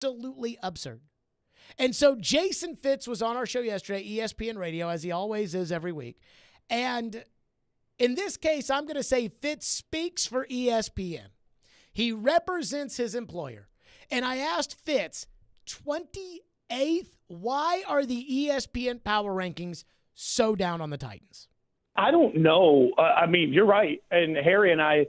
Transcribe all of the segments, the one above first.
absolutely absurd. And so Jason Fitz was on our show yesterday, ESPN Radio, as he always is every week. And in this case, I'm going to say Fitz speaks for ESPN. He represents his employer. And I asked Fitz, 28th, why are the ESPN power rankings so down on the Titans? I don't know. I mean, you're right. And Harry and I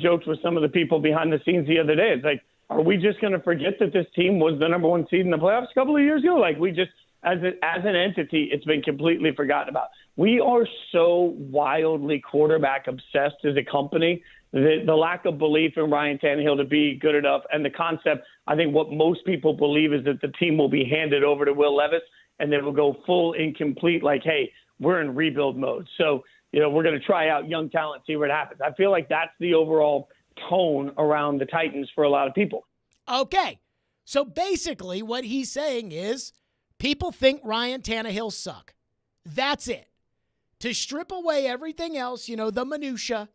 joked with some of the people behind the scenes the other day. It's like, are we just going to forget that this team was the number one seed in the playoffs a couple of years ago? Like, we just, as an entity, it's been completely forgotten about. We are so wildly quarterback obsessed as a company that the lack of belief in Ryan Tannehill to be good enough, and the concept, I think what most people believe is that the team will be handed over to Will Levis and then we'll go full incomplete, like, hey, we're in rebuild mode. So, we're going to try out young talent, see what happens. I feel like that's the overall tone around the Titans for a lot of people. Okay. So basically what he's saying is people think Ryan Tannehill suck. That's it. To strip away everything else, the minutia,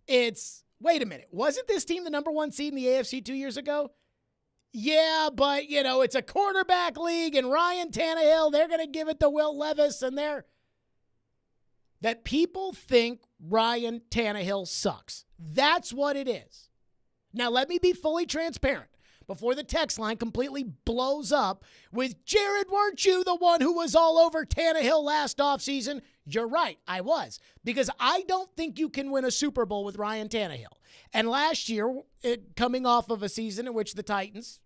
it's, wait a minute, wasn't this team the number one seed in the AFC 2 years ago? Yeah, but, it's a quarterback league and Ryan Tannehill, they're going to give it to Will Levis and that people think Ryan Tannehill sucks. That's what it is. Now, let me be fully transparent before the text line completely blows up with, Jared, weren't you the one who was all over Tannehill last offseason? You're right, I was. Because I don't think you can win a Super Bowl with Ryan Tannehill. And last year, coming off of a season in which the Titans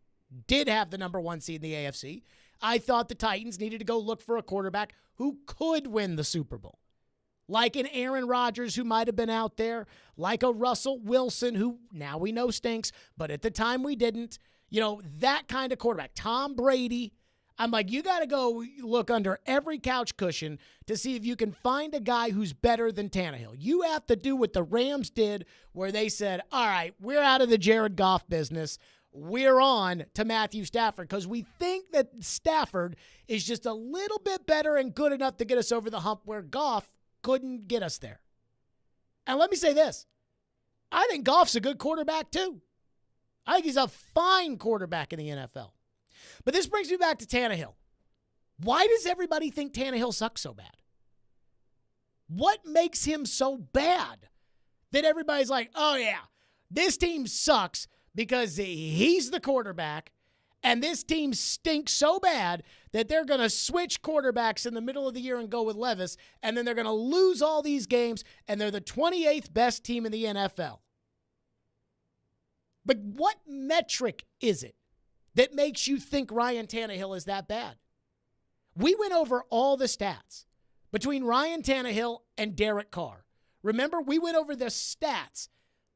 did have the number one seed in the AFC, I thought the Titans needed to go look for a quarterback who could win the Super Bowl. Like an Aaron Rodgers who might have been out there, like a Russell Wilson who now we know stinks, but at the time we didn't. That kind of quarterback. Tom Brady. I'm like, you got to go look under every couch cushion to see if you can find a guy who's better than Tannehill. You have to do what the Rams did where they said, all right, we're out of the Jared Goff business. We're on to Matthew Stafford because we think that Stafford is just a little bit better and good enough to get us over the hump where Goff couldn't get us there. And let me say this. I think Goff's a good quarterback too. I think he's a fine quarterback in the NFL. But this brings me back to Tannehill. Why does everybody think Tannehill sucks so bad? What makes him so bad that everybody's like, oh yeah, this team sucks because he's the quarterback and this team stinks so bad that they're going to switch quarterbacks in the middle of the year and go with Levis, and then they're going to lose all these games, and they're the 28th best team in the NFL. But what metric is it that makes you think Ryan Tannehill is that bad? We went over all the stats between Ryan Tannehill and Derek Carr. Remember, we went over the stats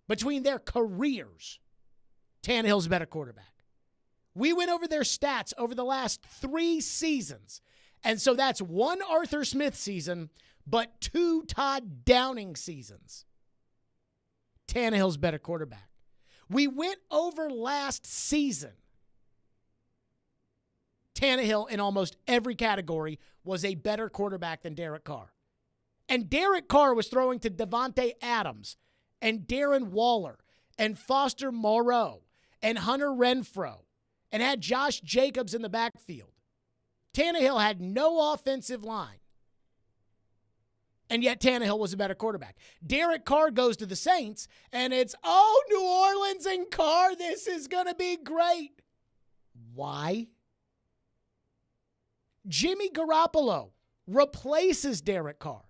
between their careers. Tannehill's a better quarterback. We went over their stats over the last 3 seasons. And so that's 1 Arthur Smith season, but 2 Todd Downing seasons. Tannehill's better quarterback. We went over last season. Tannehill, in almost every category, was a better quarterback than Derek Carr. And Derek Carr was throwing to Devontae Adams and Darren Waller and Foster Moreau and Hunter Renfrow and had Josh Jacobs in the backfield. Tannehill had no offensive line. And yet Tannehill was a better quarterback. Derek Carr goes to the Saints, and it's, oh, New Orleans and Carr, this is going to be great. Why? Jimmy Garoppolo replaces Derek Carr.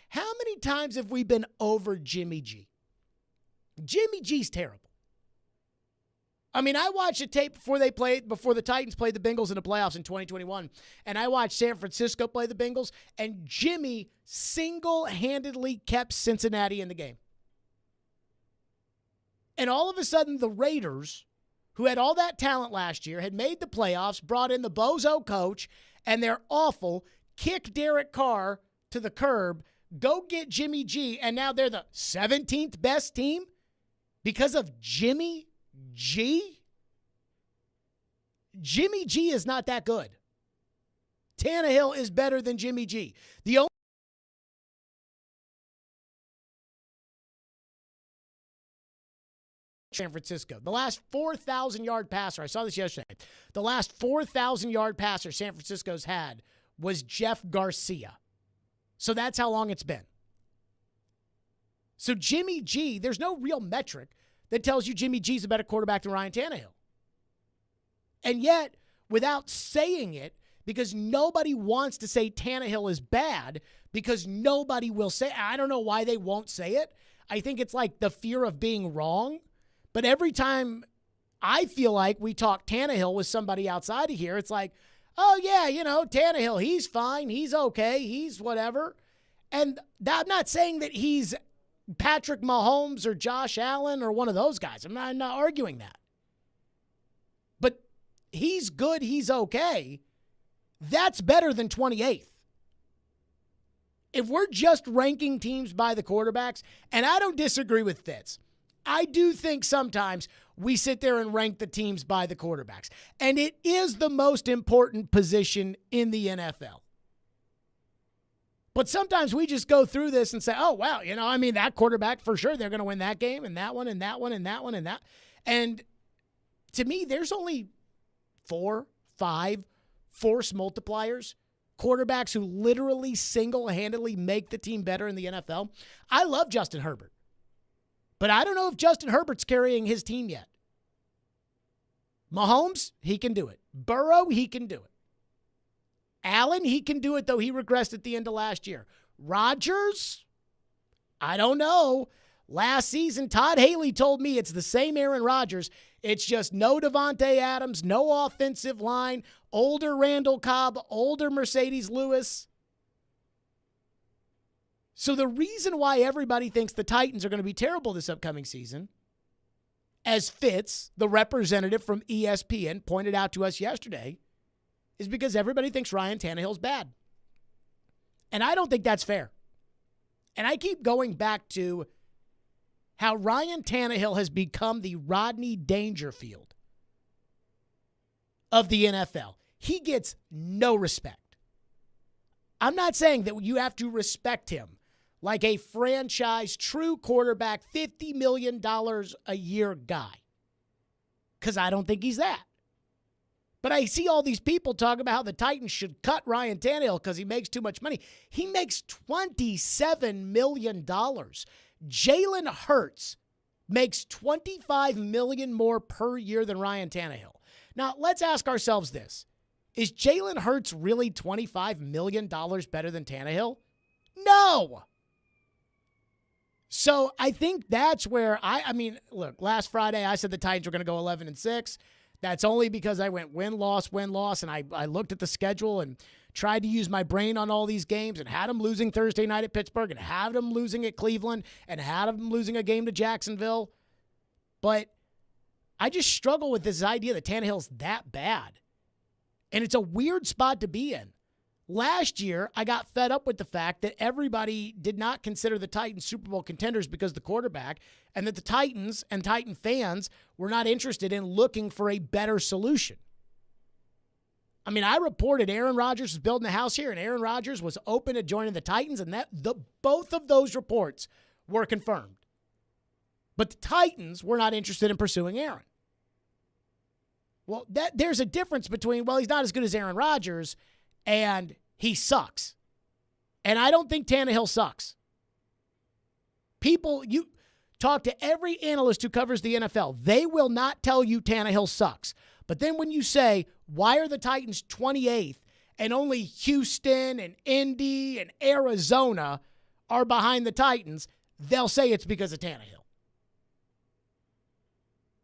How many times have we been over Jimmy G? Jimmy G's terrible. I mean, I watched a tape before the Titans played the Bengals in the playoffs in 2021, and I watched San Francisco play the Bengals, and Jimmy single-handedly kept Cincinnati in the game. And all of a sudden, the Raiders, who had all that talent last year, had made the playoffs, brought in the bozo coach, and they're awful, kick Derek Carr to the curb, go get Jimmy G, and now they're the 17th best team because of Jimmy G? Jimmy G is not that good. Tannehill is better than Jimmy G. The only San Francisco. The last 4,000-yard passer, I saw this yesterday, the last 4,000-yard passer San Francisco's had was Jeff Garcia. So that's how long it's been. So Jimmy G, there's no real metric that tells you Jimmy G's a better quarterback than Ryan Tannehill. And yet, without saying it, because nobody wants to say Tannehill is bad, because nobody will say, I don't know why they won't say it. I think it's like the fear of being wrong. But every time I feel like we talk Tannehill with somebody outside of here, it's like, oh, yeah, Tannehill, he's fine. He's okay. He's whatever. And I'm not saying that he's Patrick Mahomes or Josh Allen or one of those guys. I'm not arguing that. But he's good. He's okay. That's better than 28th. If we're just ranking teams by the quarterbacks, and I don't disagree with Fitz, I do think sometimes we sit there and rank the teams by the quarterbacks. And it is the most important position in the NFL. But sometimes we just go through this and say, oh, wow, that quarterback, for sure, they're going to win that game and that one and that one and that one and that. And to me, there's only 4, 5 force multipliers, quarterbacks who literally single-handedly make the team better in the NFL. I love Justin Herbert, but I don't know if Justin Herbert's carrying his team yet. Mahomes, he can do it. Burrow, he can do it. Allen, he can do it, though he regressed at the end of last year. Rodgers, I don't know. Last season, Todd Haley told me it's the same Aaron Rodgers. It's just no Devontae Adams, no offensive line, older Randall Cobb, older Mercedes Lewis. So the reason why everybody thinks the Titans are going to be terrible this upcoming season, as Fitz, the representative from ESPN, pointed out to us yesterday, is because everybody thinks Ryan Tannehill's bad. And I don't think that's fair. And I keep going back to how Ryan Tannehill has become the Rodney Dangerfield of the NFL. He gets no respect. I'm not saying that you have to respect him like a franchise true quarterback, $50 million a year guy, because I don't think he's that. But I see all these people talking about how the Titans should cut Ryan Tannehill because he makes too much money. He makes $27 million. Jalen Hurts makes $25 million more per year than Ryan Tannehill. Now, let's ask ourselves this. Is Jalen Hurts really $25 million better than Tannehill? No. So I think that's where look, last Friday I said the Titans were going to go 11-6. That's only because I went win-loss, and I looked at the schedule and tried to use my brain on all these games and had them losing Thursday night at Pittsburgh and had them losing at Cleveland and had them losing a game to Jacksonville. But I just struggle with this idea that Tannehill's that bad. And it's a weird spot to be in. Last year, I got fed up with the fact that everybody did not consider the Titans Super Bowl contenders because of the quarterback, and that the Titans and Titan fans were not interested in looking for a better solution. I reported Aaron Rodgers was building a house here, and Aaron Rodgers was open to joining the Titans, and both of those reports were confirmed. But the Titans were not interested in pursuing Aaron. Well, there's a difference between, he's not as good as Aaron Rodgers, and he sucks. And I don't think Tannehill sucks. You talk to every analyst who covers the NFL. They will not tell you Tannehill sucks. But then when you say, why are the Titans 28th and only Houston and Indy and Arizona are behind the Titans, they'll say it's because of Tannehill.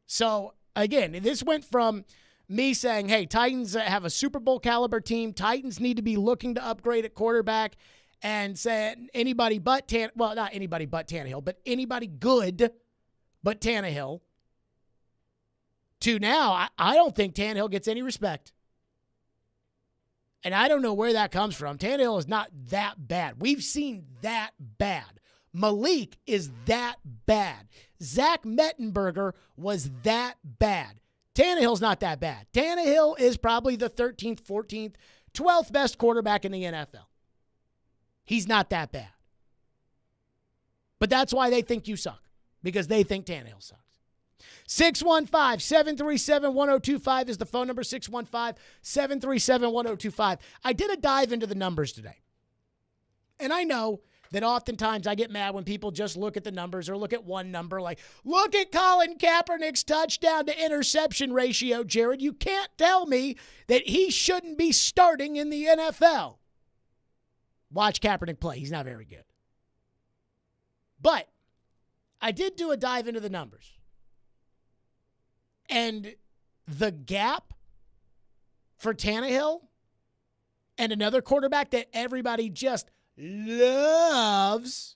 So, again, this went from me saying, hey, Titans have a Super Bowl caliber team. Titans need to be looking to upgrade at quarterback, and say anybody but not anybody but Tannehill, but anybody good but Tannehill, to now, I don't think Tannehill gets any respect. And I don't know where that comes from. Tannehill is not that bad. We've seen that bad. Malik is that bad. Zach Mettenberger was that bad. Tannehill's not that bad. Tannehill is probably the 13th, 14th, 12th best quarterback in the NFL. He's not that bad. But that's why they think you suck, because they think Tannehill sucks. 615-737-1025 is the phone number, 615-737-1025. I did a dive into the numbers today. And I know that oftentimes I get mad when people just look at the numbers or look at one number, like, look at Colin Kaepernick's touchdown to interception ratio, Jared. You can't tell me that he shouldn't be starting in the NFL. Watch Kaepernick play. He's not very good. But I did do a dive into the numbers. And the gap for Tannehill and another quarterback that everybody just loves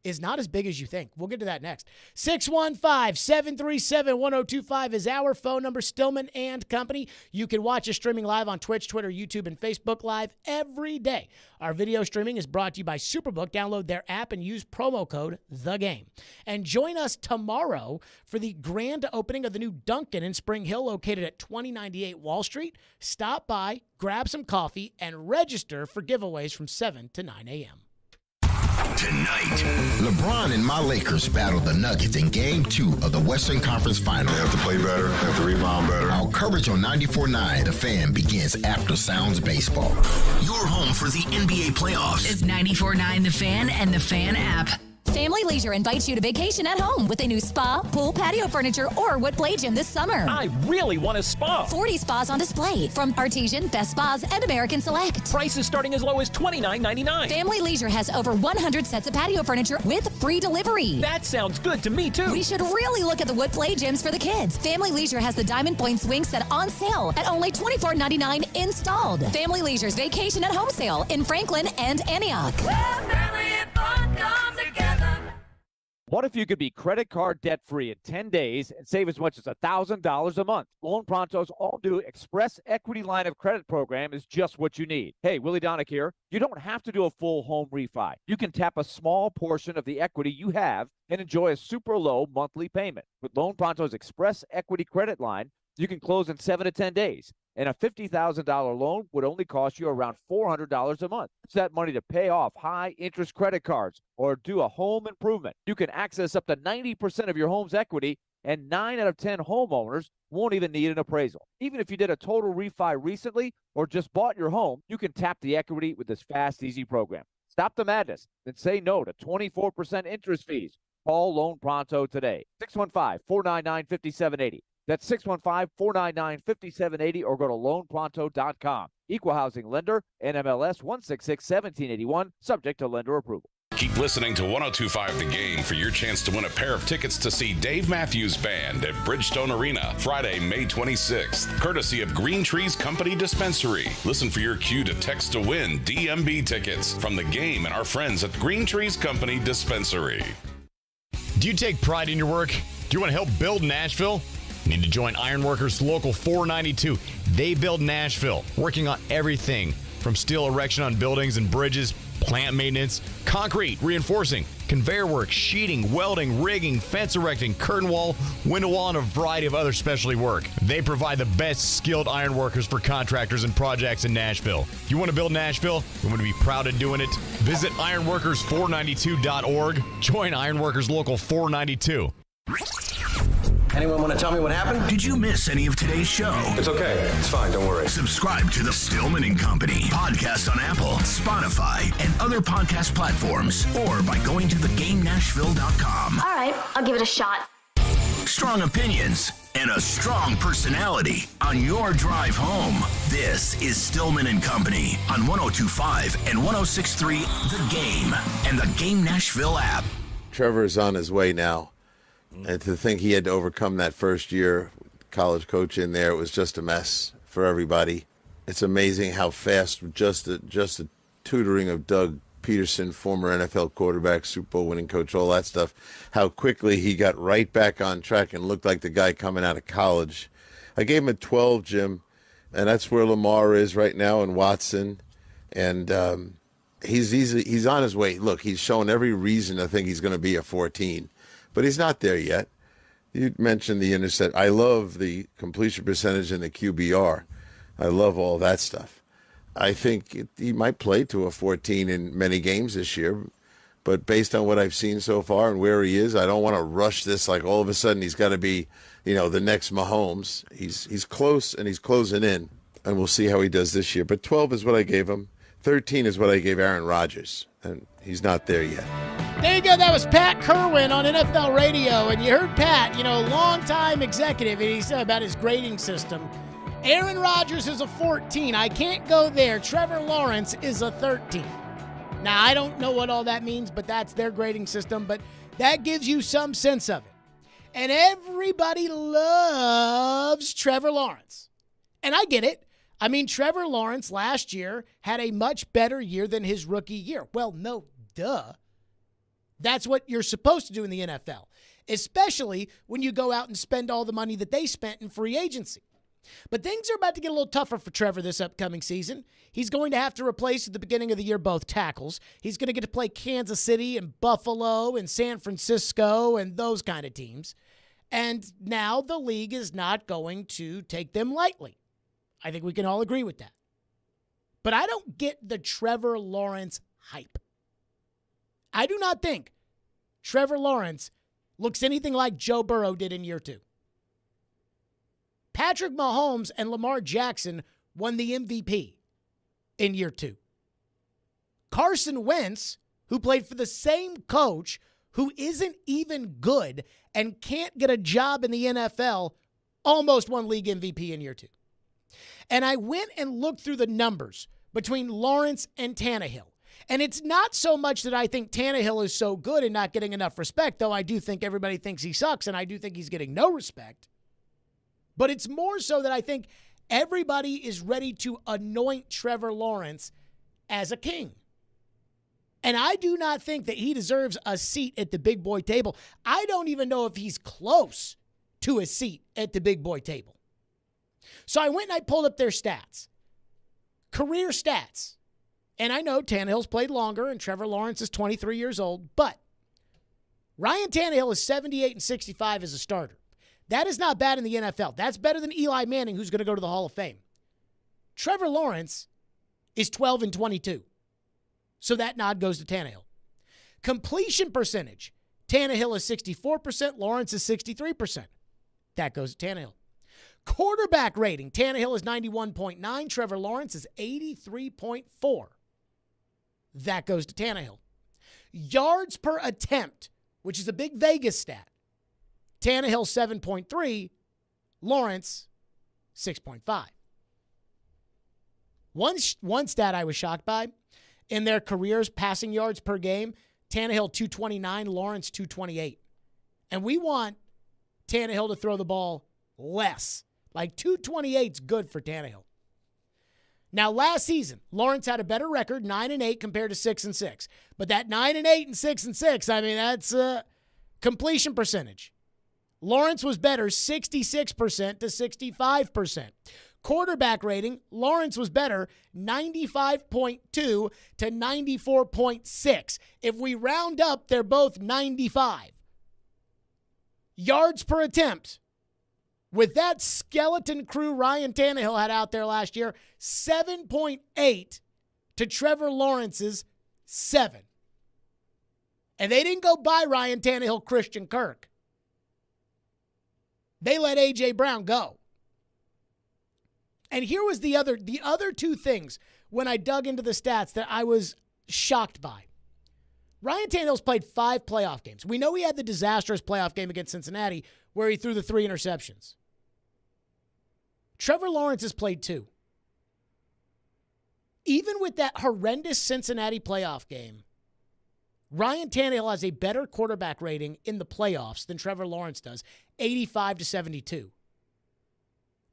is not as big as you think. We'll get to that next. 615-737-1025 is our phone number, Stillman and Company. You can watch us streaming live on Twitch, Twitter, YouTube, and Facebook Live every day. Our video streaming is brought to you by Superbook. Download their app and use promo code THEGAME. And join us tomorrow for the grand opening of the new Dunkin' in Spring Hill, located at 2098 Wall Street. Stop by, grab some coffee, and register for giveaways from 7 to 9 a.m. Tonight, LeBron and my Lakers battle the Nuggets in Game 2 of the Western Conference Finals. They have to play better, they have to rebound better. Our coverage on 94.9 The Fan begins after Sounds Baseball. Your home for the NBA playoffs is 94.9 The Fan and The Fan app. Family Leisure invites you to vacation at home with a new spa, pool, patio furniture, or wood play gym this summer. I really want a spa. 40 spas on display from Artesian, Best Spas, and American Select. Prices starting as low as $29.99. Family Leisure has over 100 sets of patio furniture with free delivery. That sounds good to me, too. We should really look at the wood play gyms for the kids. Family Leisure has the Diamond Point swing set on sale at only $24.99 installed. Family Leisure's vacation at home sale in Franklin and Antioch. Family and fun come together. What if you could be credit card debt-free in 10 days and save as much as $1,000 a month? Loan Pronto's all-new Express Equity Line of Credit program is just what you need. Hey, Willie Donick here. You don't have to do a full home refi. You can tap a small portion of the equity you have and enjoy a super low monthly payment. With Loan Pronto's Express Equity Credit Line, you can close in 7 to 10 days. And a $50,000 loan would only cost you around $400 a month. Use that money to pay off high-interest credit cards or do a home improvement. You can access up to 90% of your home's equity, and 9 out of 10 homeowners won't even need an appraisal. Even if you did a total refi recently or just bought your home, you can tap the equity with this fast, easy program. Stop the madness and say no to 24% interest fees. Call Loan Pronto today. 615-499-5780. That's 615-499-5780 or go to loanpronto.com. Equal housing lender, NMLS 166-1781, subject to lender approval. Keep listening to 102.5 The Game for your chance to win a pair of tickets to see Dave Matthews Band at Bridgestone Arena, Friday, May 26th, courtesy of Green Trees Company Dispensary. Listen for your cue to text to win DMB tickets from The Game and our friends at Green Trees Company Dispensary. Do you take pride in your work? Do you want to help build Nashville? Need to join Ironworkers Local 492. They build Nashville, working on everything from steel erection on buildings and bridges, plant maintenance, concrete, reinforcing, conveyor work, sheeting, welding, rigging, fence erecting, curtain wall, window wall, and a variety of other specialty work. They provide the best skilled ironworkers for contractors and projects in Nashville. If you want to build Nashville, you want to be proud of doing it, visit ironworkers492.org. Join Ironworkers Local 492. Anyone want to tell me what happened? Did you miss any of today's show? It's okay. It's fine. Don't worry. Subscribe to the Stillman and Company podcast on Apple, Spotify, and other podcast platforms, or by going to thegamenashville.com. All right, I'll give it a shot. Strong opinions and a strong personality on your drive home. This is Stillman and Company on 102.5 and 106.3 The Game and the Game Nashville app. Trevor is on his way now. And to think he had to overcome that first year, college coach in there, it was just a mess for everybody. It's amazing how fast just the tutoring of Doug Peterson, former NFL quarterback, Super Bowl winning coach, all that stuff, how quickly he got right back on track and looked like the guy coming out of college. I gave him a 12, Jim, and that's where Lamar is right now and Watson. And he's on his way. Look, he's shown every reason to think he's going to be a 14. But he's not there yet. You mentioned the intercept. I love the completion percentage and the QBR. I love all that stuff. I think he might play to a 14 in many games this year, But based on what I've seen so far and where he is, I don't want to rush this like all of a sudden he's got to be, the next Mahomes. He's close and he's closing in, and we'll see how he does this year. But 12 is what I gave him. 13 is what I gave Aaron Rodgers, and he's not there yet. There you go. That was Pat Kerwin on NFL Radio, and you heard Pat, longtime executive, and he said about his grading system. Aaron Rodgers is a 14. I can't go there. Trevor Lawrence is a 13. Now, I don't know what all that means, but that's their grading system, but that gives you some sense of it. And everybody loves Trevor Lawrence. And I get it. I mean, Trevor Lawrence last year had a much better year than his rookie year. Well, no, duh. That's what you're supposed to do in the NFL, especially when you go out and spend all the money that they spent in free agency. But things are about to get a little tougher for Trevor this upcoming season. He's going to have to replace at the beginning of the year both tackles. He's going to get to play Kansas City and Buffalo and San Francisco and those kind of teams. And now the league is not going to take them lightly. I think we can all agree with that. But I don't get the Trevor Lawrence hype. I do not think Trevor Lawrence looks anything like Joe Burrow did in year 2. Patrick Mahomes and Lamar Jackson won the MVP in year 2. Carson Wentz, who played for the same coach, who isn't even good and can't get a job in the NFL, almost won league MVP in year 2. And I went and looked through the numbers between Lawrence and Tannehill. And it's not so much that I think Tannehill is so good and not getting enough respect, though I do think everybody thinks he sucks, and I do think he's getting no respect. But it's more so that I think everybody is ready to anoint Trevor Lawrence as a king. And I do not think that he deserves a seat at the big boy table. I don't even know if he's close to a seat at the big boy table. So I went and I pulled up their stats. Career stats. And I know Tannehill's played longer and Trevor Lawrence is 23 years old, but Ryan Tannehill is 78-65 as a starter. That is not bad in the NFL. That's better than Eli Manning, who's going to go to the Hall of Fame. Trevor Lawrence is 12-22. So that nod goes to Tannehill. Completion percentage. Tannehill is 64%. Lawrence is 63%. That goes to Tannehill. Quarterback rating. Tannehill is 91.9. Trevor Lawrence is 83.4. That goes to Tannehill. Yards per attempt, which is a big Vegas stat. Tannehill 7.3, Lawrence 6.5. One stat I was shocked by, in their careers passing yards per game, Tannehill 229, Lawrence 228. And we want Tannehill to throw the ball less. Like 228's good for Tannehill. Now, last season, Lawrence had a better record, 9-8 compared to 6-6. But that 9-8 and 6-6, I mean, that's completion percentage. Lawrence was better 66% to 65%. Quarterback rating, Lawrence was better 95.2 to 94.6. If we round up, they're both 95. Yards per attempt. With that skeleton crew Ryan Tannehill had out there last year, 7.8 to Trevor Lawrence's 7. And they didn't go buy Ryan Tannehill, Christian Kirk. They let A.J. Brown go. And here was the other two things when I dug into the stats that I was shocked by. Ryan Tannehill's played 5 playoff games. We know he had the disastrous playoff game against Cincinnati where he threw the 3 interceptions. Trevor Lawrence has played 2. Even with that horrendous Cincinnati playoff game, Ryan Tannehill has a better quarterback rating in the playoffs than Trevor Lawrence does, 85-72.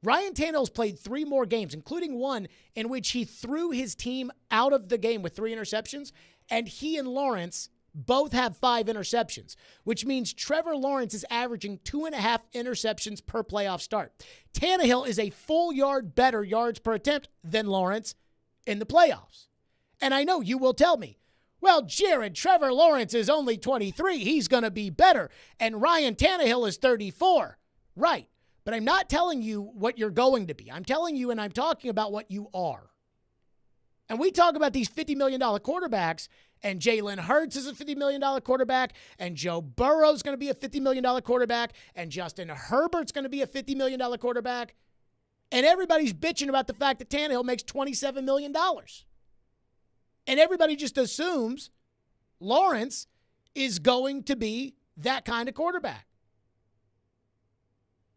Ryan Tannehill's played 3 more games, including one in which he threw his team out of the game with 3 interceptions, and he and Lawrence both have 5 interceptions, which means Trevor Lawrence is averaging 2.5 interceptions per playoff start. Tannehill is a full yard better yards per attempt than Lawrence in the playoffs. And I know you will tell me, well, Jared, Trevor Lawrence is only 23. He's going to be better. And Ryan Tannehill is 34. Right. But I'm not telling you what you're going to be. I'm telling you, and I'm talking about what you are. And we talk about these $50 million quarterbacks, and Jalen Hurts is a $50 million quarterback, and Joe Burrow's going to be a $50 million quarterback, and Justin Herbert's going to be a $50 million quarterback, and everybody's bitching about the fact that Tannehill makes $27 million. And everybody just assumes Lawrence is going to be that kind of quarterback.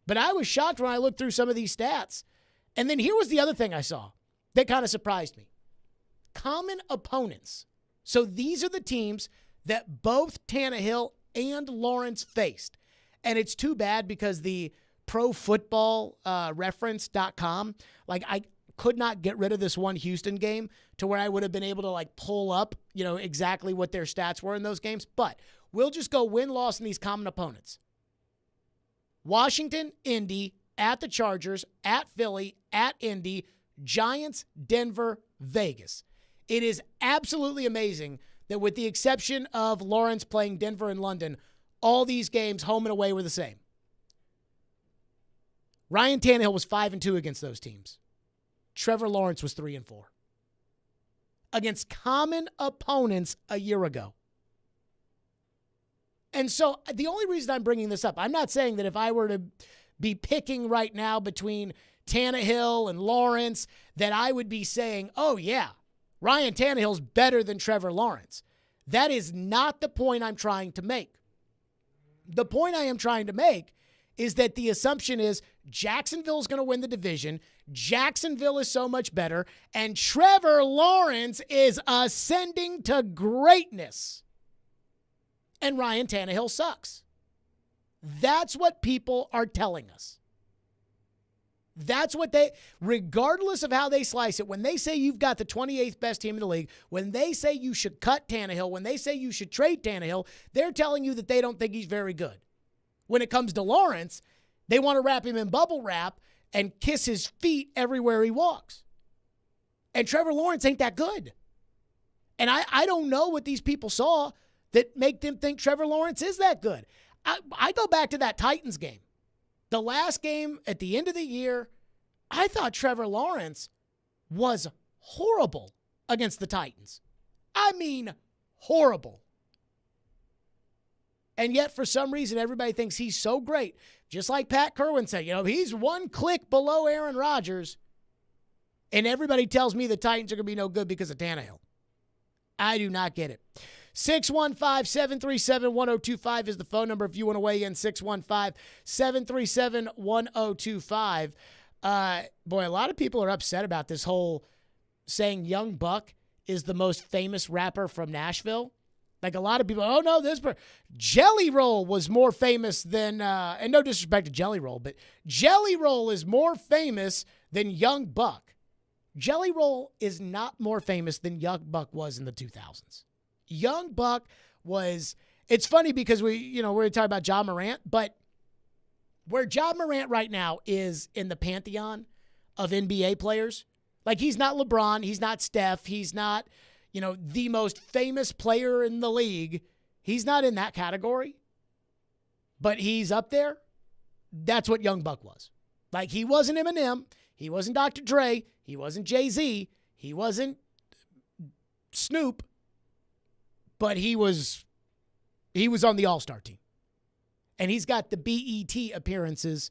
But I was shocked when I looked through some of these stats. And then here was the other thing I saw that kind of surprised me. Common opponents. So these are the teams that both Tannehill and Lawrence faced. And it's too bad because the profootballreference.com, I could not get rid of this one Houston game to where I would have been able to pull up, exactly what their stats were in those games. But we'll just go win-loss in these common opponents. Washington, Indy, at the Chargers, at Philly, at Indy, Giants, Denver, Vegas. It is absolutely amazing that with the exception of Lawrence playing Denver and London, all these games, home and away, were the same. Ryan Tannehill was 5-2 against those teams. Trevor Lawrence was 3-4 against common opponents a year ago. And so the only reason I'm bringing this up, I'm not saying that if I were to be picking right now between Tannehill and Lawrence, that I would be saying, oh yeah, Ryan Tannehill's better than Trevor Lawrence. That is not the point I'm trying to make. The point I am trying to make is that the assumption is Jacksonville's going to win the division. Jacksonville is so much better. And Trevor Lawrence is ascending to greatness. And Ryan Tannehill sucks. That's what people are telling us. That's what regardless of how they slice it, when they say you've got the 28th best team in the league, when they say you should cut Tannehill, when they say you should trade Tannehill, they're telling you that they don't think he's very good. When it comes to Lawrence, they want to wrap him in bubble wrap and kiss his feet everywhere he walks. And Trevor Lawrence ain't that good. And I don't know what these people saw that make them think Trevor Lawrence is that good. I go back to that Titans game. The last game at the end of the year, I thought Trevor Lawrence was horrible against the Titans. I mean, horrible. And yet, for some reason, everybody thinks he's so great. Just like Pat Kerwin said, he's one click below Aaron Rodgers. And everybody tells me the Titans are going to be no good because of Tannehill. I do not get it. 615-737-1025 is the phone number if you want to weigh in. 615-737-1025. Boy, a lot of people are upset about this whole saying Young Buck is the most famous rapper from Nashville. A lot of people, oh no, Jelly Roll was more famous than, and no disrespect to Jelly Roll, but Jelly Roll is more famous than Young Buck. Jelly Roll is not more famous than Young Buck was in the 2000s. Young Buck was, it's funny because we're talking about Ja Morant, but where Ja Morant right now is in the pantheon of NBA players, he's not LeBron, he's not Steph, he's not, the most famous player in the league. He's not in that category, but he's up there. That's what Young Buck was. He wasn't Eminem, he wasn't Dr. Dre, he wasn't Jay-Z, he wasn't Snoop, but he was on the All-Star team. And he's got the BET appearances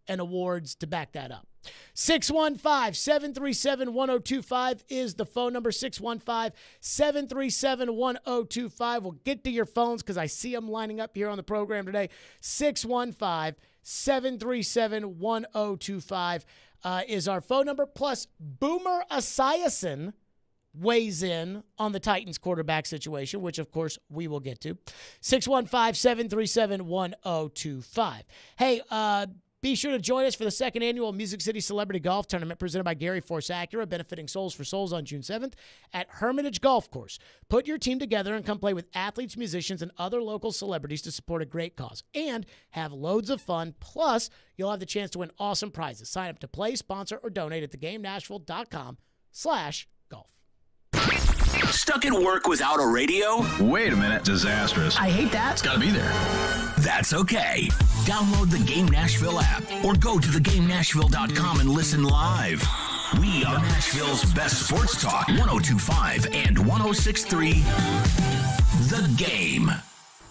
and awards to back that up. 615-737-1025 is the phone number. 615-737-1025. We'll get to your phones because I see them lining up here on the program today. 615-737-1025 is our phone number. Plus, Boomer Esiason weighs in on the Titans quarterback situation, which, of course, we will get to. 615-737-1025. Hey, be sure to join us for the second annual Music City Celebrity Golf Tournament presented by Gary Force Acura, benefiting Souls for Souls on June 7th at Hermitage Golf Course. Put your team together and come play with athletes, musicians, and other local celebrities to support a great cause and have loads of fun. Plus, you'll have the chance to win awesome prizes. Sign up to play, sponsor, or donate at theGameNashville.com/golf. Stuck at work without a radio? Wait a minute. Disastrous. I hate that. It's got to be there. That's okay. Download the Game Nashville app or go to theGameNashville.com and listen live. We are Nashville. Nashville's best sports talk, 102.5 and 106.3 The Game.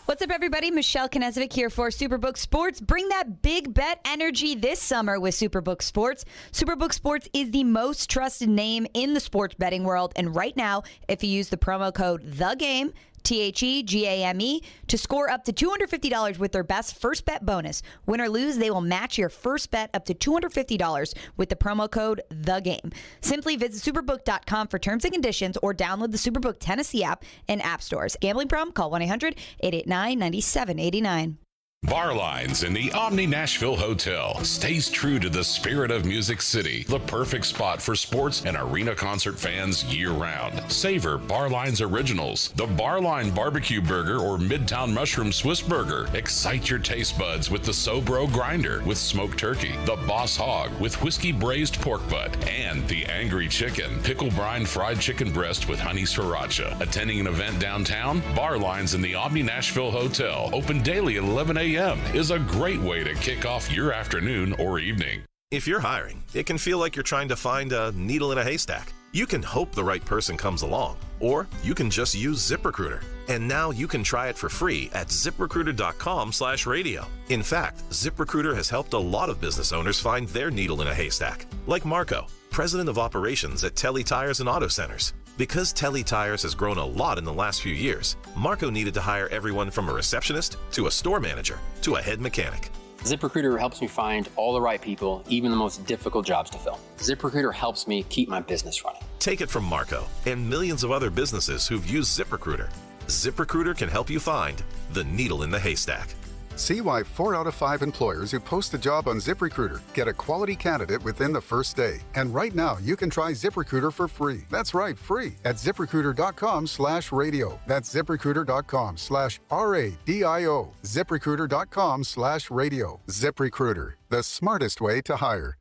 What's up, everybody? Michelle Knezovic here for Superbook Sports. Bring that big bet energy this summer with Superbook Sports. Superbook Sports is the most trusted name in the sports betting world. And right now, if you use the promo code THEGAME, THEGAME, to score up to $250 with their best first bet bonus. Win or lose, they will match your first bet up to $250 with the promo code THEGAME. Simply visit superbook.com for terms and conditions or download the Superbook Tennessee app in app stores. Gambling problem? Call 1-800-889-9789. Bar Lines in the Omni Nashville Hotel stays true to the spirit of Music City, the perfect spot for sports and arena concert fans year-round. Savor Bar Lines Originals, the Bar Line Barbecue Burger or Midtown Mushroom Swiss Burger. Excite your taste buds with the Sobro Grinder with smoked turkey, the Boss Hog with whiskey braised pork butt, and the Angry Chicken, pickle brine fried chicken breast with honey sriracha. Attending an event downtown? Bar Lines in the Omni Nashville Hotel, open daily at 11 a.m. is a great way to kick off your afternoon or evening. If you're hiring, it can feel like you're trying to find a needle in a haystack. You can hope the right person comes along, or you can just use ZipRecruiter. And now you can try it for free at ZipRecruiter.com/radio. In fact, ZipRecruiter has helped a lot of business owners find their needle in a haystack, like Marco, president of operations at Telly Tires and Auto Centers. Because Telly Tires has grown a lot in the last few years, Marco needed to hire everyone from a receptionist to a store manager to a head mechanic. ZipRecruiter helps me find all the right people, even the most difficult jobs to fill. ZipRecruiter helps me keep my business running. Take it from Marco and millions of other businesses who've used ZipRecruiter. ZipRecruiter can help you find the needle in the haystack. See why 4 out of 5 employers who post a job on ZipRecruiter get a quality candidate within the first day. And right now, you can try ZipRecruiter for free. That's right, free at ZipRecruiter.com/radio. That's ZipRecruiter.com/RADIO. ZipRecruiter.com/radio. ZipRecruiter, the smartest way to hire.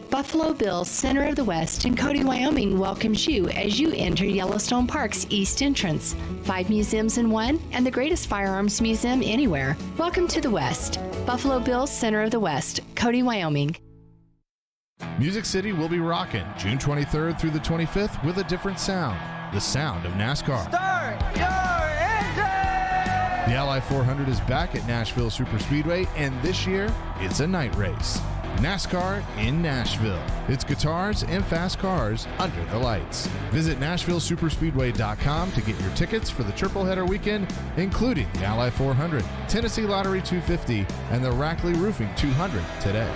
Buffalo Bills Center of the West in Cody, Wyoming welcomes you as you enter Yellowstone Park's east entrance. 5 museums in one and the greatest firearms museum anywhere. Welcome to the West. Buffalo Bills Center of the West, Cody, Wyoming. Music City will be rocking June 23rd through the 25th with a different sound. The sound of NASCAR. Start your engine! The Ally 400 is back at Nashville Superspeedway, and this year, it's a night race. NASCAR in Nashville. It's guitars and fast cars under the lights. Visit NashvilleSuperspeedway.com to get your tickets for the triple header weekend, including the Ally 400, Tennessee Lottery 250, and the Rackley Roofing 200 today.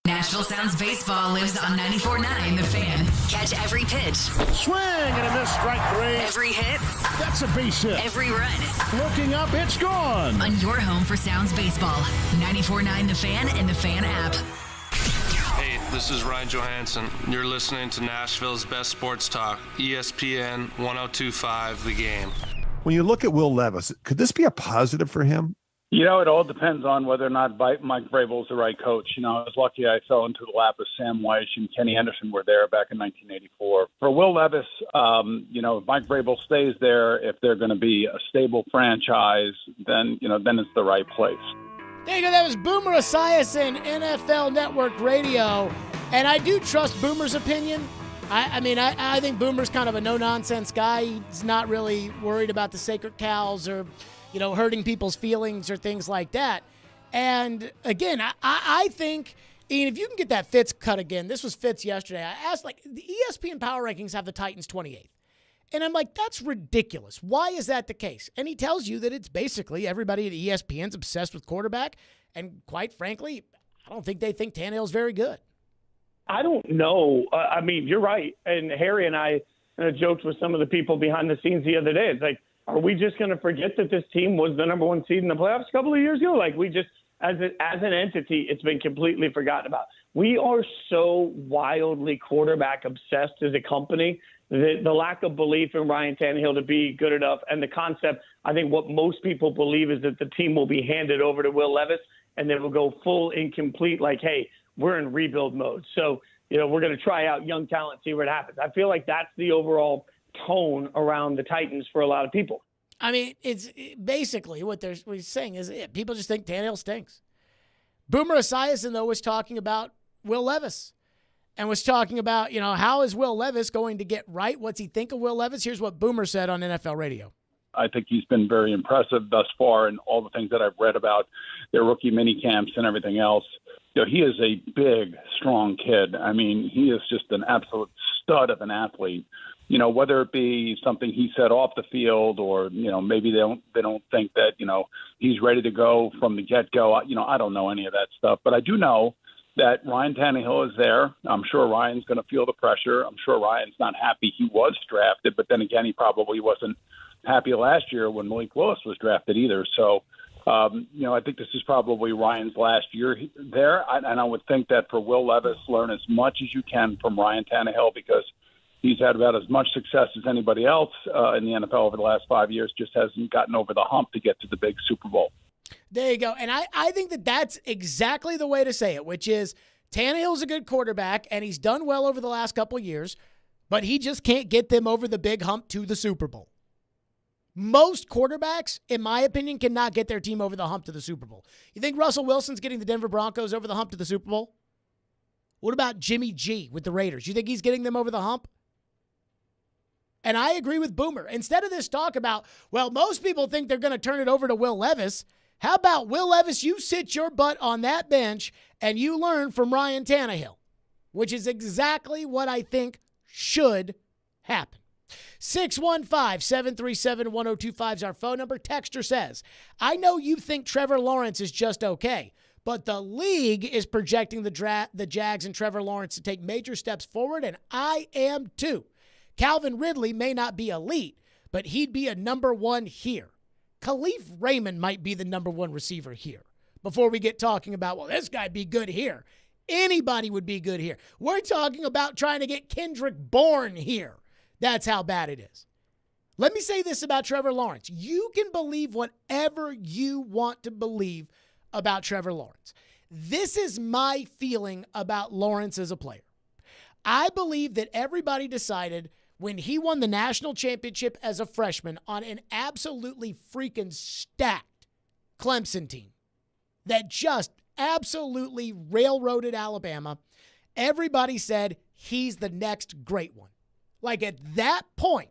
Nashville Sounds Baseball lives on 94.9 The Fan. Catch every pitch. Swing and a miss, strike 3. Every hit. That's a base hit. Every run. Looking up, it's gone. On your home for Sounds Baseball. 94.9 The Fan and The Fan app. Hey, this is Ryan Johansson. You're listening to Nashville's best sports talk, ESPN 102.5 The Game. When you look at Will Levis, could this be a positive for him? You know, it all depends on whether or not Mike Vrabel's the right coach. You know, I was lucky I fell into the lap of Sam Weiss and Kenny Henderson were there back in 1984. For Will Levis, you know, if Mike Vrabel stays there, if they're going to be a stable franchise, then it's the right place. There you go. That was Boomer Esiason, NFL Network Radio. And I do trust Boomer's opinion. I think Boomer's kind of a no-nonsense guy. He's not really worried about the sacred cows or hurting people's feelings or things like that. And again, I think, Ian, if you can get that Fitz cut again, this was Fitz yesterday. I asked, the ESPN Power Rankings have the Titans 28th. And I'm like, that's ridiculous. Why is that the case? And he tells you that it's basically everybody at ESPN's obsessed with quarterback. And quite frankly, I don't think they think Tannehill's very good. I don't know. You're right. And Harry and I joked with some of the people behind the scenes the other day. It's like, are we just going to forget that this team was the number one seed in the playoffs a couple of years ago? Like, we just, as an entity, it's been completely forgotten about. We are so wildly quarterback obsessed as a company that the lack of belief in Ryan Tannehill to be good enough, and the concept, I think what most people believe is that the team will be handed over to Will Levis and then will go full incomplete, like, hey, we're in rebuild mode. So, we're going to try out young talent, see what happens. I feel like that's the overall tone around the Titans for a lot of people. It's basically what he's saying is people just think Tannehill stinks. Boomer Esiason, though, was talking about Will Levis. and was talking about, how is Will Levis going to get right? What's he think of Will Levis? Here's what Boomer said on NFL radio. I think he's been very impressive thus far, and all the things that I've read about their rookie mini camps and everything else. He is a big, strong kid. I mean, he is just an absolute stud of an athlete. Whether it be something he said off the field, or maybe they don't think that he's ready to go from the get-go. I don't know any of that stuff, but I do know that Ryan Tannehill is there. I'm sure Ryan's going to feel the pressure. I'm sure Ryan's not happy he was drafted, but then again, he probably wasn't happy last year when Malik Willis was drafted either. So, I think this is probably Ryan's last year there. And I would think that for Will Levis, learn as much as you can from Ryan Tannehill, because he's had about as much success as anybody else in the NFL over the last 5 years, just hasn't gotten over the hump to get to the big Super Bowl. There you go. And I think that that's exactly the way to say it, which is Tannehill's a good quarterback, and he's done well over the last couple of years, but he just can't get them over the big hump to the Super Bowl. Most quarterbacks, in my opinion, cannot get their team over the hump to the Super Bowl. You think Russell Wilson's getting the Denver Broncos over the hump to the Super Bowl? What about Jimmy G with the Raiders? You think he's getting them over the hump? And I agree with Boomer. Instead of this talk about, well, most people think they're going to turn it over to Will Levis, how about Will Levis, you sit your butt on that bench and you learn from Ryan Tannehill, which is exactly what I think should happen. 615-737-1025 is our phone number. Texter says, I know you think Trevor Lawrence is just okay, but the league is projecting the Jags and Trevor Lawrence to take major steps forward, and I am too. Calvin Ridley may not be elite, but he'd be a number one here. Khalif Raymond might be the number one receiver here. Before we get talking about, well, this guy'd be good here. Anybody would be good here. We're talking about trying to get Kendrick Bourne here. That's how bad it is. Let me say this about Trevor Lawrence. You can believe whatever you want to believe about Trevor Lawrence. This is my feeling about Lawrence as a player. I believe that everybody decided when he won the national championship as a freshman on an absolutely freaking stacked Clemson team that just absolutely railroaded Alabama, everybody said he's the next great one. Like at that point,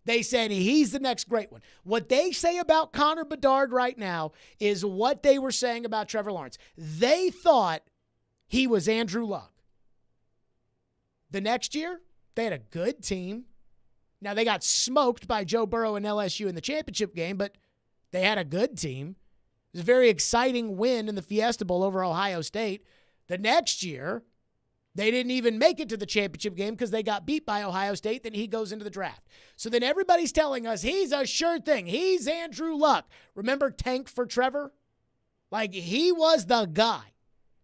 they said he's the next great one. What they say about Connor Bedard right now is what they were saying about Trevor Lawrence. They thought he was Andrew Luck. The next year, they had a good team. Now, they got smoked by Joe Burrow and LSU in the championship game, but they had a good team. It was a very exciting win in the Fiesta Bowl over Ohio State. The next year, they didn't even make it to the championship game because they got beat by Ohio State. Then he goes into the draft. So then everybody's telling us he's a sure thing. He's Andrew Luck. Remember Tank for Trevor? Like, he was the guy.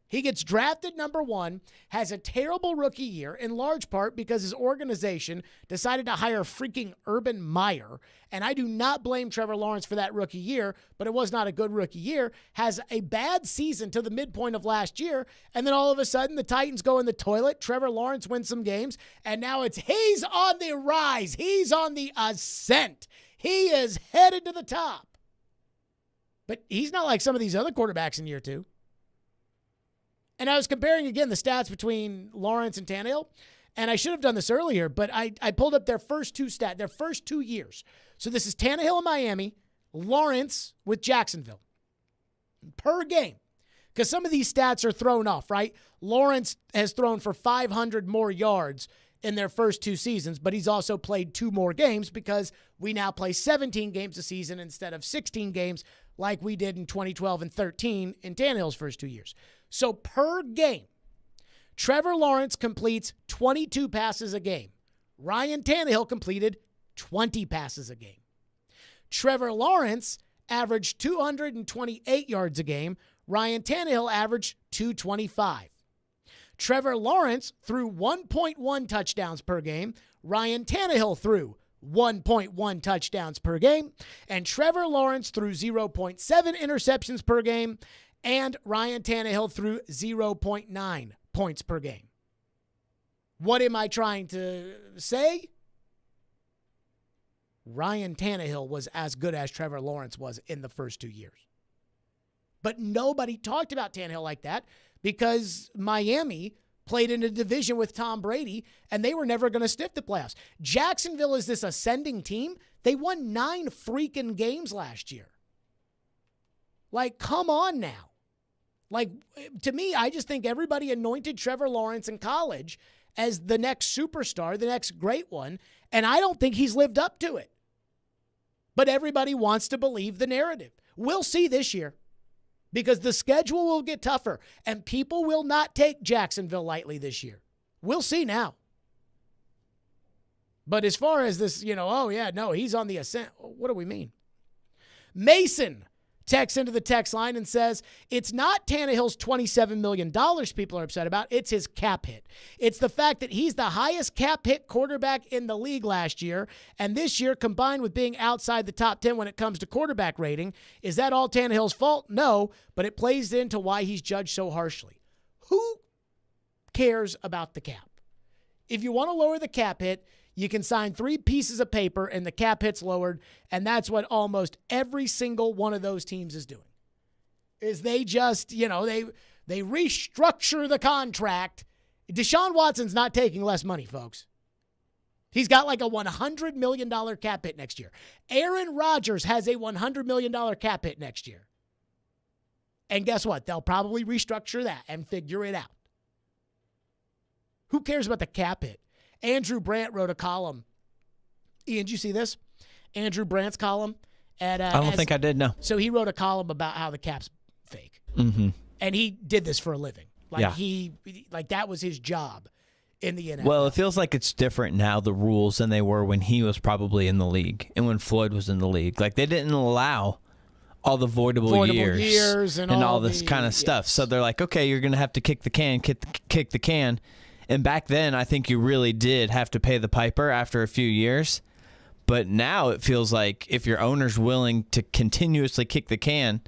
He gets drafted number one, has a terrible rookie year, in large part because his organization decided to hire freaking Urban Meyer. And I do not blame Trevor Lawrence for that rookie year, but it was not a good rookie year. Has a bad season to the midpoint of last year, and then all of a sudden the Titans go in the toilet. Trevor Lawrence wins some games, and now he's on the rise. He's on the ascent. He is headed to the top. But he's not like some of these other quarterbacks in year two. And I was comparing, again, the stats between Lawrence and Tannehill, and I should have done this earlier, but I pulled up their first two years. So this is Tannehill in Miami, Lawrence with Jacksonville. Per game. Because some of these stats are thrown off, right? Lawrence has thrown for 500 more yards in their first two seasons, but he's also played 2 more games because we now play 17 games a season instead of 16 games like we did in 2012 and 13 in Tannehill's first 2 years. So per game, Trevor Lawrence completes 22 passes a game. Ryan Tannehill completed 20 passes a game. Trevor Lawrence averaged 228 yards a game. Ryan Tannehill averaged 225. Trevor Lawrence threw 1.1 touchdowns per game. Ryan Tannehill threw 1.1 touchdowns per game. And Trevor Lawrence threw 0.7 interceptions per game. And Ryan Tannehill threw 0.9 points per game. What am I trying to say? Ryan Tannehill was as good as Trevor Lawrence was in the first 2 years. But nobody talked about Tannehill like that because Miami played in a division with Tom Brady, and they were never going to sniff the playoffs. Jacksonville is this ascending team. They won 9 freaking games last year. Like, come on now. Like, to me, I just think everybody anointed Trevor Lawrence in college as the next superstar, the next great one, and I don't think he's lived up to it. But everybody wants to believe the narrative. We'll see this year because the schedule will get tougher, and people will not take Jacksonville lightly this year. We'll see now. But as far as this, he's on the ascent. What do we mean? Mason texts into the text line and says, it's not Tannehill's $27 million people are upset about. It's his cap hit. It's the fact that he's the highest cap hit quarterback in the league last year, and this year, combined with being outside the top 10 when it comes to quarterback rating. Is that all Tannehill's fault? No, but it plays into why he's judged so harshly. Who cares about the cap? If you want to lower the cap hit, you can sign 3 pieces of paper and the cap hit's lowered, and that's what almost every single one of those teams is doing. Is they just, they restructure the contract. Deshaun Watson's not taking less money, folks. He's got like a $100 million cap hit next year. Aaron Rodgers has a $100 million cap hit next year. And guess what? They'll probably restructure that and figure it out. Who cares about the cap hit? Andrew Brandt wrote a column. Ian, did you see this? Andrew Brandt's column. I don't think I did, no. So he wrote a column about how the cap's fake. Mm-hmm. And he did this for a living. That was his job in the NFL. Well, it feels like it's different now, the rules, than they were when he was probably in the league and when Floyd was in the league. Like, they didn't allow all the voidable years and all this kind of stuff. So they're like, okay, you're going to have to kick the can. And back then, I think you really did have to pay the piper after a few years. But now it feels like if your owner's willing to continuously kick the can,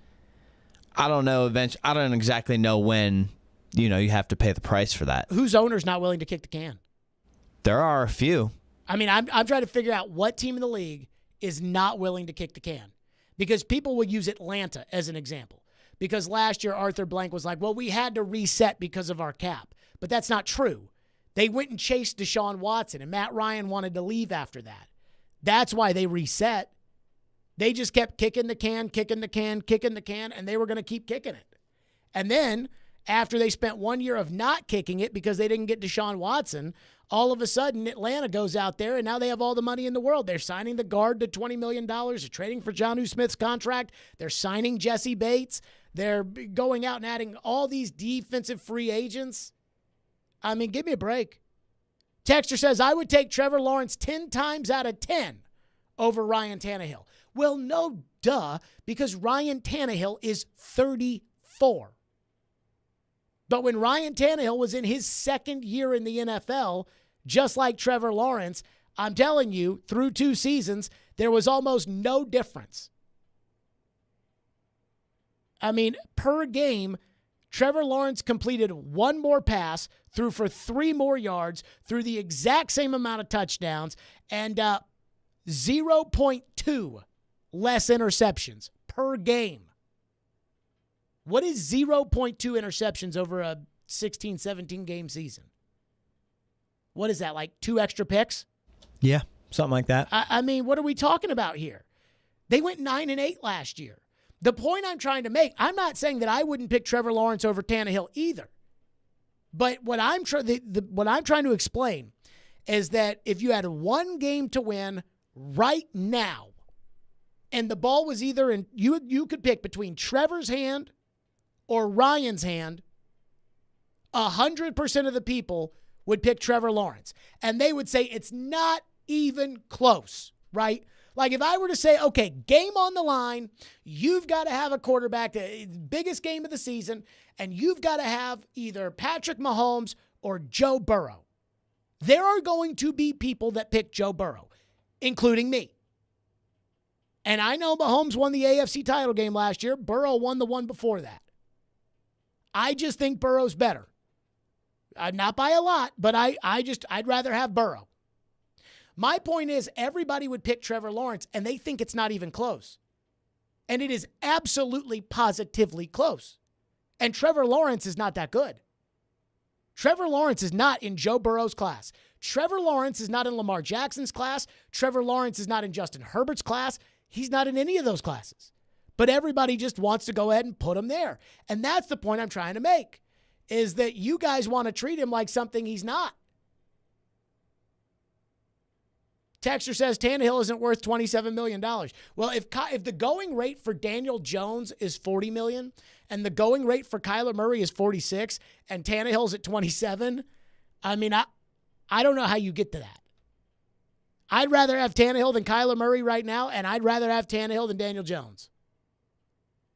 I don't know. I don't exactly know when, you have to pay the price for that. Whose owner's not willing to kick the can? There are a few. I mean, I'm trying to figure out what team in the league is not willing to kick the can. Because people will use Atlanta as an example. Because last year, Arthur Blank was like, well, we had to reset because of our cap. But that's not true. They went and chased Deshaun Watson, and Matt Ryan wanted to leave after that. That's why they reset. They just kept kicking the can, and they were going to keep kicking it. And then, after they spent 1 year of not kicking it because they didn't get Deshaun Watson, all of a sudden, Atlanta goes out there, and now they have all the money in the world. They're signing the guard to $20 million. They're trading for Jonnu Smith's contract. They're signing Jesse Bates. They're going out and adding all these defensive free agents. I mean, give me a break. Texter says, I would take Trevor Lawrence 10 times out of 10 over Ryan Tannehill. Well, no, duh, because Ryan Tannehill is 34. But when Ryan Tannehill was in his second year in the NFL, just like Trevor Lawrence, I'm telling you, through 2 seasons, there was almost no difference. I mean, per game, Trevor Lawrence completed 1 more pass, threw for 3 more yards, threw the exact same amount of touchdowns, and 0.2 less interceptions per game. What is 0.2 interceptions over a 16, 17 game season? What is that, like 2 extra picks? Yeah, something like that. I mean, what are we talking about here? They went 9-8 last year. The point I'm trying to make, I'm not saying that I wouldn't pick Trevor Lawrence over Tannehill either. But what I'm trying to explain is that if you had 1 game to win right now, and the ball was either in, you could pick between Trevor's hand or Ryan's hand, 100% of the people would pick Trevor Lawrence. And they would say it's not even close, right? Like if I were to say, okay, game on the line, you've got to have a quarterback, the biggest game of the season, and you've got to have either Patrick Mahomes or Joe Burrow. There are going to be people that pick Joe Burrow, including me. And I know Mahomes won the AFC title game last year. Burrow won the one before that. I just think Burrow's better. Not by a lot, but I'd rather have Burrow. My point is everybody would pick Trevor Lawrence, and they think it's not even close. And it is absolutely, positively close. And Trevor Lawrence is not that good. Trevor Lawrence is not in Joe Burrow's class. Trevor Lawrence is not in Lamar Jackson's class. Trevor Lawrence is not in Justin Herbert's class. He's not in any of those classes. But everybody just wants to go ahead and put him there. And that's the point I'm trying to make, is that you guys want to treat him like something he's not. Texter says Tannehill isn't worth $27 million. Well, if the going rate for Daniel Jones is $40 million and the going rate for Kyler Murray is $46 and Tannehill's at $27, I mean, I don't know how you get to that. I'd rather have Tannehill than Kyler Murray right now, and I'd rather have Tannehill than Daniel Jones.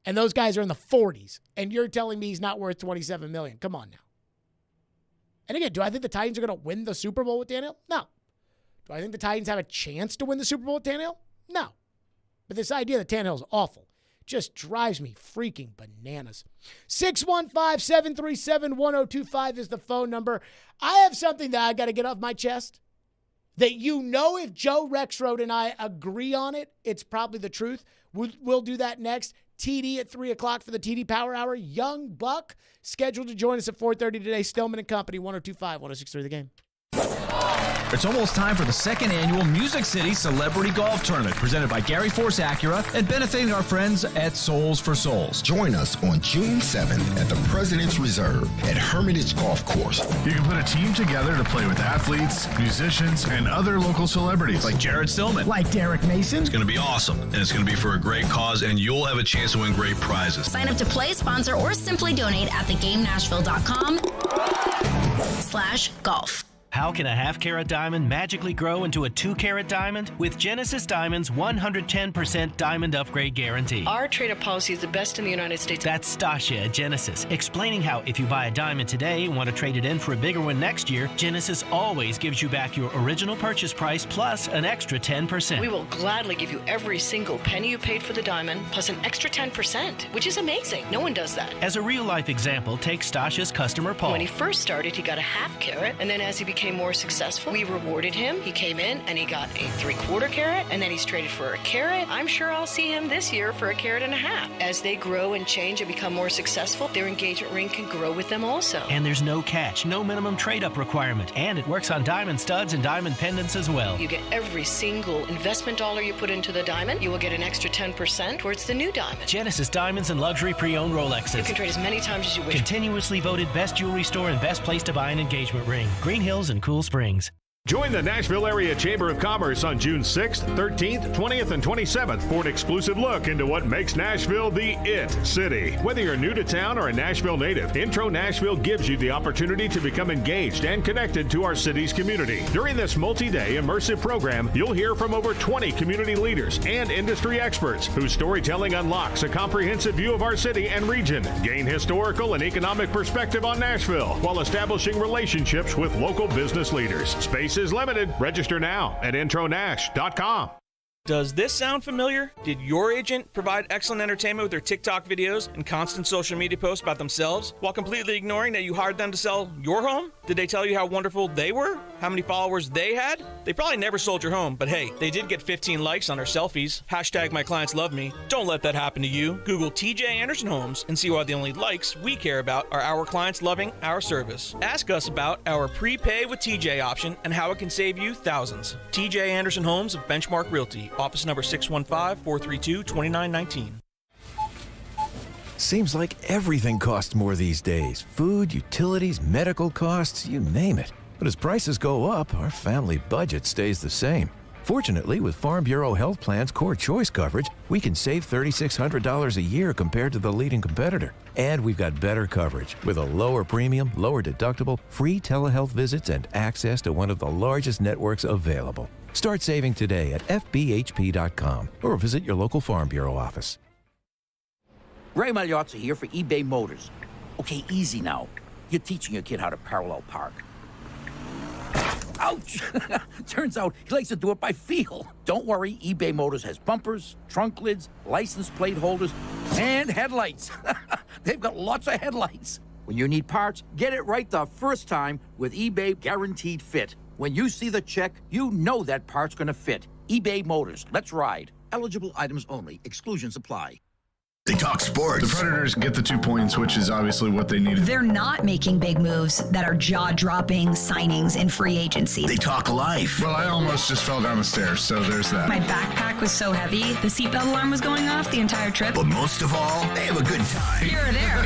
And those guys are in the 40s, and you're telling me he's not worth $27 million. Come on now. And again, do I think the Titans are going to win the Super Bowl with Tannehill? No. Do I think the Titans have a chance to win the Super Bowl with Tannehill? No. But this idea that Tannehill's awful just drives me freaking bananas. 615-737-1025 is the phone number. I have something that I got to get off my chest that if Joe Rexroad and I agree on it, it's probably the truth. We'll do that next. TD at 3 o'clock for the TD Power Hour. Young Buck scheduled to join us at 4:30 today. Stillman and Company, 102.5, 106.3 The Game. It's almost time for the second annual Music City Celebrity Golf Tournament, presented by Gary Force Acura and benefiting our friends at Souls for Souls. Join us on June 7th at the President's Reserve at Hermitage Golf Course. You can put a team together to play with athletes, musicians, and other local celebrities. Like Jared Stillman. Like Derek Mason. It's going to be awesome, and it's going to be for a great cause, and you'll have a chance to win great prizes. Sign up to play, sponsor, or simply donate at thegamenashville.com/golf. How can a half-carat diamond magically grow into a 2-carat diamond? With Genesis Diamond's 110% diamond upgrade guarantee. Our trade-up policy is the best in the United States. That's Stasia at Genesis, explaining how if you buy a diamond today and want to trade it in for a bigger one next year, Genesis always gives you back your original purchase price plus an extra 10%. We will gladly give you every single penny you paid for the diamond plus an extra 10%, which is amazing. No one does that. As a real-life example, take Stasia's customer Paul. When he first started, he got a half-carat, and then as he became more successful, we rewarded him. He came in and he got a 3/4 carat, and then he's traded for a carat. I'm sure I'll see him this year for a carat and a half. As they grow and change and become more successful, their engagement ring can grow with them also. And there's no catch, no minimum trade-up requirement, and it works on diamond studs and diamond pendants as well. You get every single investment dollar you put into the diamond, you will get an extra 10% towards the new diamond. Genesis Diamonds and luxury pre-owned Rolexes. You can trade as many times as you wish. Continuously voted best jewelry store and best place to buy an engagement ring. Green Hills and Cool Springs. Join the Nashville Area Chamber of Commerce on June 6th, 13th, 20th, and 27th for an exclusive look into what makes Nashville the IT city. Whether you're new to town or a Nashville native, Intro Nashville gives you the opportunity to become engaged and connected to our city's community. During this multi-day immersive program, you'll hear from over 20 community leaders and industry experts whose storytelling unlocks a comprehensive view of our city and region. Gain historical and economic perspective on Nashville while establishing relationships with local business leaders. Space is limited. Register now at intronash.com. Does this sound familiar? Did your agent provide excellent entertainment with their TikTok videos and constant social media posts about themselves while completely ignoring that you hired them to sell your home? Did they tell you how wonderful they were? How many followers they had? They probably never sold your home, but hey, they did get 15 likes on their selfies. Hashtag my clients love me. Don't let that happen to you. Google TJ Anderson Homes and see why the only likes we care about are our clients loving our service. Ask us about our prepay with TJ option and how it can save you thousands. TJ Anderson Homes of Benchmark Realty. Office number 615-432-2919. Seems like everything costs more these days. Food, utilities, medical costs, you name it. But as prices go up, our family budget stays the same. Fortunately, with Farm Bureau Health Plan's Core Choice coverage, we can save $3,600 a year compared to the leading competitor. And we've got better coverage with a lower premium, lower deductible, free telehealth visits, and access to one of the largest networks available. Start saving today at FBHP.com or visit your local Farm Bureau office. Ray Magliozzi here for eBay Motors. Okay, easy now. You're teaching your kid how to parallel park. Ouch! Turns out he likes to do it by feel. Don't worry, eBay Motors has bumpers, trunk lids, license plate holders, and headlights. They've got lots of headlights. When you need parts, get it right the first time with eBay Guaranteed Fit. When you see the check, you know that part's gonna fit. eBay Motors, let's ride. Eligible items only. Exclusions apply. They talk sports. The Predators get the 2 points, which is obviously what they needed. They're not making big moves that are jaw-dropping signings in free agency. They talk life. Well, I almost just fell down the stairs, so there's that. My backpack was so heavy, the seatbelt alarm was going off the entire trip. But most of all, they have a good time. Here or there.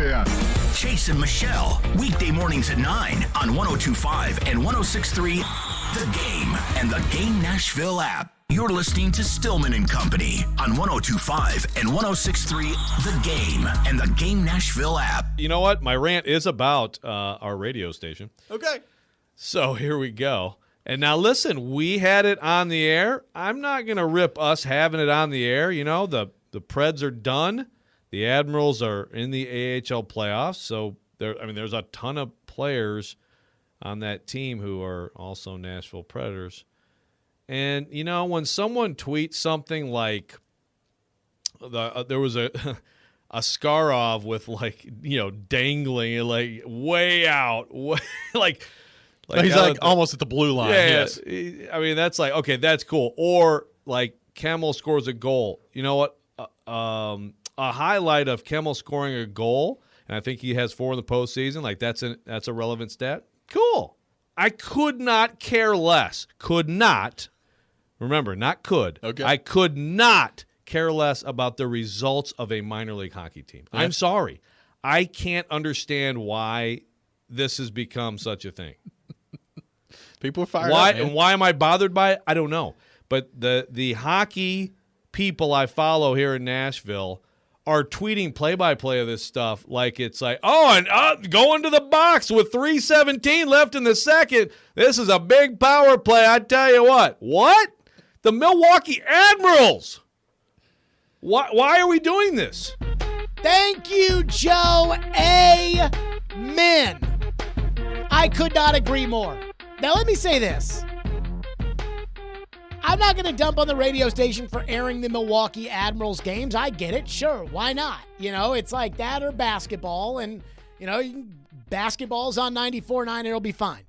Yeah. Chase and Michelle, weekday mornings at 9 on 102.5 and 106.3 The Game and the Game Nashville app. You're listening to Stillman and Company on 102.5 and 106.3 The Game and the Game Nashville app. You know what? My rant is about our radio station. Okay. So here we go. And now listen, we had it on the air. I'm not going to rip us having it on the air. You know, the Preds are done. The Admirals are in the AHL playoffs. So there's a ton of players on that team who are also Nashville Predators. And, you know, when someone tweets something like there was a Skarov with, like, you know, dangling, like, way out, like he's like almost at the blue line. Yeah, yes. I mean, that's like, okay, that's cool. Or, like, Kemmel scores a goal. You know what? A highlight of Kemmel scoring a goal, and I think he has 4 in the postseason, like, that's a relevant stat. Cool. I could not care less. Could not. Remember, not could. Okay. I could not care less about the results of a minor league hockey team. Yeah. I'm sorry. I can't understand why this has become such a thing. People are fired Why up, man. and why am I bothered by it? I don't know. But the hockey people I follow here in Nashville are tweeting play-by-play of this stuff like it's like, going to the box with 3:17 left in the second. This is a big power play, I tell you what. What? The Milwaukee Admirals. Why are we doing this? Thank you, Joe. Amen. I could not agree more. Now, let me say this. I'm not going to dump on the radio station for airing the Milwaukee Admirals games. I get it. Sure. Why not? You know, it's like that or basketball. And, you know, basketball's on 94.9. It'll be fine.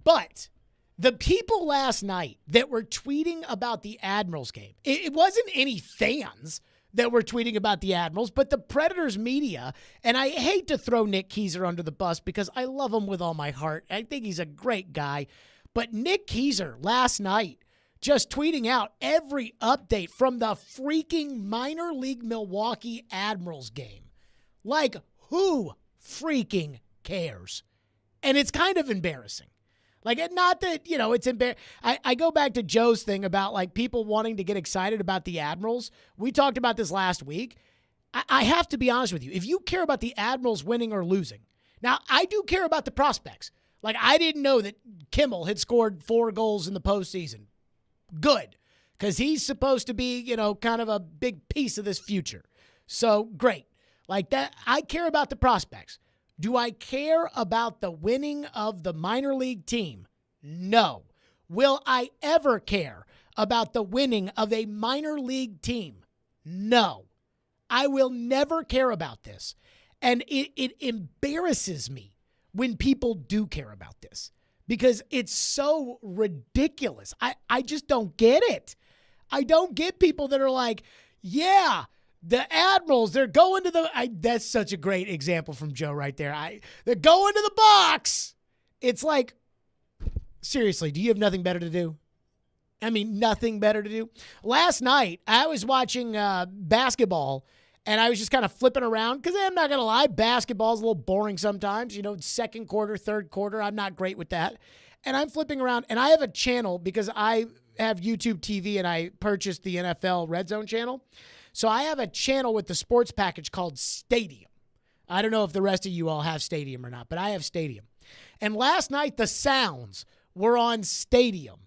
But the people last night that were tweeting about the Admirals game, it wasn't any fans that were tweeting about the Admirals, but the Predators media. And I hate to throw Nick Keyser under the bus because I love him with all my heart. I think he's a great guy. But Nick Keyser last night, just tweeting out every update from the freaking minor league Milwaukee Admirals game. Like, who freaking cares? And it's kind of embarrassing. Like, not that, you know, it's embarrassing. I go back to Joe's thing about, like, people wanting to get excited about the Admirals. We talked about this last week. I have to be honest with you. If you care about the Admirals winning or losing, now, I do care about the prospects. Like, I didn't know that Kemmel had scored 4 goals in the postseason. Good, because he's supposed to be, you know, kind of a big piece of this future. So, great. Like that, I care about the prospects. Do I care about the winning of the minor league team? No. Will I ever care about the winning of a minor league team? No. I will never care about this. And it embarrasses me when people do care about this. Because it's so ridiculous. I just don't get it. I don't get people that are like, yeah, the Admirals, they're going to the... that's such a great example from Joe right there. They're going to the box. It's like, seriously, do you have nothing better to do? I mean, nothing better to do? Last night, I was watching basketball, and I was just kind of flipping around because I'm not going to lie, basketball's a little boring sometimes. You know, second quarter, third quarter, I'm not great with that. And I'm flipping around, and I have a channel because I have YouTube TV and I purchased the NFL Red Zone channel. So I have a channel with the sports package called Stadium. I don't know if the rest of you all have Stadium or not, but I have Stadium. And last night, the Sounds were on Stadium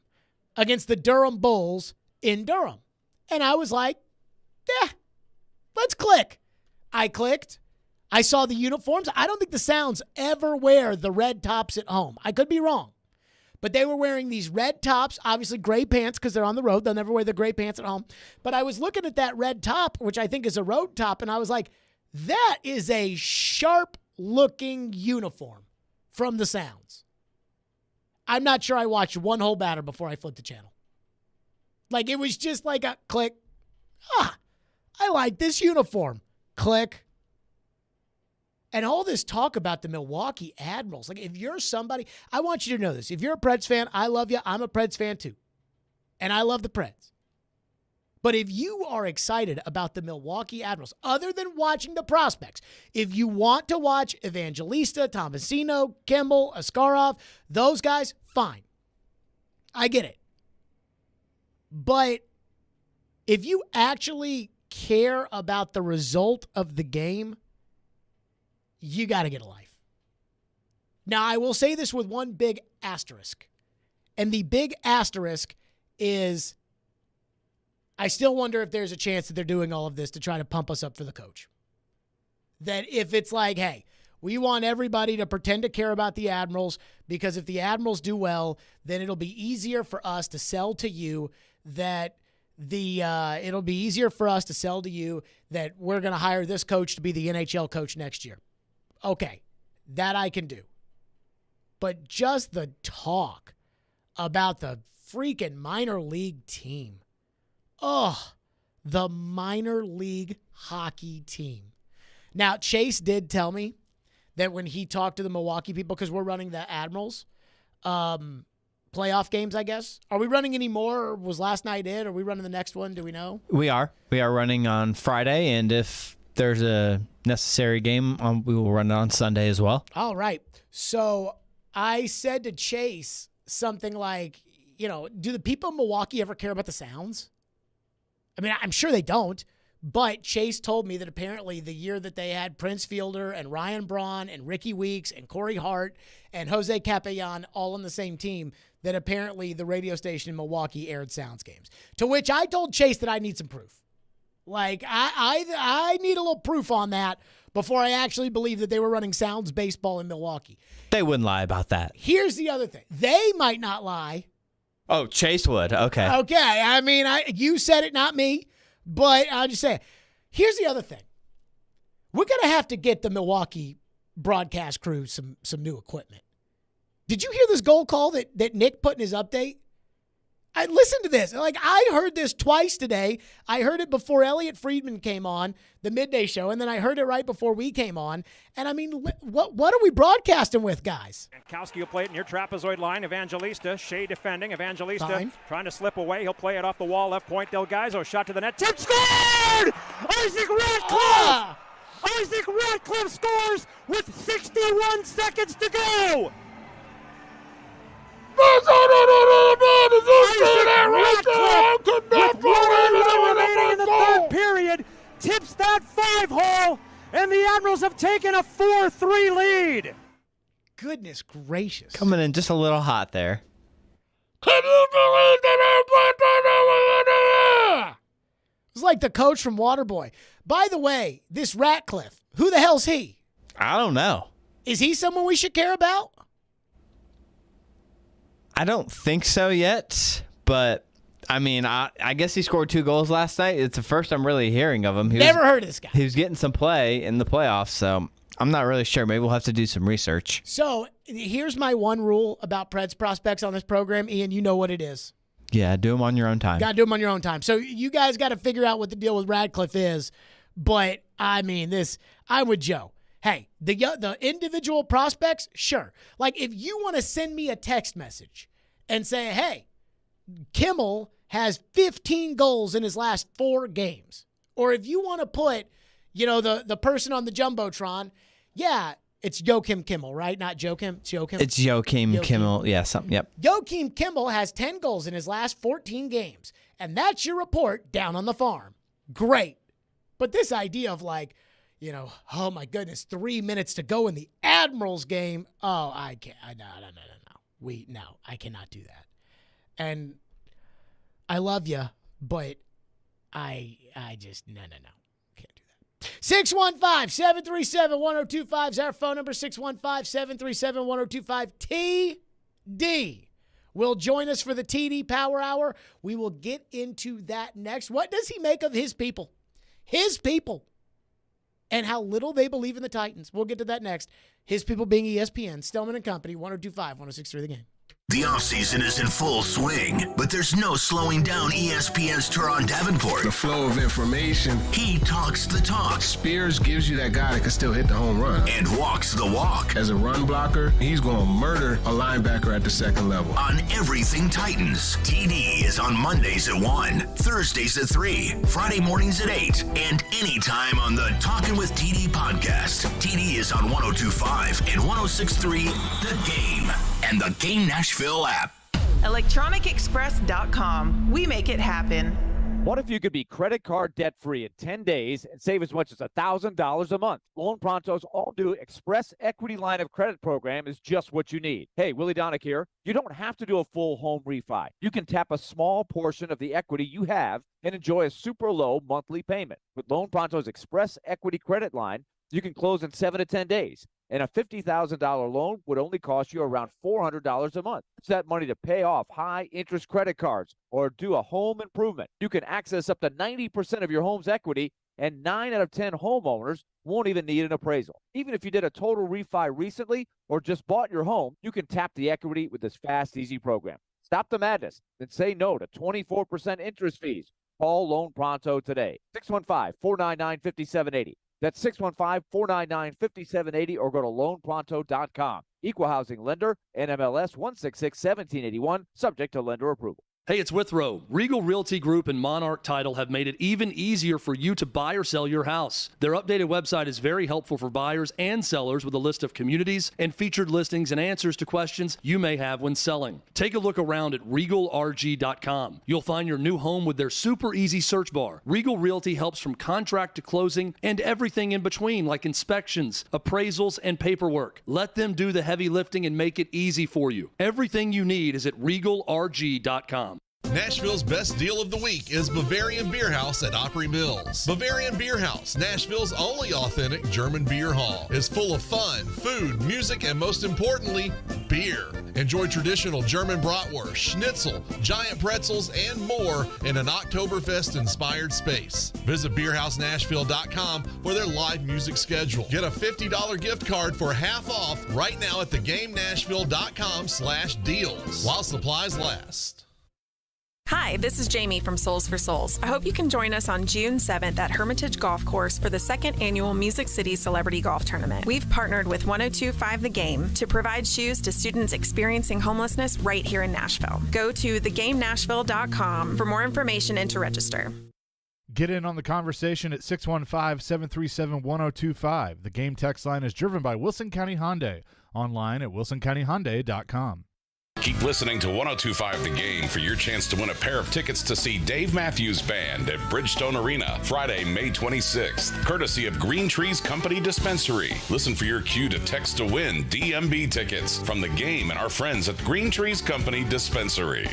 against the Durham Bulls in Durham. And I was like, yeah. Let's click. I clicked. I saw the uniforms. I don't think the Sounds ever wear the red tops at home. I could be wrong. But they were wearing these red tops, obviously gray pants because they're on the road. They'll never wear the gray pants at home. But I was looking at that red top, which I think is a road top, and I was like, that is a sharp-looking uniform from the Sounds. I'm not sure I watched one whole batter before I flipped the channel. Like, it was just like a click. I like this uniform. Click. And all this talk about the Milwaukee Admirals. Like, if you're somebody, I want you to know this. If you're a Preds fan, I love you. I'm a Preds fan too. And I love the Preds. But if you are excited about the Milwaukee Admirals, other than watching the prospects, if you want to watch Evangelista, Tomasino, Kimball, Askarov, those guys, fine. I get it. But if you actually care about the result of the game, you got to get a life. Now, I will say this with one big asterisk. And the big asterisk is I still wonder if there's a chance that they're doing all of this to try to pump us up for the coach. That if it's like, hey, we want everybody to pretend to care about the Admirals because if the Admirals do well, then it'll be easier for us to sell to you that it'll be easier for us to sell to you that we're going to hire this coach to be the NHL coach next year. Okay, that I can do. But just the talk about the freaking minor league team. Oh, the minor league hockey team. Now, Chase did tell me that when he talked to the Milwaukee people, because we're running the Admirals playoff games, I guess. Are we running any more, or was last night it? Are we running the next one? Do we know? We are. We are running on Friday, and if there's a necessary game, we will run it on Sunday as well. All right. So I said to Chase something like, do the people in Milwaukee ever care about the Sounds? I mean, I'm sure they don't, but Chase told me that apparently the year that they had Prince Fielder and Ryan Braun and Ricky Weeks and Corey Hart and Jose Capellan all on the same team, that apparently the radio station in Milwaukee aired Sounds games. To which I told Chase that I need some proof. Like, I need a little proof on that before I actually believe that they were running Sounds baseball in Milwaukee. They wouldn't lie about that. Here's the other thing. They might not lie. Oh, Chase would. Okay. Okay. I mean, you said it, not me. But I'll just say, here's the other thing. We're going to have to get the Milwaukee broadcast crew some new equipment. Did you hear this goal call that Nick put in his update? Listen to this. Like, I heard this twice today. I heard it before Elliot Friedman came on the midday show, and then I heard it right before we came on. And, I mean, what are we broadcasting with, guys? Kowski will play it in your trapezoid line. Evangelista, Shea defending. Evangelista trying to slip away. He'll play it off the wall, left point. Delgaizo, shot to the net. Tip scored! Isaac Ratcliffe! Isaac Ratcliffe scores with 61 seconds to go! With 1 remaining in the third period, tips that 5-hole, and the Admirals have taken a 4-3 lead. Goodness gracious. Coming in just a little hot there. Can you believe that? It's like the coach from Waterboy. By the way, this Ratcliffe, who the hell's he? I don't know. Is he someone we should care about? I don't think so yet, but I mean, I guess he scored 2 goals last night. It's the first I'm really hearing of him. Never heard of this guy. He was getting some play in the playoffs, so I'm not really sure. Maybe we'll have to do some research. So here's my one rule about Preds prospects on this program. Ian, you know what it is. Yeah, do them on your own time. Got to do them on your own time. So you guys got to figure out what the deal with Radcliffe is. But, I mean, I'm with Joe. Hey, the individual prospects, sure. Like, if you want to send me a text message and say, hey, Kimmel has 15 goals in his last 4 games. Or if you want to put, the person on the Jumbotron, yeah, it's Joakim Kimmel, right? Not Joakim. It's Joakim. It's Joakim Kimmel. Yeah, something. Yep. Joakim Kimmel has 10 goals in his last 14 games. And that's your report down on the farm. Great. But this idea of oh my goodness, 3 minutes to go in the Admirals game. Oh, I can't. No. I cannot do that. And I love you, but I just, no. Can't do that. 615-737-1025 is our phone number, 615-737-1025. TD will join us for the TD Power Hour. We will get into that next. What does he make of his people? His people. And how little they believe in the Titans. We'll get to that next. His people being ESPN, Stillman and Company, 102.5, 106.3 The Game. The offseason is in full swing, but there's no slowing down ESPN's Teron Davenport. The flow of information. He talks the talk. Spears gives you that guy that can still hit the home run. And walks the walk. As a run blocker, he's going to murder a linebacker at the second level. On everything Titans, TD is on Mondays at 1, Thursdays at 3, Friday mornings at 8, and anytime on the Talkin' with TD podcast. TD is on 102.5 and 106.3 The Game and the Game Nashville app. ElectronicExpress.com. We make it happen. What if you could be credit card debt-free in 10 days and save as much as $1,000 a month? Loan Pronto's all-new Express Equity Line of Credit program is just what you need. Hey, Willie Donick here. You don't have to do a full home refi. You can tap a small portion of the equity you have and enjoy a super low monthly payment. With Loan Pronto's Express Equity Credit Line, you can close in 7 to 10 days. And a $50,000 loan would only cost you around $400 a month. It's that money to pay off high-interest credit cards or do a home improvement. You can access up to 90% of your home's equity, and 9 out of 10 homeowners won't even need an appraisal. Even if you did a total refi recently or just bought your home, you can tap the equity with this fast, easy program. Stop the madness and say no to 24% interest fees. Call Loan Pronto today. 615-499-5780. That's 615-499-5780 or go to loanpronto.com. Equal housing lender, NMLS 166-1781, subject to lender approval. Hey, it's Withrow. Regal Realty Group and Monarch Title have made it even easier for you to buy or sell your house. Their updated website is very helpful for buyers and sellers with a list of communities and featured listings and answers to questions you may have when selling. Take a look around at regalrg.com. You'll find your new home with their super easy search bar. Regal Realty helps from contract to closing and everything in between, like inspections, appraisals, and paperwork. Let them do the heavy lifting and make it easy for you. Everything you need is at regalrg.com. Nashville's best deal of the week is Bavarian Beer House at Opry Mills. Bavarian Beer House, Nashville's only authentic German beer hall, is full of fun, food, music, and most importantly, beer. Enjoy traditional German bratwurst, schnitzel, giant pretzels, and more in an Oktoberfest-inspired space. Visit beerhousenashville.com for their live music schedule. Get a $50 gift card for half off right now at thegamenashville.com/deals while supplies last. Hi, this is Jamie from Souls for Souls. I hope you can join us on June 7th at Hermitage Golf Course for the second annual Music City Celebrity Golf Tournament. We've partnered with 102.5 The Game to provide shoes to students experiencing homelessness right here in Nashville. Go to thegamenashville.com for more information and to register. Get in on the conversation at 615-737-1025. The Game text line is driven by Wilson County Hyundai. Online at wilsoncountyhyundai.com. Keep listening to 102.5 The Game for your chance to win a pair of tickets to see Dave Matthews Band at Bridgestone Arena, Friday, May 26th, courtesy of Green Trees Company Dispensary. Listen for your cue to text to win DMB tickets from The Game and our friends at Green Trees Company Dispensary.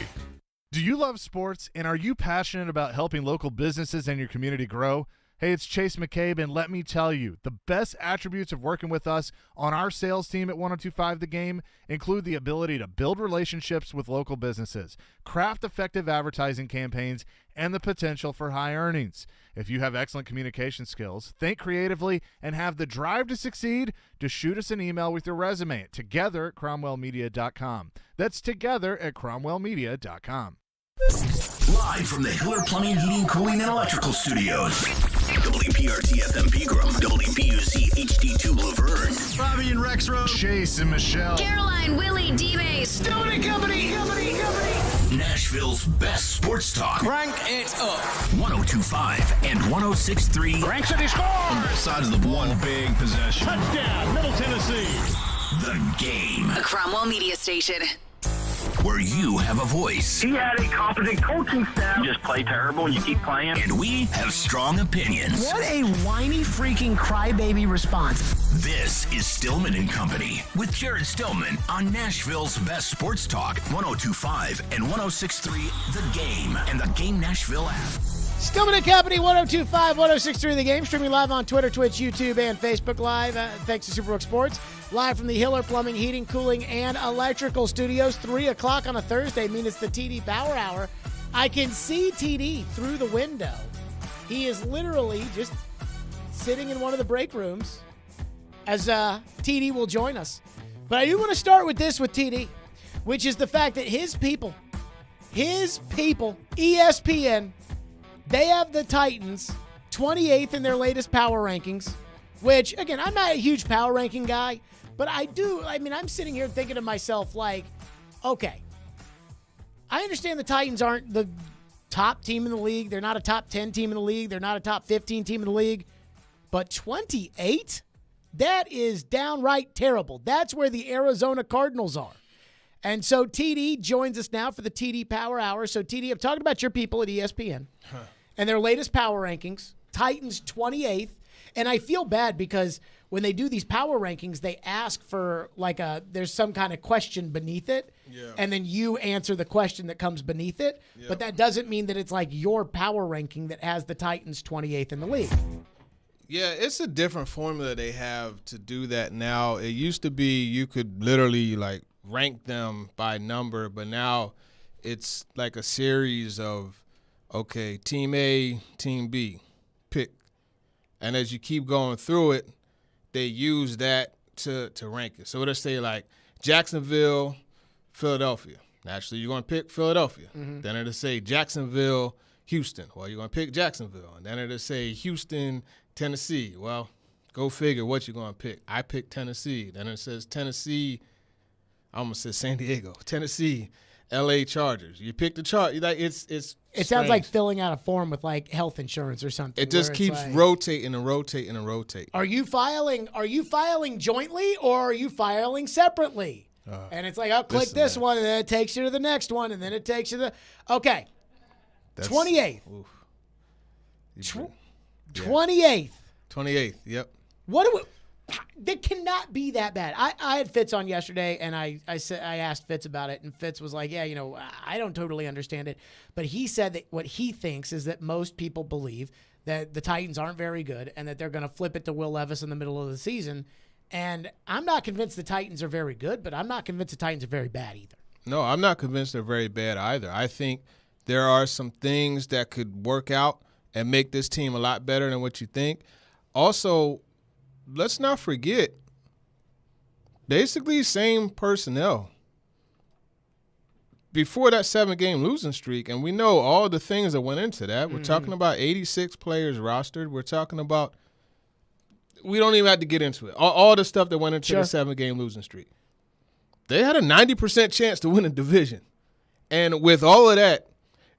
Do you love sports, and are you passionate about helping local businesses and your community grow? Hey, it's Chase McCabe, and let me tell you, the best attributes of working with us on our sales team at 102.5 The Game include the ability to build relationships with local businesses, craft effective advertising campaigns, and the potential for high earnings. If you have excellent communication skills, think creatively, and have the drive to succeed, just shoot us an email with your resume at together@cromwellmedia.com. That's together@cromwellmedia.com. Live from the Hiller Plumbing, Heating, Cooling, and Electrical Studios. WPRT FM Pegram, WPUC HD2 Laverne. Bobby and Rex Road. Chase and Michelle. Caroline, Willie, D-Bay. Stillman and Company. Nashville's best sports talk. Crank it up. 102.5 and 106.3. Crank City scores. On both sides of the one big possession. Touchdown, Middle Tennessee. The Game. A Cromwell media station. Where you have a voice. He had a competent coaching staff. You just play terrible and you keep playing. And we have strong opinions. What a whiny freaking crybaby response. This is Stillman and Company with Jared Stillman on Nashville's best sports talk, 102.5 and 106.3 The Game and the Game Nashville app. Stillman and Company, 102.5, 106.3 The Game, streaming live on Twitter, Twitch, YouTube, and Facebook Live. Thanks to Superbook Sports. Live from the Hiller Plumbing, Heating, Cooling, and Electrical Studios. 3 o'clock on a Thursday means it's the TD Power Hour. I can see TD through the window. He is literally just sitting in one of the break rooms as TD will join us. But I do want to start with this with TD. which is the fact that his people, ESPN, they have the Titans 28th in their latest power rankings, which, again, I'm not a huge power ranking guy, but I'm sitting here thinking to myself, like, okay, I understand the Titans aren't the top team in the league. They're not a top 10 team in the league. They're not a top 15 team in the league. But 28? That is downright terrible. That's where the Arizona Cardinals are. And so TD joins us now for the TD Power Hour. So, TD, I'm talking about your people at ESPN and their latest power rankings. Titans 28th. And I feel bad because when they do these power rankings, they ask for there's some kind of question beneath it. Yeah. And then you answer the question that comes beneath it. Yeah. But that doesn't mean that it's like your power ranking that has the Titans 28th in the league. Yeah, it's a different formula they have to do that now. It used to be you could literally rank them by number, but now it's like a series of, okay, team A, team B, pick. And as you keep going through it, they use that to rank it. So it'll say Jacksonville, Philadelphia. Naturally, you're going to pick Philadelphia. Mm-hmm. Then it'll say Jacksonville, Houston. Well, you're going to pick Jacksonville. And then it'll say Houston, Tennessee. Well, go figure what you're going to pick. I picked Tennessee. Then it says Tennessee. I almost said San Diego. Tennessee, L.A. Chargers. You pick the chart. It's It sounds like filling out a form with health insurance or something. It just keeps rotating and rotating and rotating. Are you filing jointly or are you filing separately? And it's I'll click this one, and then it takes you to the next one, and then it takes you to okay. 28th. 28th. 28th. Yep. That cannot be that bad. I had Fitz on yesterday, and I asked Fitz about it, and Fitz was like, yeah, I don't totally understand it. But he said that what he thinks is that most people believe that the Titans aren't very good and that they're going to flip it to Will Levis in the middle of the season. And I'm not convinced the Titans are very good, but I'm not convinced the Titans are very bad either. No, I'm not convinced they're very bad either. I think there are some things that could work out and make this team a lot better than what you think. Also, let's not forget, basically same personnel. Before that 7-game losing streak, and we know all the things that went into that. We're talking about 86 players rostered. We're talking about – we don't even have to get into it. All the stuff that went into the 7-game losing streak. They had a 90% chance to win a division. And with all of that,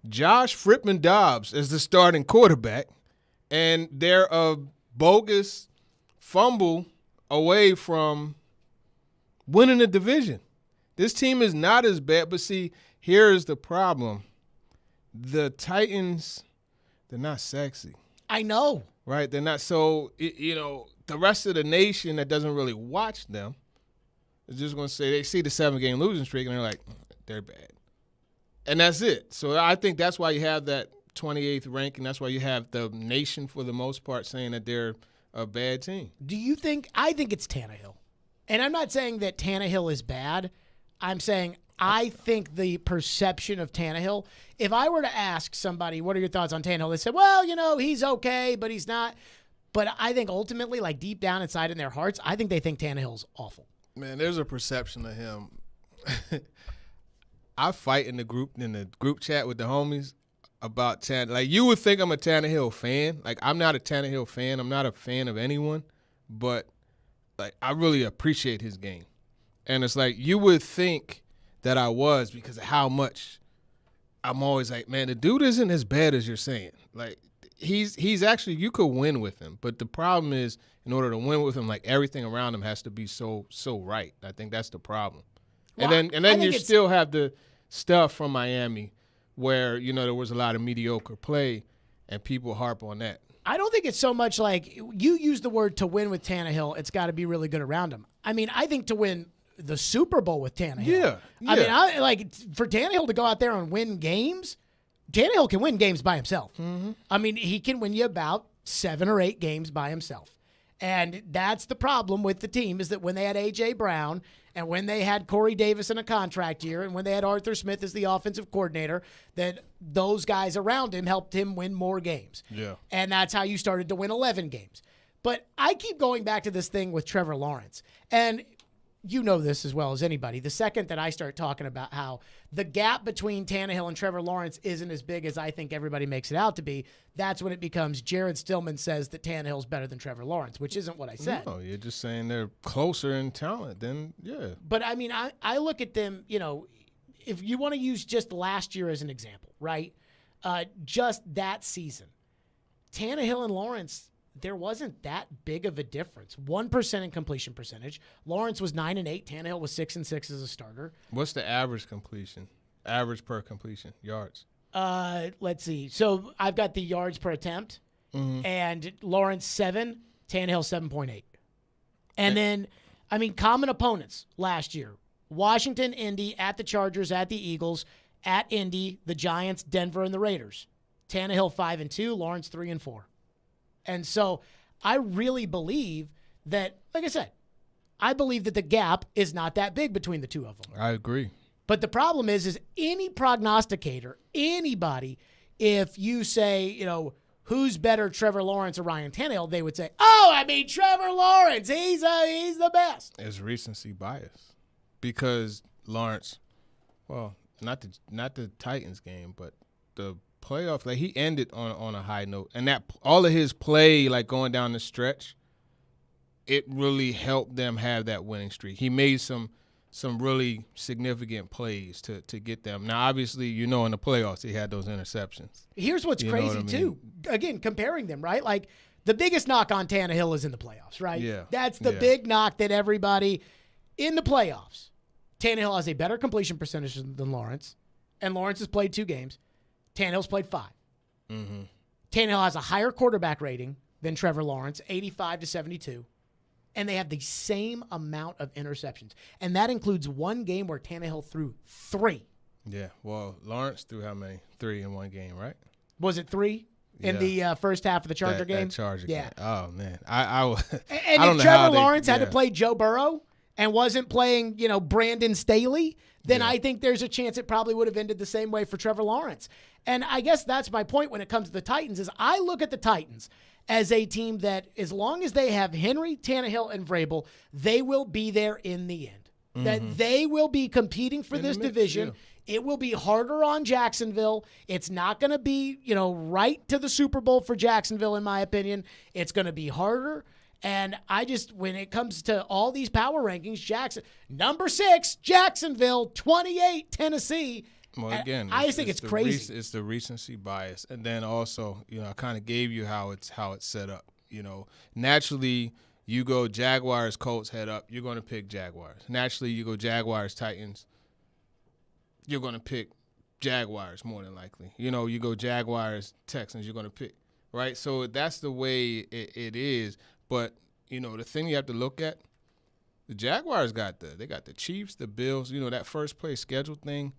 Josh Frippman Dobbs is the starting quarterback, and they're a bogus fumble away from winning the division. This team is not as bad, but see, here's the problem. The Titans, they're not sexy. I know. Right? They're not so, the rest of the nation that doesn't really watch them is just going to say they see the 7-game losing streak and they're like, they're bad. And that's it. So I think that's why you have that 28th ranking. That's why you have the nation, for the most part, saying that they're a bad team. Do you think – I think it's Tannehill. And I'm not saying that Tannehill is bad. I'm saying I think the perception of Tannehill – if I were to ask somebody, what are your thoughts on Tannehill? They said, well, he's okay, but he's not. But I think ultimately, deep down inside in their hearts, I think they think Tannehill's awful. Man, there's a perception of him. I fight in the group chat with the homies about Tannehill. You would think I'm a Tannehill fan. I'm not a Tannehill fan. I'm not a fan of anyone. But, I really appreciate his game. And it's you would think that I was because of how much I'm always man, the dude isn't as bad as you're saying. He's actually, you could win with him. But the problem is, in order to win with him, everything around him has to be so right. I think that's the problem. Well, and then you still have the stuff from Miami where, there was a lot of mediocre play and people harp on that. I don't think it's so much you use the word to win with Tannehill, it's got to be really good around him. I mean, I think to win the Super Bowl with Tannehill. Yeah. I mean, for Tannehill to go out there and win games, Tannehill can win games by himself. Mm-hmm. I mean, he can win you about 7 or 8 games by himself. And that's the problem with the team, is that when they had A.J. Brown and when they had Corey Davis in a contract year and when they had Arthur Smith as the offensive coordinator, that those guys around him helped him win more games. Yeah. And that's how you started to win 11 games. But I keep going back to this thing with Trevor Lawrence. And you know this as well as anybody. The second that I start talking about how the gap between Tannehill and Trevor Lawrence isn't as big as I think everybody makes it out to be, that's when it becomes Jared Stillman says that Tannehill's better than Trevor Lawrence, which isn't what I said. No, you're just saying they're closer in talent than, yeah. But, I mean, I look at them, you know, if you want to use just last year as an example, right? Just that season. Tannehill and Lawrence, there wasn't that big of a difference. 1% in completion percentage. Lawrence was 9-8. Tannehill was 6-6 as a starter. What's the average completion? Average per completion, yards. Let's see. So I've got the yards per attempt, and Lawrence 7, Tannehill 7.8. And then, I mean, common opponents last year: Washington, Indy, at the Chargers, at the Eagles, at Indy, the Giants, Denver, and the Raiders. Tannehill 5-2, Lawrence 3-4. And so I really believe that, like I said, I believe that the gap is not that big between the two of them. I agree. But the problem is any prognosticator, anybody, if you say, you know, who's better, Trevor Lawrence or Ryan Tannehill, they would say, oh, I mean, Trevor Lawrence, he's the best. It's recency bias because Lawrence, well, not the Titans game, but the playoff, like he ended on a high note, and that all of his play, like going down the stretch, it really helped them have that winning streak. He made some really significant plays to get them. Now, obviously, you know, in the playoffs, he had those interceptions. Here's what's crazy, too. Again, comparing them, right? Like, the biggest knock on Tannehill is in the playoffs, right? Yeah. That's the big knock that everybody in the playoffs. Tannehill has a better completion percentage than Lawrence, and Lawrence has played 2 games. Tannehill's played 5. Mm-hmm. Tannehill has a higher quarterback rating than Trevor Lawrence, 85-72. And they have the same amount of interceptions. And that includes one game where Tannehill threw 3. Yeah, well, Lawrence threw how many? 3 in one game, right? Was it 3 in the first half of the Charger game? That Charger game. Oh, man. And I if Trevor Lawrence had to play Joe Burrow and wasn't playing, you know, Brandon Staley, then I think there's a chance it probably would have ended the same way for Trevor Lawrence. And I guess that's my point when it comes to the Titans is I look at the Titans as a team that as long as they have Henry, Tannehill, and Vrabel, they will be there in the end. Mm-hmm. That they will be competing for this division. Yeah. It will be harder on Jacksonville. It's not going to be, you know, right to the Super Bowl for Jacksonville, in my opinion. It's going to be harder. And I just, when it comes to all these power rankings, number 6, Jacksonville, 28, Tennessee. Well, again, I just think it's crazy. It's the recency bias, and then also, you know, I kind of gave you how it's set up. You know, naturally, you go Jaguars, Colts head up, you're going to pick Jaguars. Naturally, you go Jaguars, Titans, you're going to pick Jaguars more than likely. You know, you go Jaguars, Texans, you're going to pick, right? So that's the way it is. But, you know, the thing you have to look at, the Jaguars got the Chiefs, the Bills, you know, that first place schedule thing.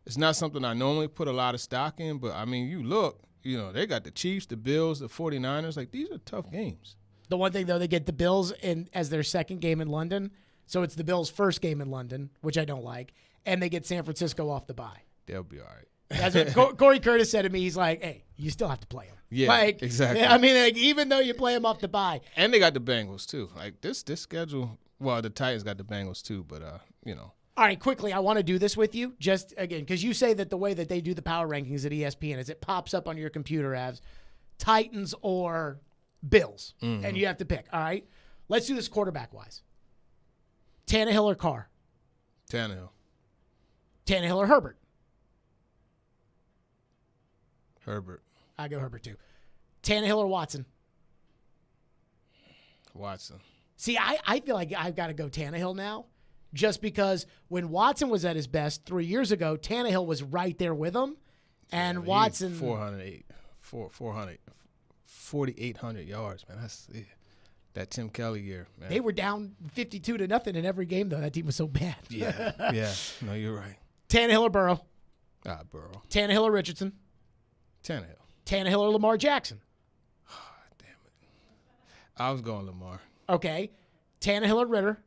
It's not something I normally put a lot of stock in, but, I mean, you look, you know, they got the Chiefs, the Bills, the 49ers. Like, these are tough games. The one thing, though, they get the Bills as their second game in London. So it's the Bills' first game in London, which I don't like. And they get San Francisco off the bye. They'll be all right. That's what Corey Curtis said to me. He's like, hey, you still have to play them. Yeah, like, exactly. I mean, like, even though you play them off the bye. And they got the Bengals, too. Like, this schedule, well, the Titans got the Bengals, too, but, you know. All right, quickly, I want to do this with you, just again, because you say that the way that they do the power rankings at ESPN is it pops up on your computer as Titans or Bills, and you have to pick. All right, let's do this quarterback-wise. Tannehill or Carr? Tannehill. Tannehill or Herbert? Herbert. I go Herbert, too. Tannehill or Watson? Watson. See, I feel like I've got to go Tannehill now. Just because when Watson was at his best 3 years ago, Tannehill was right there with him. And Watson. 4,800 yards, man. That's that Tim Kelly year, man. They were down 52-0 in every game, though. That team was so bad. Yeah. No, you're right. Tannehill or Burrow? Burrow. Tannehill or Richardson? Tannehill. Tannehill or Lamar Jackson? Damn it. I was going Lamar. Okay. Tannehill or Ritter?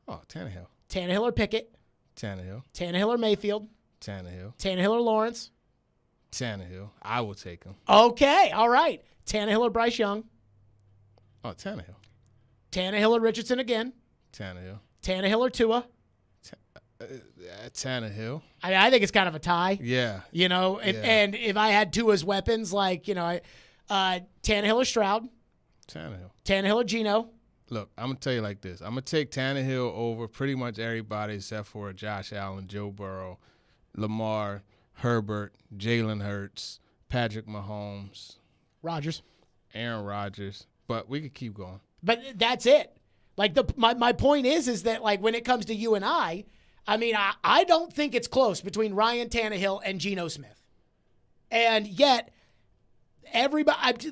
Oh, Tannehill. Tannehill or Pickett? Tannehill. Tannehill or Mayfield? Tannehill. Tannehill or Lawrence? Tannehill. I will take him. Okay. All right. Tannehill or Bryce Young? Oh, Tannehill. Tannehill or Richardson again? Tannehill. Tannehill or Tua? Tannehill. I think it's kind of a tie. Yeah. You know, and if I had Tua's weapons, like, you know, Tannehill or Stroud? Tannehill or Geno? Look, I'm going to tell you like this. I'm going to take Tannehill over pretty much everybody except for Josh Allen, Joe Burrow, Lamar, Herbert, Jalen Hurts, Patrick Mahomes. Aaron Rodgers. But we could keep going. But that's it. Like, my point is that, like, when it comes to you and I mean, I don't think it's close between Ryan Tannehill and Geno Smith. And yet, everybody,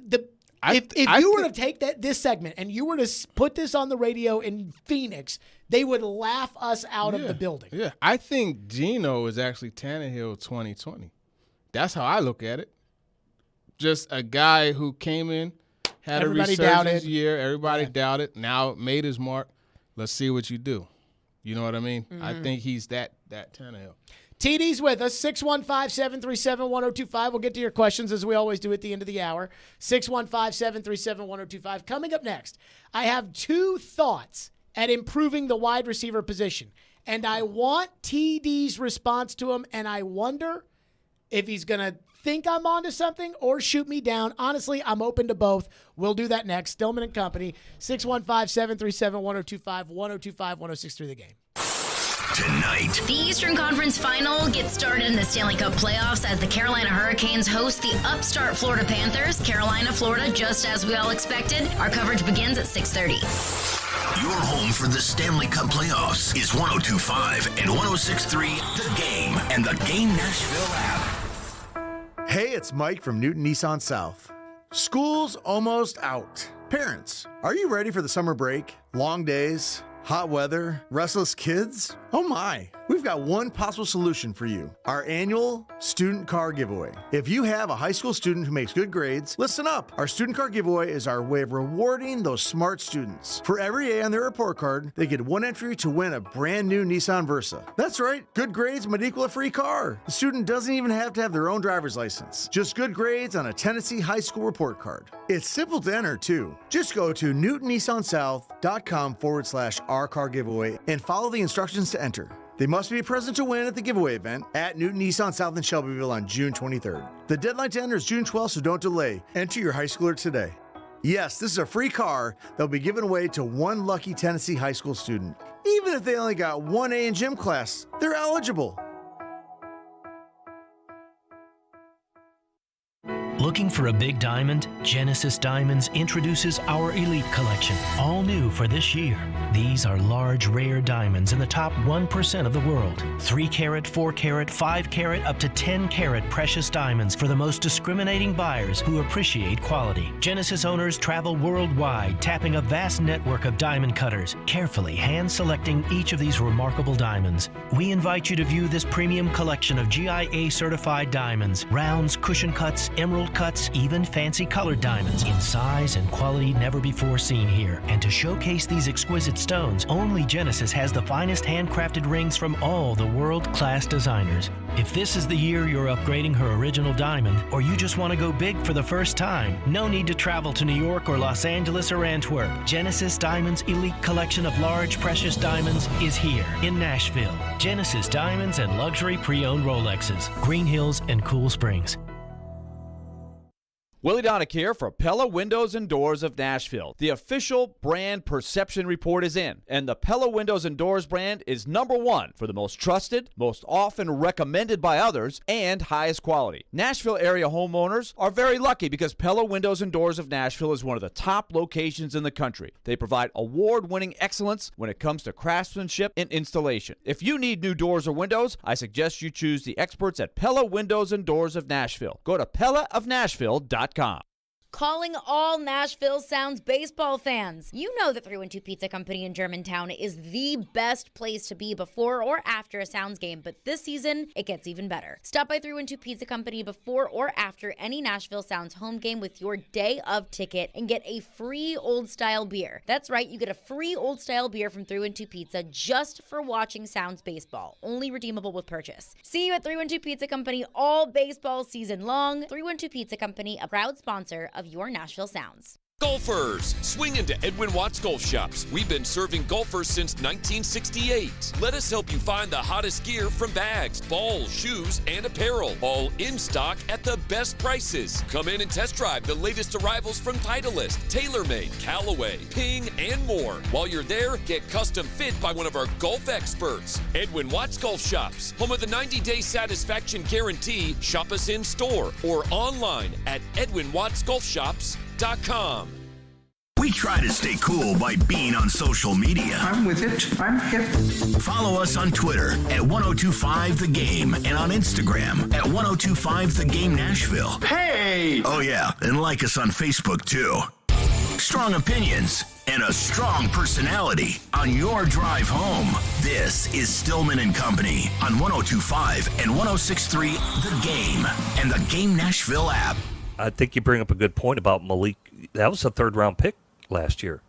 if you were to take this segment and you were to put this on the radio in Phoenix, they would laugh us out of the building. Yeah, I think Geno is actually Tannehill 2020. That's how I look at it. Just a guy who came in, had everybody a resurgence year. Everybody doubted. Now made his mark. Let's see what you do. You know what I mean? Mm-hmm. I think he's that Tannehill. TD's with us, 615-737-1025. We'll get to your questions as we always do at the end of the hour. 615-737-1025. Coming up next, I have 2 thoughts at improving the wide receiver position. And I want TD's response to them, and I wonder if he's going to think I'm onto something or shoot me down. Honestly, I'm open to both. We'll do that next. Stillman and Company, 615-737-1025, 1025-1063 The Game. Tonight, the Eastern Conference Final gets started in the Stanley Cup playoffs as the Carolina Hurricanes host the upstart Florida Panthers. Carolina, Florida, just as we all expected. Our coverage begins at 6:30. Your home for the Stanley Cup playoffs is 102.5 and 106.3 The Game and the Game Nashville app. Hey, it's Mike from Newton Nissan South. School's almost out. Parents, are you ready for the summer break? Long days, hot weather, restless kids? Oh my, we've got one possible solution for you. Our annual student car giveaway. If you have a high school student who makes good grades, listen up. Our student car giveaway is our way of rewarding those smart students. For every A on their report card, they get 1 entry to win a brand new Nissan Versa. That's right, good grades might equal a free car. The student doesn't even have to have their own driver's license. Just good grades on a Tennessee high school report card. It's simple to enter too. Just go to newtonnissansouth.com/our car giveaway and follow the instructions to enter. They must be present to win at the giveaway event at Newton Nissan South in Shelbyville on June 23rd. The deadline to enter is June 12th, so don't delay. Enter your high schooler today. Yes, this is a free car that will be given away to one lucky Tennessee high school student. Even if they only got 1 A in gym class, they're eligible. Looking for a big diamond? Genesis Diamonds introduces our Elite Collection, all new for this year. These are large, rare diamonds in the top 1% of the world. 3 carat, 4 carat, 5 carat, up to 10 carat precious diamonds for the most discriminating buyers who appreciate quality. Genesis owners travel worldwide, tapping a vast network of diamond cutters, carefully hand-selecting each of these remarkable diamonds. We invite you to view this premium collection of GIA-certified diamonds, rounds, cushion cuts, emerald cuts, even fancy colored diamonds in size and quality never before seen here. And to showcase these exquisite stones, only Genesis has the finest handcrafted rings from all the world-class designers. If this is the year you're upgrading her original diamond, or you just want to go big for the first time, no need to travel to New York or Los Angeles or Antwerp. Genesis Diamonds' elite collection of large, precious diamonds is here in Nashville. Genesis Diamonds and luxury pre-owned Rolexes, Green Hills and Cool Springs. Willie Donick here for Pella Windows and Doors of Nashville. The official brand perception report is in, and the Pella Windows and Doors brand is #1 for the most trusted, most often recommended by others, and highest quality. Nashville area homeowners are very lucky because Pella Windows and Doors of Nashville is one of the top locations in the country. They provide award-winning excellence when it comes to craftsmanship and installation. If you need new doors or windows, I suggest you choose the experts at Pella Windows and Doors of Nashville. Go to PellaofNashville.com. Calling all Nashville Sounds baseball fans. You know that 312 Pizza Company in Germantown is the best place to be before or after a Sounds game, but this season, it gets even better. Stop by 312 Pizza Company before or after any Nashville Sounds home game with your day of ticket and get a free old-style beer. That's right, you get a free old-style beer from 312 Pizza just for watching Sounds baseball, only redeemable with purchase. See you at 312 Pizza Company all baseball season long. 312 Pizza Company, a proud sponsor of your Nashville Sounds. Golfers, swing into Edwin Watts Golf Shops. We've been serving golfers since 1968. Let us help you find the hottest gear from bags, balls, shoes, and apparel. All in stock at the best prices. Come in and test drive the latest arrivals from Titleist, TaylorMade, Callaway, Ping, and more. While you're there, get custom fit by one of our golf experts. Edwin Watts Golf Shops, home of the 90-day satisfaction guarantee. Shop us in store or online at edwinwattsgolfshops.com. We try to stay cool by being on social media. I'm with it. I'm hip. Follow us on Twitter at 1025 The Game and on Instagram at 1025 The Game Nashville. Hey! Oh, yeah, and like us on Facebook, too. Strong opinions and a strong personality on your drive home. This is Stillman and Company on 1025 and 1063 The Game and the Game Nashville app. I think you bring up a good point about Malik. That was a third-round pick last year,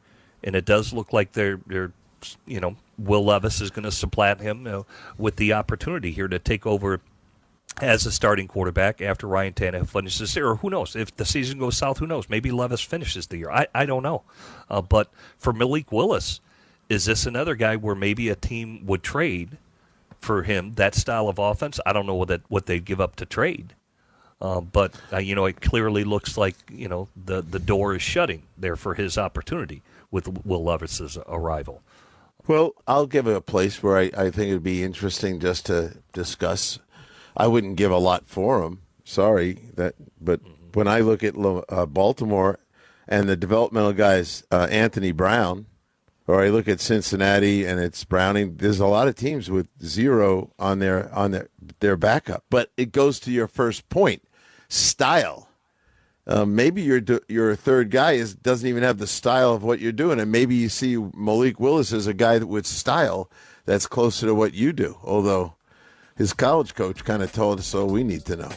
and it does look like they're Will Levis is going to supplant him with the opportunity here to take over as a starting quarterback after Ryan Tannehill finishes here. Or who knows? If the season goes south, who knows? Maybe Levis finishes the year. I don't know. But for Malik Willis, is this another guy where maybe a team would trade for him, that style of offense? I don't know what they'd give up to trade. But it clearly looks like, the door is shutting there for his opportunity with Will Levis's arrival. Well, I'll give it a place where I think it would be interesting just to discuss. I wouldn't give a lot for him. Sorry. But when I look at Baltimore and the developmental guys, Anthony Brown, or I look at Cincinnati and it's Browning, there's a lot of teams with zero on their backup. But it goes to your first point. Style. Maybe your third guy doesn't even have the style of what you're doing, and maybe you see Malik Willis as a guy with style that's closer to what you do, although his college coach kind of told us so we need to know.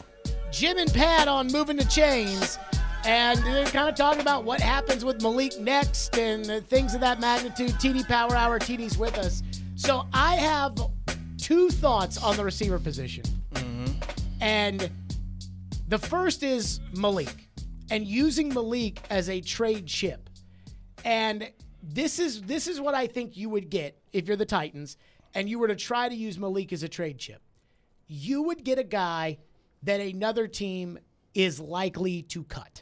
Jim and Pat on Moving the Chains, and they're kind of talking about what happens with Malik next and things of that magnitude. TD Power Hour, TD's with us. So I have two thoughts on the receiver position. And the first is Malik and using Malik as a trade chip. And this is what I think you would get if you're the Titans and you were to try to use Malik as a trade chip. You would get a guy that another team is likely to cut.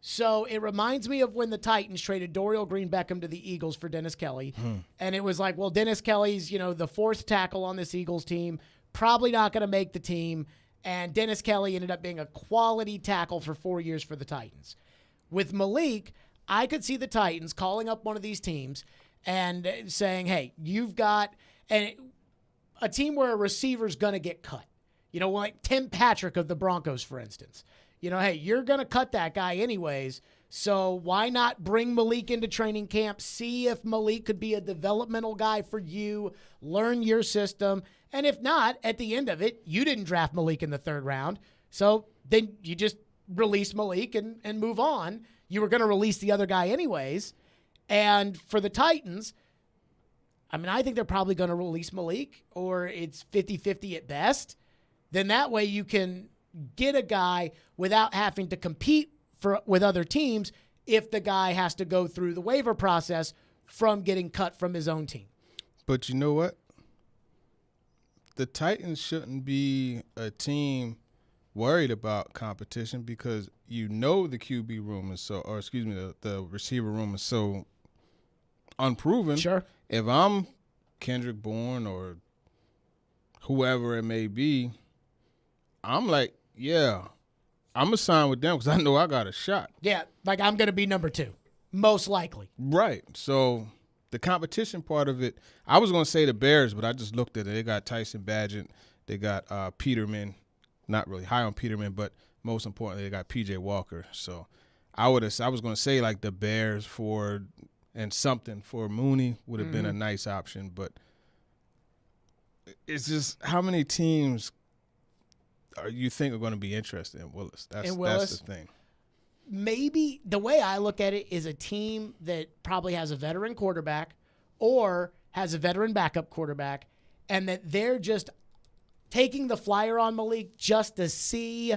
So it reminds me of when the Titans traded Dorial Green-Beckham to the Eagles for Dennis Kelly. And it was like, well, Dennis Kelly's, the fourth tackle on this Eagles team, probably not going to make the team. And Dennis Kelly ended up being a quality tackle for 4 years for the Titans. With Malik, I could see the Titans calling up one of these teams and saying, hey, you've got a team where a receiver's going to get cut. Like Tim Patrick of the Broncos, for instance. Hey, you're going to cut that guy anyways, so why not bring Malik into training camp, see if Malik could be a developmental guy for you, learn your system, and if not, at the end of it, you didn't draft Malik in the third round, so then you just release Malik and move on. You were going to release the other guy anyways, and for the Titans, I think they're probably going to release Malik, or it's 50-50 at best. Then that way you can get a guy without having to compete with other teams if the guy has to go through the waiver process from getting cut from his own team. But you know what? The Titans shouldn't be a team worried about competition because the QB room is the receiver room is so unproven. Sure. If I'm Kendrick Bourne or whoever it may be, I'm like, yeah, I'm going to sign with them because I know I got a shot. Yeah, like I'm going to be number 2, most likely. Right. So the competition part of it, I was going to say the Bears, but I just looked at it. They got Tyson Bagent. They got Peterman. Not really high on Peterman, but most importantly, they got P.J. Walker. So I was going to say like the Bears and something for Mooney would have been a nice option. But it's just how many teams you think are going to be interested in Willis? That's the thing. Maybe the way I look at it is a team that probably has a veteran quarterback or has a veteran backup quarterback, and that they're just taking the flyer on Malik just to see,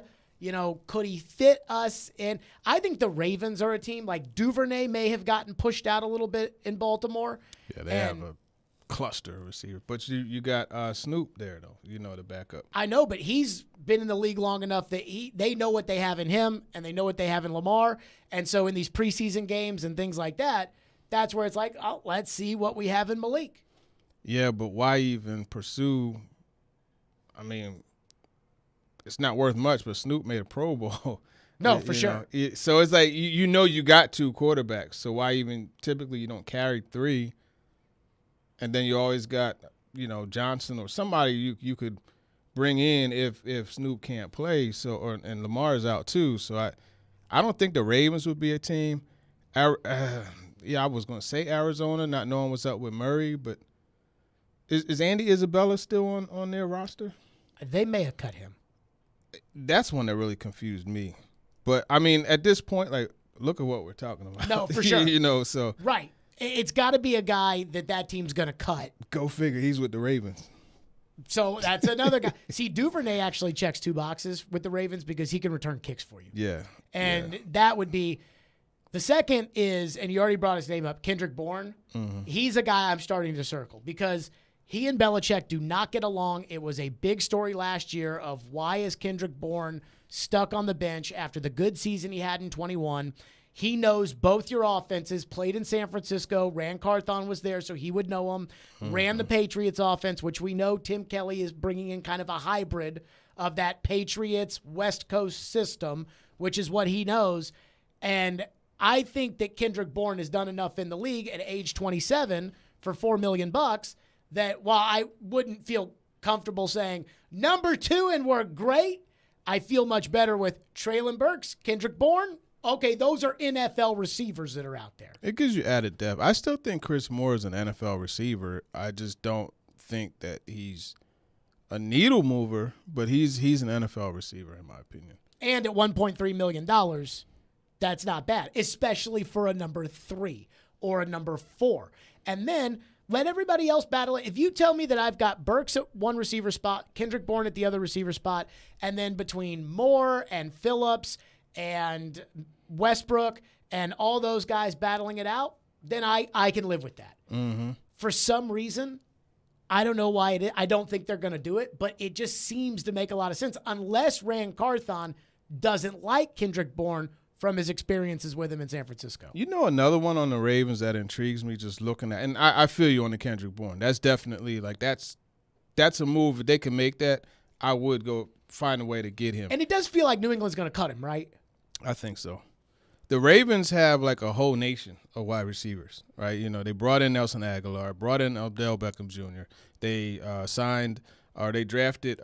Could he fit us in? I think the Ravens are a team. Like Duvernay may have gotten pushed out a little bit in Baltimore. Yeah, they have a cluster of receivers. But you got Snoop there, though, the backup. I know, but he's been in the league long enough that they know what they have in him and they know what they have in Lamar. And so in these preseason games and things like that, that's where it's like, oh, let's see what we have in Malik. Yeah, but why even pursue? I mean, it's not worth much, but Snoop made a Pro Bowl. No, for sure. So it's like you got 2 quarterbacks. So why even typically you don't carry 3, and then you always got Johnson or somebody you could bring in if Snoop can't play. So and Lamar's out too. So I don't think the Ravens would be a team. I was going to say Arizona, not knowing what's up with Murray, but is Andy Isabella still on their roster? They may have cut him. That's one that really confused me. But, I mean, at this point, like, look at what we're talking about. No, for sure. So. Right. It's got to be a guy that team's going to cut. Go figure. He's with the Ravens. So that's another guy. See, Duvernay actually checks 2 boxes with the Ravens because he can return kicks for you. Yeah. And that would be – the second is, and you already brought his name up, Kendrick Bourne. Mm-hmm. He's a guy I'm starting to circle because he and Belichick do not get along. It was a big story last year of why is Kendrick Bourne stuck on the bench after the good season he had in 21. He knows both your offenses, played in San Francisco. Ran Carthon was there, so he would know him. Ran the Patriots offense, which we know Tim Kelly is bringing in kind of a hybrid of that Patriots West Coast system, which is what he knows. And I think that Kendrick Bourne has done enough in the league at age 27 for $4 million that while I wouldn't feel comfortable saying number 2 and we're great, I feel much better with Treylon Burks, Kendrick Bourne. Okay, those are NFL receivers that are out there. It gives you added depth. I still think Chris Moore is an NFL receiver. I just don't think that he's a needle mover, but he's an NFL receiver in my opinion. And at $1.3 million, that's not bad, especially for a number 3 or a number 4. And then let everybody else battle it. If you tell me that I've got Burks at one receiver spot, Kendrick Bourne at the other receiver spot, and then between Moore and Phillips and Westbrook and all those guys battling it out, then I can live with that. Mm-hmm. For some reason, I don't know why it is. I don't think they're going to do it, but it just seems to make a lot of sense unless Ran Carthon doesn't like Kendrick Bourne from his experiences with him in San Francisco. Another one on the Ravens that intrigues me just looking at, and I feel you on the Kendrick Bourne. That's definitely that's a move. If they can make that, I would go find a way to get him. And it does feel like New England's going to cut him, right? I think so. The Ravens have like a whole nation of wide receivers, right? They brought in Nelson Aguilar, brought in Odell Beckham Jr. They they drafted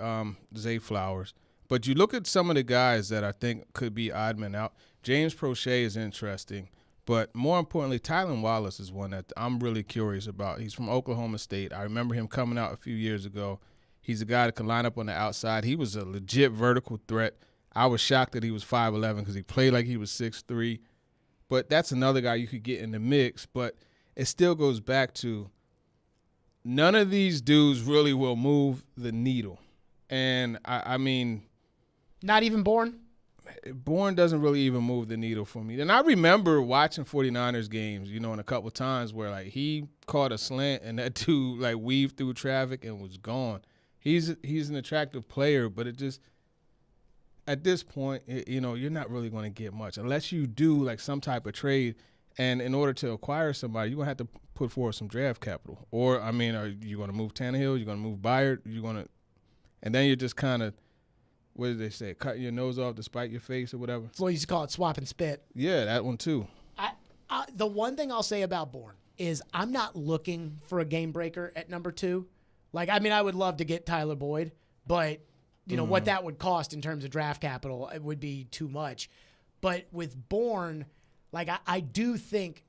Zay Flowers. But you look at some of the guys that I think could be odd men out. James Prochet is interesting, but more importantly, Tylan Wallace is one that I'm really curious about. He's from Oklahoma State. I remember him coming out a few years ago. He's a guy that can line up on the outside. He was a legit vertical threat. I was shocked that he was 5'11" because he played like he was 6'3". But that's another guy you could get in the mix. But it still goes back to none of these dudes really will move the needle. And, I mean – not even Bourne? Bourne doesn't really even move the needle for me. And I remember watching 49ers games, and a couple times where, like, he caught a slant and that dude, like, weaved through traffic and was gone. He's an attractive player, but it just – at this point, you're not really going to get much unless you do, like, some type of trade. And in order to acquire somebody, you're going to have to put forward some draft capital. Or, I mean, are you going to move Tannehill? You're going to move Byard? You're going to – and then you're just kind of – what did they say? Cut your nose off to spite your face or whatever? That's what you used to call it, swap and spit. Yeah, that one too. The one thing I'll say about Bourne is I'm not looking for a game breaker at number 2. Like, I mean, I would love to get Tyler Boyd, but, what that would cost in terms of draft capital, it would be too much. But with Bourne, like, I do think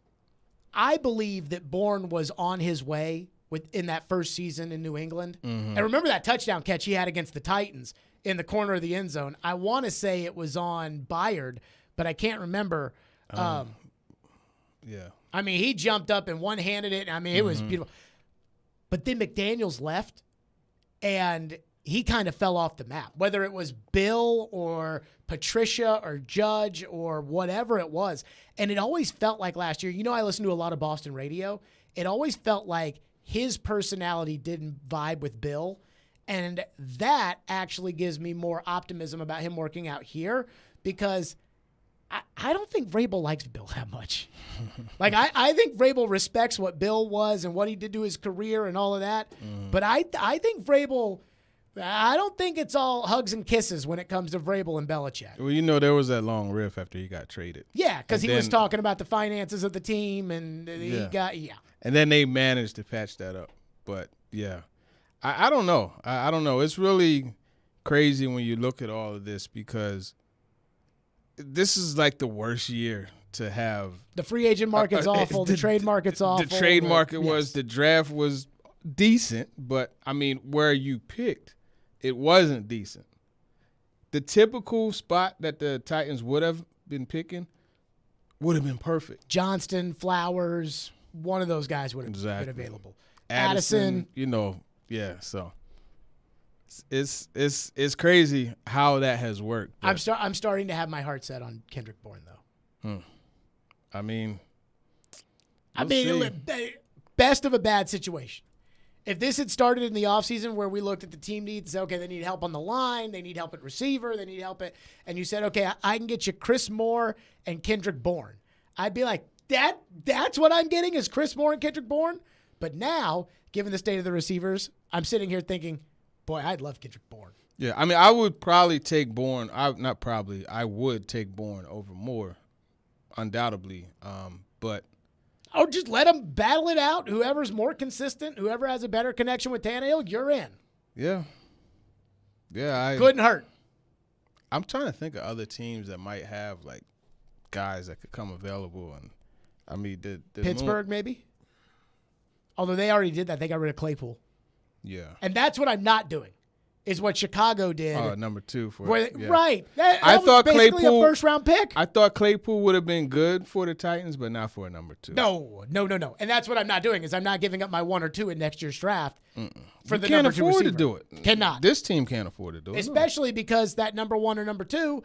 – I believe that Bourne was on his way in that first season in New England. Mm-hmm. And remember that touchdown catch he had against the Titans in the corner of the end zone. I want to say it was on Byard, but I can't remember. Yeah. I mean, he jumped up and one-handed it. I mean, it was beautiful. But then McDaniels left, and he kind of fell off the map, whether it was Bill or Patricia or Judge or whatever it was. And it always felt like last year, I listened to a lot of Boston radio. It always felt like his personality didn't vibe with Bill. And that actually gives me more optimism about him working out here, because I don't think Vrabel likes Bill that much. Like, I think Vrabel respects what Bill was and what he did to his career and all of that. But I think Vrabel, I don't think it's all hugs and kisses when it comes to Vrabel and Belichick. Well, there was that long riff after he got traded. Yeah, because he was talking about the finances of the team, and he got. And then they managed to patch that up. But, yeah. I don't know. I don't know. It's really crazy when you look at all of this, because this is like the worst year to have. The free agent market's awful. The trade market's awful. The trade market was. The draft was decent, but, where you picked, it wasn't decent. The typical spot that the Titans would have been picking would have been perfect. Johnston, Flowers, one of those guys would have been available. Addison. Yeah, so it's crazy how that has worked. I'm starting to have my heart set on Kendrick Bourne, though. Best of a bad situation. If this had started in the offseason where we looked at the team needs, said, okay, they need help on the line, they need help at receiver, they need help at, and you said, okay, I can get you Chris Moore and Kendrick Bourne, I'd be like, that's what I'm getting is Chris Moore and Kendrick Bourne. But now, given the state of the receivers, I'm sitting here thinking, boy, I'd love Kendrick Bourne. Yeah, I would probably take Bourne. I would take Bourne over Moore, undoubtedly. But just let them battle it out. Whoever's more consistent, whoever has a better connection with Tannehill, you're in. Yeah. Yeah, couldn't hurt. I'm trying to think of other teams that might have like guys that could come available, and Pittsburgh maybe. Although they already did that, they got rid of Claypool. Yeah. And that's what I'm not doing, is what Chicago did. Oh, number 2 for Right. That I was thought basically Claypool a first-round pick. I thought Claypool would have been good for the Titans, but not for a number 2. No. And that's what I'm not doing, is I'm not giving up my 1 or 2 in next year's draft for the can't number 2 afford receiver. to do it. Cannot. This team can't afford to do it. Especially because that number 1 or number 2,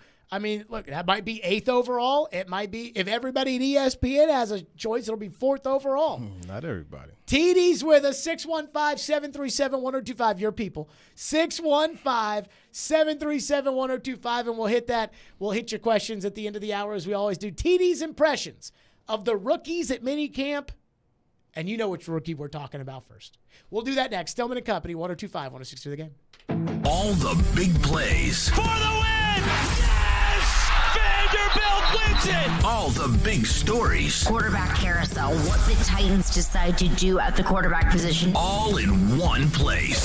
look, that might be 8th overall. It might be, if everybody at ESPN has a choice, it'll be 4th overall. Not everybody. TD's with us, 615-737-1025, your people. 615-737-1025, and we'll hit that. We'll hit your questions at the end of the hour, as we always do. TD's impressions of the rookies at minicamp, and you know which rookie we're talking about first. We'll do that next. Stillman & Company, 102.5, 106.3 The Game. All the big plays. For the win! Vanderbilt wins it! All the big stories. Quarterback carousel, what the Titans decide to do at the quarterback position. All in one place.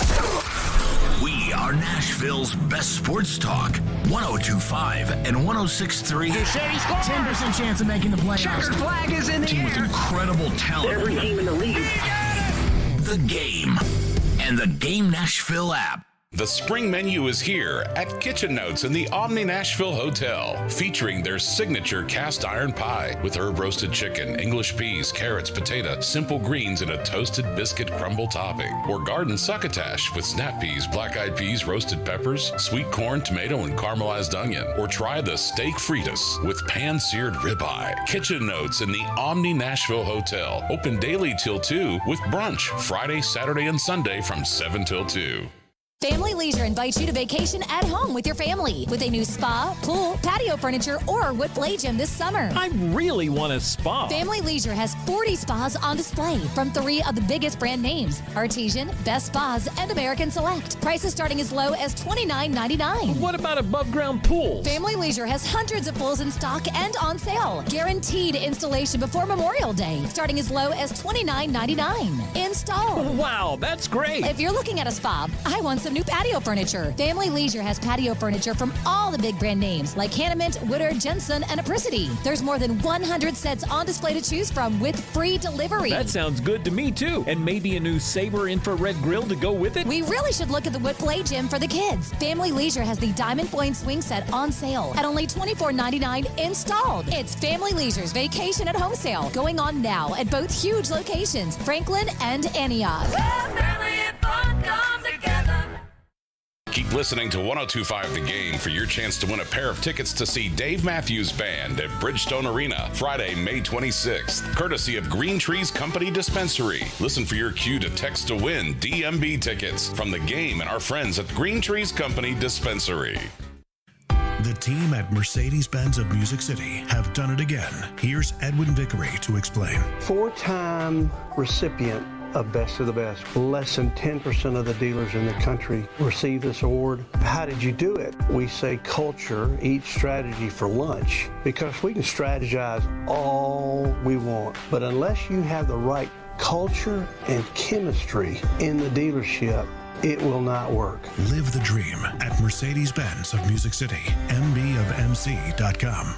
We are Nashville's best sports talk. 102.5 and 106.3. 10% chance of making the playoffs. Checkered flag is in the team air. with incredible talent. Every team in the league. The Game and the Game Nashville app. The spring menu is here at Kitchen Notes in the Omni Nashville Hotel, featuring their signature cast iron pie with herb roasted chicken, English peas, carrots, potato, simple greens, and a toasted biscuit crumble topping. Or garden succotash with snap peas, black-eyed peas, roasted peppers, sweet corn, tomato, and caramelized onion. Or try the steak fritas with pan-seared ribeye. Kitchen Notes in the Omni Nashville Hotel, open daily till 2 with brunch Friday, Saturday, and Sunday from 7 till 2. Family Leisure invites you to vacation at home with your family with a new spa, pool, patio furniture, or wood play gym this summer. I really want a spa. Family Leisure has 40 spas on display from 3 of the biggest brand names: Artesian, Best Spas, and American Select. Prices starting as low as $29.99. What about above ground pools? Family Leisure has hundreds of pools in stock and on sale. Guaranteed installation before Memorial Day, starting as low as $29.99. Installed. Wow, that's great. If you're looking at a spa, I want some new patio furniture. Family Leisure has patio furniture from all the big brand names like Hanneman, Woodard, Jensen, and Apricity. There's more than 100 sets on display to choose from with free delivery. That sounds good to me too. And maybe a new Sabre infrared grill to go with it? We really should look at the wood play gym for the kids. Family Leisure has the Diamond Point swing set on sale at only $24.99 installed. It's Family Leisure's vacation at home sale going on now at both huge locations, Franklin and Antioch. Listening to 102.5 The Game for your chance to win a pair of tickets to see Dave Matthews Band at Bridgestone Arena, Friday, May 26th, courtesy of Green Trees Company Dispensary. Listen for your cue to text to win DMB tickets from The Game and our friends at Green Trees Company Dispensary. The team at Mercedes-Benz of Music City have done it again. Here's Edwin Vickery to explain. 4-time recipient of Best of the Best. Less than 10% of the dealers in the country receive this award. How did you do it? We say culture eats strategy for lunch, because we can strategize all we want, but unless you have the right culture and chemistry in the dealership, it will not work. Live the dream at Mercedes-Benz of Music City, mbofmc.com.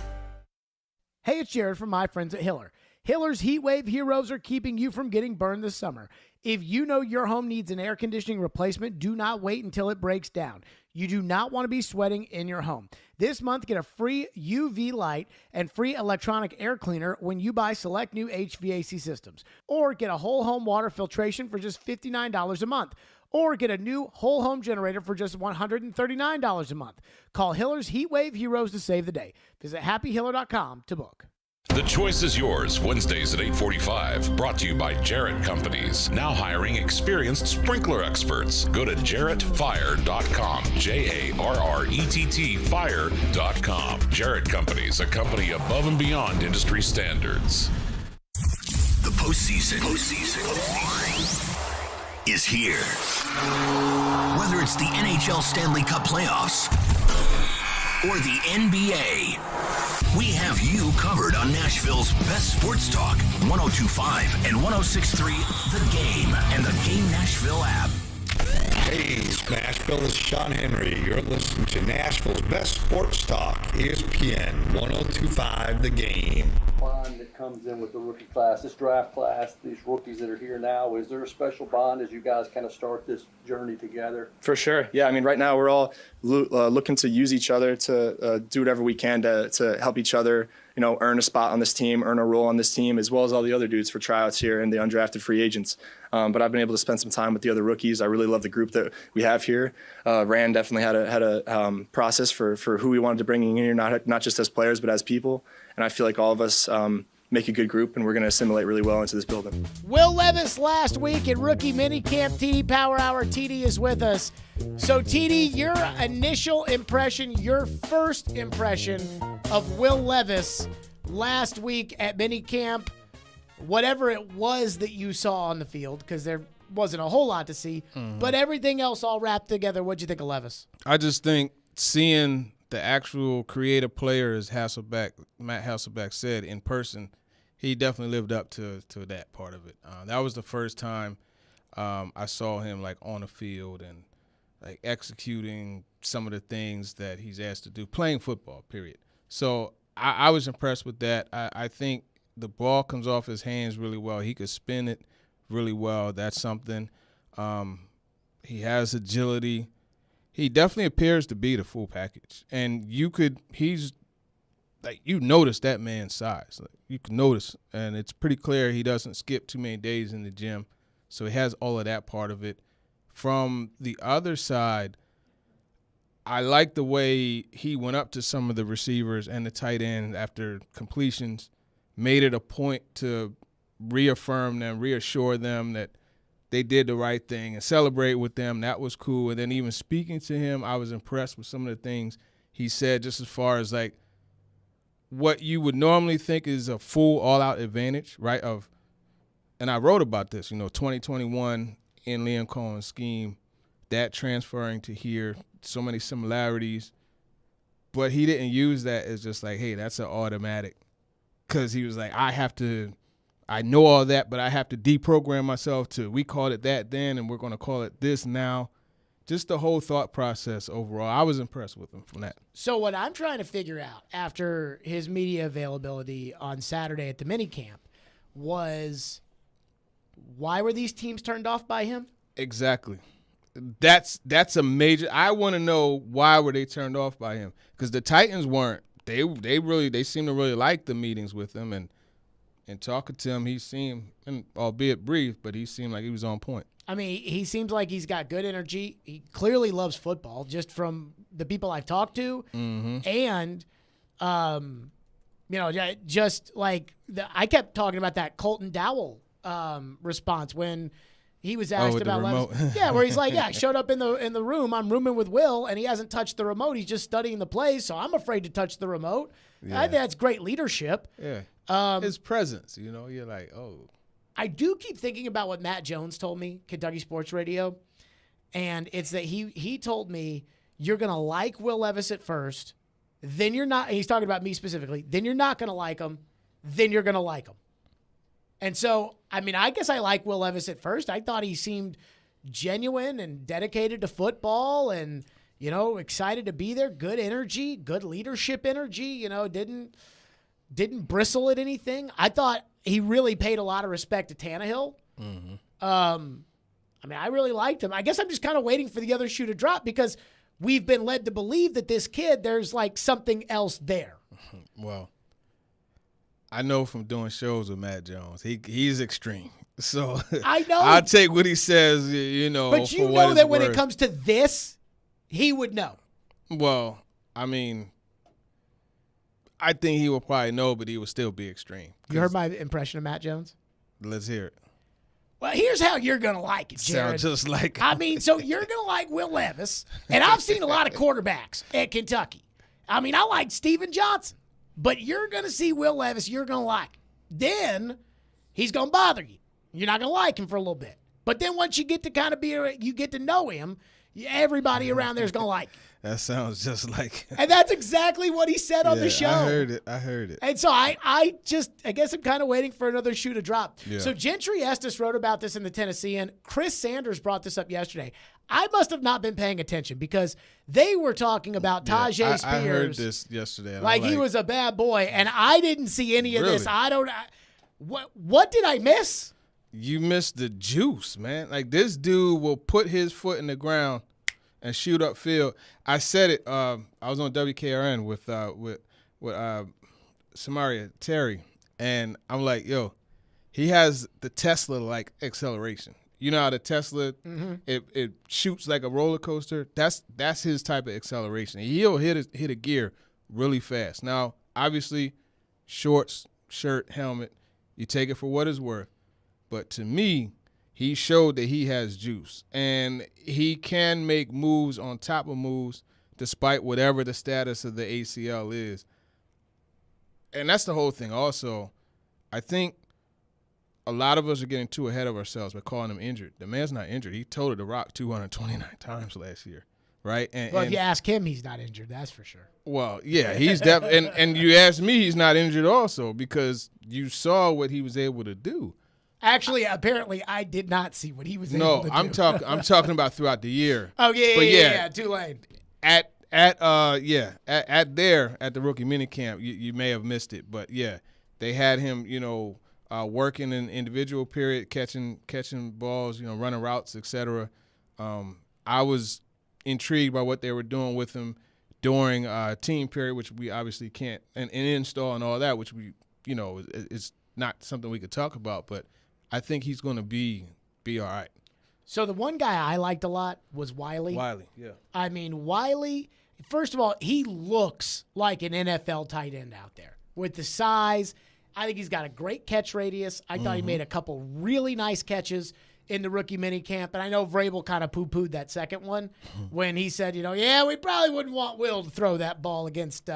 Hey, it's Jared from my friends at Hiller. Hiller's Heat Wave Heroes are keeping you from getting burned this summer. If you know your home needs an air conditioning replacement, do not wait until it breaks down. You do not want to be sweating in your home. This month, get a free UV light and free electronic air cleaner when you buy select new HVAC systems. Or get a whole home water filtration for just $59 a month. Or get a new whole home generator for just $139 a month. Call Hiller's Heat Wave Heroes to save the day. Visit happyhiller.com to book. The choice is yours, Wednesdays at 8:45. Brought to you by Jarrett Companies. Now hiring experienced sprinkler experts. Go to jarrettfire.com. JARRETT fire.com. Jarrett Companies, a company above and beyond industry standards. The postseason is here. Whether it's the NHL Stanley Cup playoffs or the NBA, we have you covered on Nashville's best sports talk, 102.5 and 106.3 The Game and the Game Nashville app. Hey, Nashville, this is Sean Henry. You're listening to Nashville's best sports talk, ESPN 102.5 The Game. Bond that comes in with the rookie class, this draft class, these rookies that are here now, is there a special bond as you guys kind of start this journey together? For sure. Yeah, I mean, right now we're all looking to use each other to do whatever we can to help each other, you know, earn a spot on this team, earn a role on this team, as well as all the other dudes for tryouts here and the undrafted free agents. But I've been able to spend some time with the other rookies. I really love the group that we have here. Rand definitely had a process for who we wanted to bring in here, not just as players, but as people. And I feel like all of us make a good group, and we're going to assimilate really well into this building. Will Levis last week at Rookie Minicamp. TD Power Hour. TD is with us. So, TD, your initial impression, your first impression of Will Levis last week at Minicamp, whatever it was that you saw on the field, because there wasn't a whole lot to see, but everything else all wrapped together. What'd you think of Levis? I just think seeing the actual creative player, as Matt Hasselbeck said, in person, he definitely lived up to that part of it. That was the first time I saw him like on the field and like executing some of the things that he's asked to do, playing football, period. So I was impressed with that. I think the ball comes off his hands really well. He could spin it really well. That's something. He has agility. He definitely appears to be the full package. And you notice that man's size. Like, you can notice, and it's pretty clear he doesn't skip too many days in the gym. So he has all of that part of it. From the other side, I like the way he went up to some of the receivers and the tight end after completions, made it a point to reaffirm them, reassure them that they did the right thing and celebrate with them. That was cool. And then even speaking to him, I was impressed with some of the things he said, just as far as like what you would normally think is a full all-out advantage, right? And I wrote about this, 2021 in Liam Cohen's scheme, that transferring to here, so many similarities. But he didn't use that as just like, hey, that's an automatic. Because he was like, I know all that, but I have to deprogram myself to, we called it that then, and we're going to call it this now. Just the whole thought process overall. I was impressed with him from that. So what I'm trying to figure out after his media availability on Saturday at the minicamp was, why were these teams turned off by him? Exactly. That's a major – I want to know why were they turned off by him, because the Titans weren't. They seem to really like the meetings with him, and And talking to him, he seemed, and albeit brief, but he seemed like he was on point. I mean, he seems like he's got good energy. He clearly loves football, just from the people I've talked to. Mm-hmm. And, just like I kept talking about that Colton Dowell response when he was asked about remote. Yeah, where he's like, I showed up in the room. I'm rooming with Will, and he hasn't touched the remote. He's just studying the plays, so I'm afraid to touch the remote. Yeah. I think that's great leadership. Yeah. His presence, you're like, oh. I do keep thinking about what Matt Jones told me, Kentucky Sports Radio, and it's that he told me you're going to like Will Levis at first, then you're not – he's talking about me specifically. Then you're not going to like him. Then you're going to like him. And so, I mean, I guess I like Will Levis at first. I thought he seemed genuine and dedicated to football and, excited to be there. Good energy, good leadership energy, didn't bristle at anything. I thought he really paid a lot of respect to Tannehill. Mm-hmm. I really liked him. I guess I'm just kind of waiting for the other shoe to drop because we've been led to believe that this kid, there's like something else there. Well, I know from doing shows with Matt Jones, he's extreme. So I know. I'll take what he says, But for you what know it's that when worth. it comes to this, he would know. Well, I mean, I think he will probably know, but he will still be extreme. You heard my impression of Matt Jones? Let's hear it. Well, here's how you're going to like it, Jared. Sound just like so you're going to like Will Levis, and I've seen a lot of quarterbacks at Kentucky. I like Steven Johnson, but you're going to see Will Levis you're going to like. Then he's going to bother you. You're not going to like him for a little bit. But then once you get to you get to know him, everybody around there is going to like him. That sounds just like And that's exactly what he said on the show. I heard it. And so I guess I'm kind of waiting for another shoe to drop. Yeah. So Gentry Estes wrote about this in the Tennessean. Chris Sanders brought this up yesterday. I must have not been paying attention because they were talking about Tajay Spears. I heard this yesterday. Like he was a bad boy, and I didn't see any of this. Really? What did I miss? You missed the juice, man. Like this dude will put his foot in the ground and shoot upfield. I said it. I was on WKRN with Samaria Terry, and I'm like, yo, he has the Tesla-like acceleration. You know how the Tesla it shoots like a roller coaster? That's his type of acceleration. He'll hit a gear really fast. Now, obviously, shorts, shirt, helmet, you take it for what it's worth. But to me, he showed that he has juice, and he can make moves on top of moves despite whatever the status of the ACL is. And that's the whole thing. Also, I think a lot of us are getting too ahead of ourselves by calling him injured. The man's not injured. He toted the rock 229 times last year, right? Well, if you ask him, he's not injured. That's for sure. Well, yeah, he's definitely. And you ask me, he's not injured also because you saw what he was able to do. Actually, apparently, I did not see what he was able to do. No, I'm talking about throughout the year. Oh yeah, Tulane. At the rookie minicamp, you may have missed it, but yeah, they had him, working in individual period, catching balls, running routes, etc. I was intrigued by what they were doing with him during team period, which we obviously can't, and install and all that, which we, is not something we could talk about, but I think he's going to be all right. So the one guy I liked a lot was Wiley. Yeah. I mean, Wiley, first of all, he looks like an NFL tight end out there with the size. I think he's got a great catch radius. I thought he made a couple really nice catches in the rookie minicamp. And I know Vrabel kind of poo-pooed that second one when he said, we probably wouldn't want Will to throw that ball against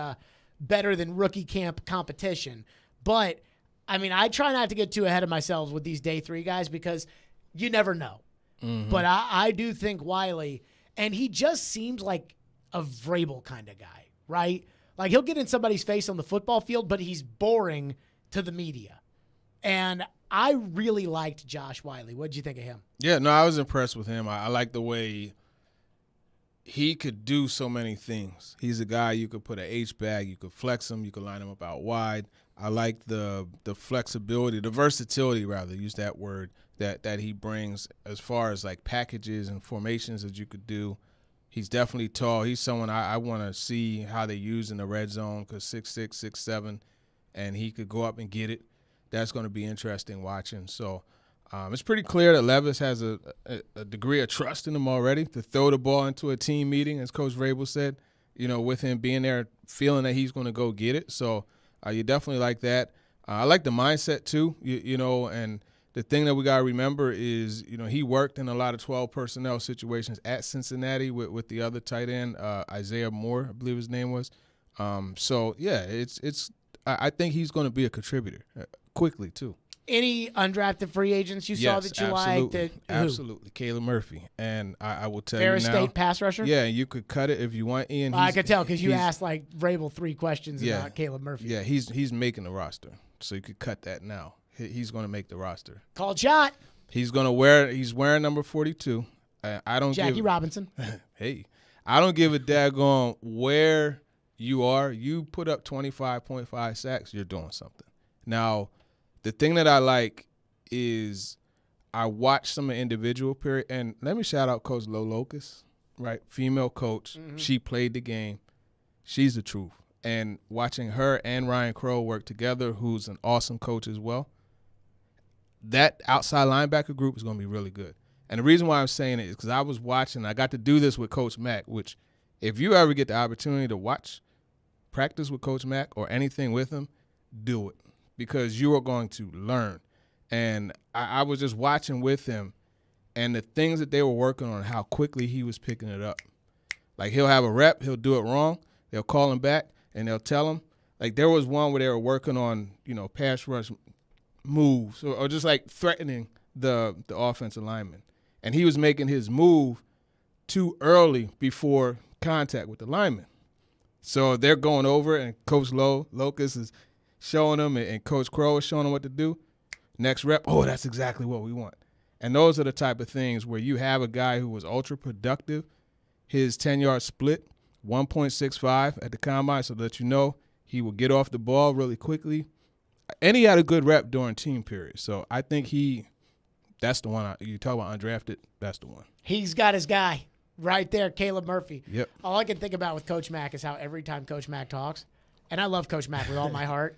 better than rookie camp competition. But, I mean, I try not to get too ahead of myself with these day three guys because you never know. But I do think Wiley, and he just seems like a Vrabel kind of guy, right? Like he'll get in somebody's face on the football field, but he's boring to the media. And I really liked Josh Wiley. What did you think of him? Yeah, no, I was impressed with him. I like the way he could do so many things. He's a guy you could put an H-bag, you could flex him, you could line him up out wide. I like the flexibility, the versatility, rather, use that word, that he brings as far as like packages and formations that you could do. He's definitely tall. He's someone I want to see how they use in the red zone because 6'6", 6'7", and he could go up and get it. that's going to be interesting watching. So it's pretty clear that Levis has a degree of trust in him already to throw the ball into a team meeting, as Coach Vrabel said, with him being there, feeling that he's going to go get it. So you definitely like that. I like the mindset too, and the thing that we got to remember is, he worked in a lot of 12 personnel situations at Cincinnati with the other tight end, Isaiah Moore, I believe his name was. So, yeah, I think he's going to be a contributor quickly too. Any undrafted free agents you saw that you liked? Absolutely. Caleb Murphy. And I will tell Ferris you now. State pass rusher? Yeah, you could cut it if you want, Ian. I could tell because you asked like Vrabel 3 questions about Caleb Murphy. Yeah, he's making the roster. So you could cut that now. He's going to make the roster. Called shot. He's wearing number 42. I don't Jackie Robinson. Hey, I don't give a daggone where you are. You put up 25.5 sacks, you're doing something. Now, the thing that I like is I watch some of the individual period, and let me shout out Coach Lo Locust, right? Female coach. Mm-hmm. She played the game. She's the truth. And watching her and Ryan Crow work together, who's an awesome coach as well, that outside linebacker group is going to be really good. And the reason why I'm saying it is because I was watching, I got to do this with Coach Mack, which if you ever get the opportunity to practice with Coach Mack or anything with him, do it because you are going to learn. And I was just watching with him and the things that they were working on, how quickly he was picking it up. Like he'll have a rep, he'll do it wrong, they'll call him back, and they'll tell him. Like there was one where they were working on, pass rush moves or just like threatening the offensive lineman. And he was making his move too early before contact with the lineman. So they're going over and Coach Locust is showing them and Coach Crow is showing them what to do. Next rep, that's exactly what we want. And those are the type of things where you have a guy who was ultra productive, his 10-yard split, 1.65 at the combine, so that he will get off the ball really quickly. And he had a good rep during team period. So I think that's the one. You talk about undrafted, that's the one. He's got his guy right there, Caleb Murphy. Yep. All I can think about with Coach Mack is how every time Coach Mack talks, and I love Coach Mack with all my heart,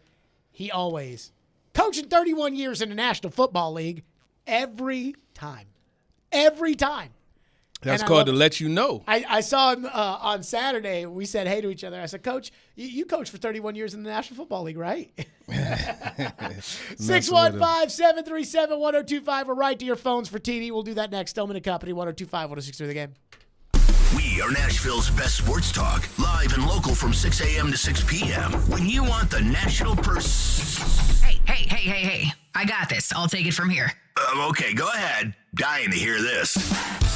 he always, coaching 31 years in the National Football League, every time. That's called to let you know. I saw him on Saturday. We said hey to each other. I said, Coach, you coached for 31 years in the National Football League, right? 615-737-1025 or right to your phones for TD. We'll do that next. Stillman and Company, 102.5, 106.3 The Game. We are Nashville's best sports talk, live and local from 6 a.m. to 6 p.m. When you want the national Hey. I got this. I'll take it from here. Okay, go ahead. Dying to hear this.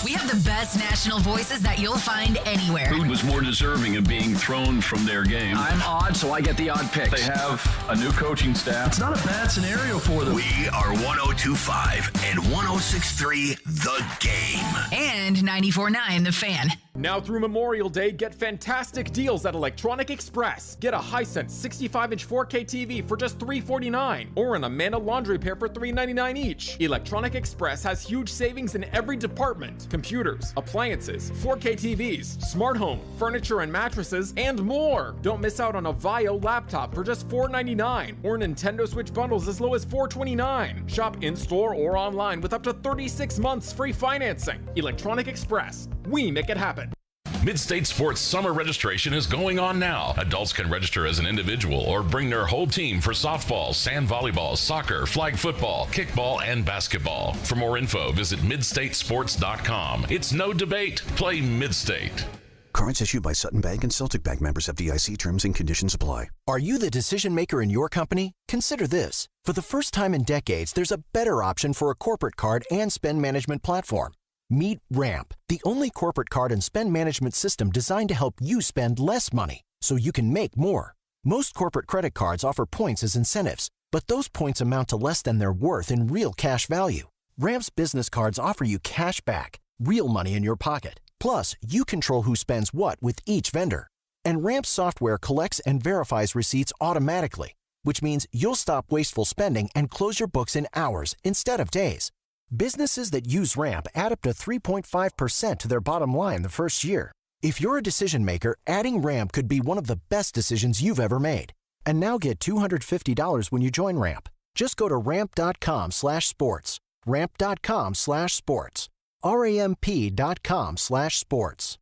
We have the best national voices that you'll find anywhere. Who was more deserving of being thrown from their game? I'm odd, so I get the odd picks. They have a new coaching staff. It's not a bad scenario for them. We are 102.5 and 106.3 The Game. And 94.9 The Fan. Now through Memorial Day, get fantastic deals at Electronic Express. Get a Hisense 65-inch 4K TV for just $349, or an Amanda laundry pair for $399 each. Electronic Express has huge savings in every department: computers, appliances, 4K TVs, smart home, furniture and mattresses, and more. Don't miss out on a Vio laptop for just $499, or Nintendo Switch bundles as low as $429. Shop in-store or online with up to 36 months free financing. Electronic Express. We make it happen. Mid-State Sports summer registration is going on now. Adults can register as an individual or bring their whole team for softball, sand volleyball, soccer, flag football, kickball, and basketball. For more info, visit midstatesports.com. It's no debate. Play Mid-State. Cards issued by Sutton Bank and Celtic Bank, members FDIC. Terms and conditions apply. Are you the decision maker in your company? Consider this. For the first time in decades, there's a better option for a corporate card and spend management platform. Meet Ramp, the only corporate card and spend management system designed to help you spend less money so you can make more. Most corporate credit cards offer points as incentives, but those points amount to less than their worth in real cash value. Ramp's business cards offer you cash back, real money in your pocket. Plus, you control who spends what with each vendor. And Ramp's software collects and verifies receipts automatically, which means you'll stop wasteful spending and close your books in hours instead of days. Businesses that use Ramp add up to 3.5% to their bottom line the first year. If you're a decision maker, adding Ramp could be one of the best decisions you've ever made. And now get $250 when you join Ramp. Just go to ramp.com/sports. Ramp.com/sports. RAMP.com/sports.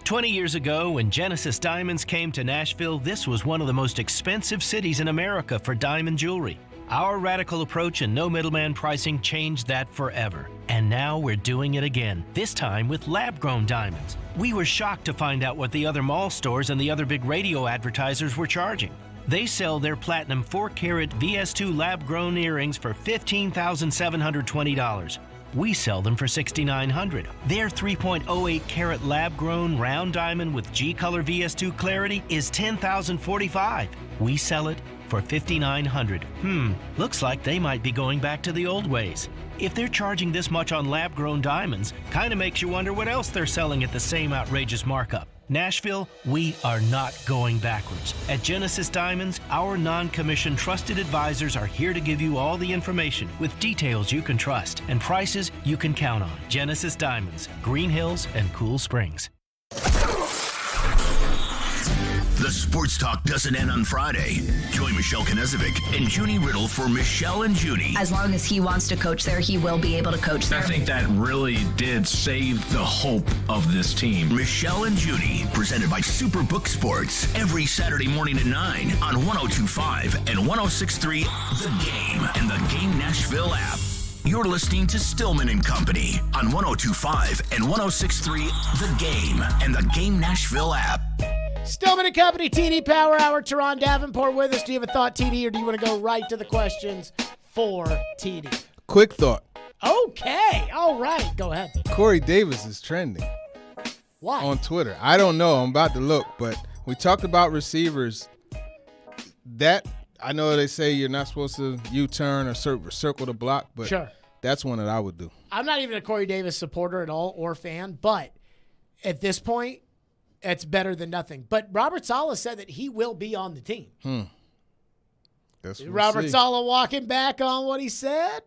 20 years ago, when Genesis Diamonds came to Nashville, this was one of the most expensive cities in America for diamond jewelry. Our radical approach and no middleman pricing changed that forever. And now we're doing it again, this time with lab-grown diamonds. We were shocked to find out what the other mall stores and the other big radio advertisers were charging. They sell their platinum 4-carat VS2 lab-grown earrings for $15,720. We sell them for $6,900. Their 3.08 carat lab-grown round diamond with G-Color VS2 clarity is $10,045. We sell it for $5,900. Looks like they might be going back to the old ways. If they're charging this much on lab-grown diamonds, kind of makes you wonder what else they're selling at the same outrageous markup. Nashville, we are not going backwards. At Genesis Diamonds, our non-commissioned trusted advisors are here to give you all the information with details you can trust and prices you can count on. Genesis Diamonds, Green Hills and Cool Springs. The sports talk doesn't end on Friday. Join Michelle Knezovic and Junie Riddle for Michelle and Junie. As long as he wants to coach there, he will be able to coach there. I think that really did save the hope of this team. Michelle and Junie, presented by Superbook Sports, every Saturday morning at 9 on 102.5 and 106.3 The Game and the Game Nashville app. You're listening to Stillman and Company on 102.5 and 106.3 The Game and the Game Nashville app. Stillman and Company, TD Power Hour. Teron Davenport with us. Do you have a thought, TD, or do you want to go right to the questions for TD? Quick thought. Okay. All right. Go ahead. Corey Davis is trending. Why? On Twitter. I don't know. I'm about to look, but we talked about receivers. That, I know they say you're not supposed to U-turn or circle the block, but sure, that's one that I would do. I'm not even a Corey Davis supporter at all or fan, but at this point, it's better than nothing. But Robert Saleh said that he will be on the team. Robert Saleh walking back on what he said?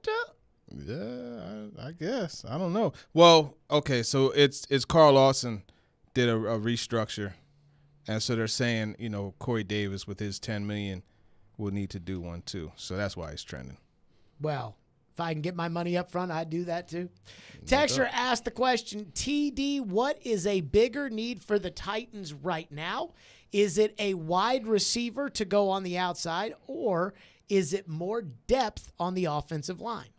Yeah, I guess. I don't know. Well, okay, so it's Carl Lawson did a restructure, and so they're saying, Corey Davis with his $10 million will need to do one too. So that's why he's trending. Well, if I can get my money up front, I'd do that too. Texter asked the question, TD, what is a bigger need for the Titans right now? Is it a wide receiver to go on the outside, or is it more depth on the offensive line?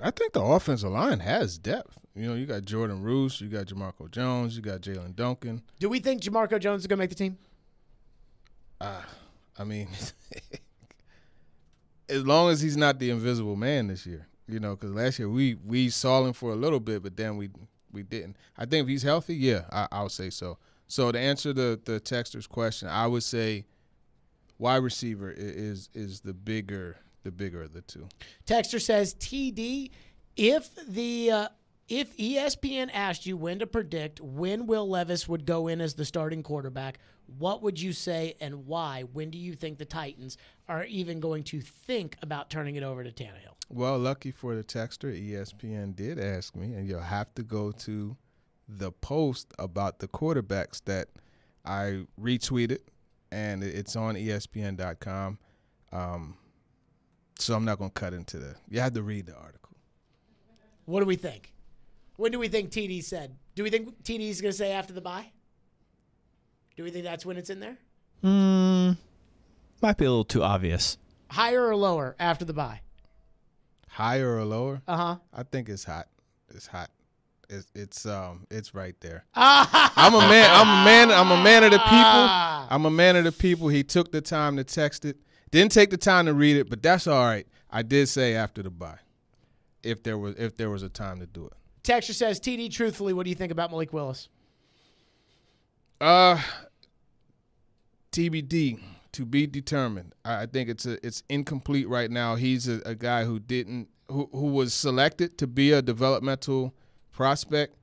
I think the offensive line has depth. You got Jordan Roos, you got Jamarco Jones, you got Jalen Duncan. Do we think Jamarco Jones is going to make the team? I mean, as long as he's not the invisible man this year, because last year we saw him for a little bit, but then we didn't. I think if he's healthy, yeah, I would say so. So to answer the texter's question, I would say wide receiver is the bigger of the two. Texter says, TD, if ESPN asked you when to predict when Will Levis would go in as the starting quarterback, what would you say and why? When do you think the Titans are even going to think about turning it over to Tannehill? Well, lucky for the texter, ESPN did ask me, and you'll have to go to the post about the quarterbacks that I retweeted, and it's on ESPN.com. So I'm not going to cut into that. You have to read the article. What do we think? When do we think TD said? Do we think TD's going to say after the bye? Do we think that's when it's in there? Might be a little too obvious. Higher or lower after the bye? Higher or lower? Uh-huh. I think it's hot. It's hot. It's right there. I'm a man of the people. I'm a man of the people. He took the time to text it. Didn't take the time to read it, but that's all right. I did say after the bye, if there was a time to do it. Texture says, TD, truthfully, what do you think about Malik Willis? TBD, to be determined. I think it's incomplete right now. He's a guy who was selected to be a developmental prospect,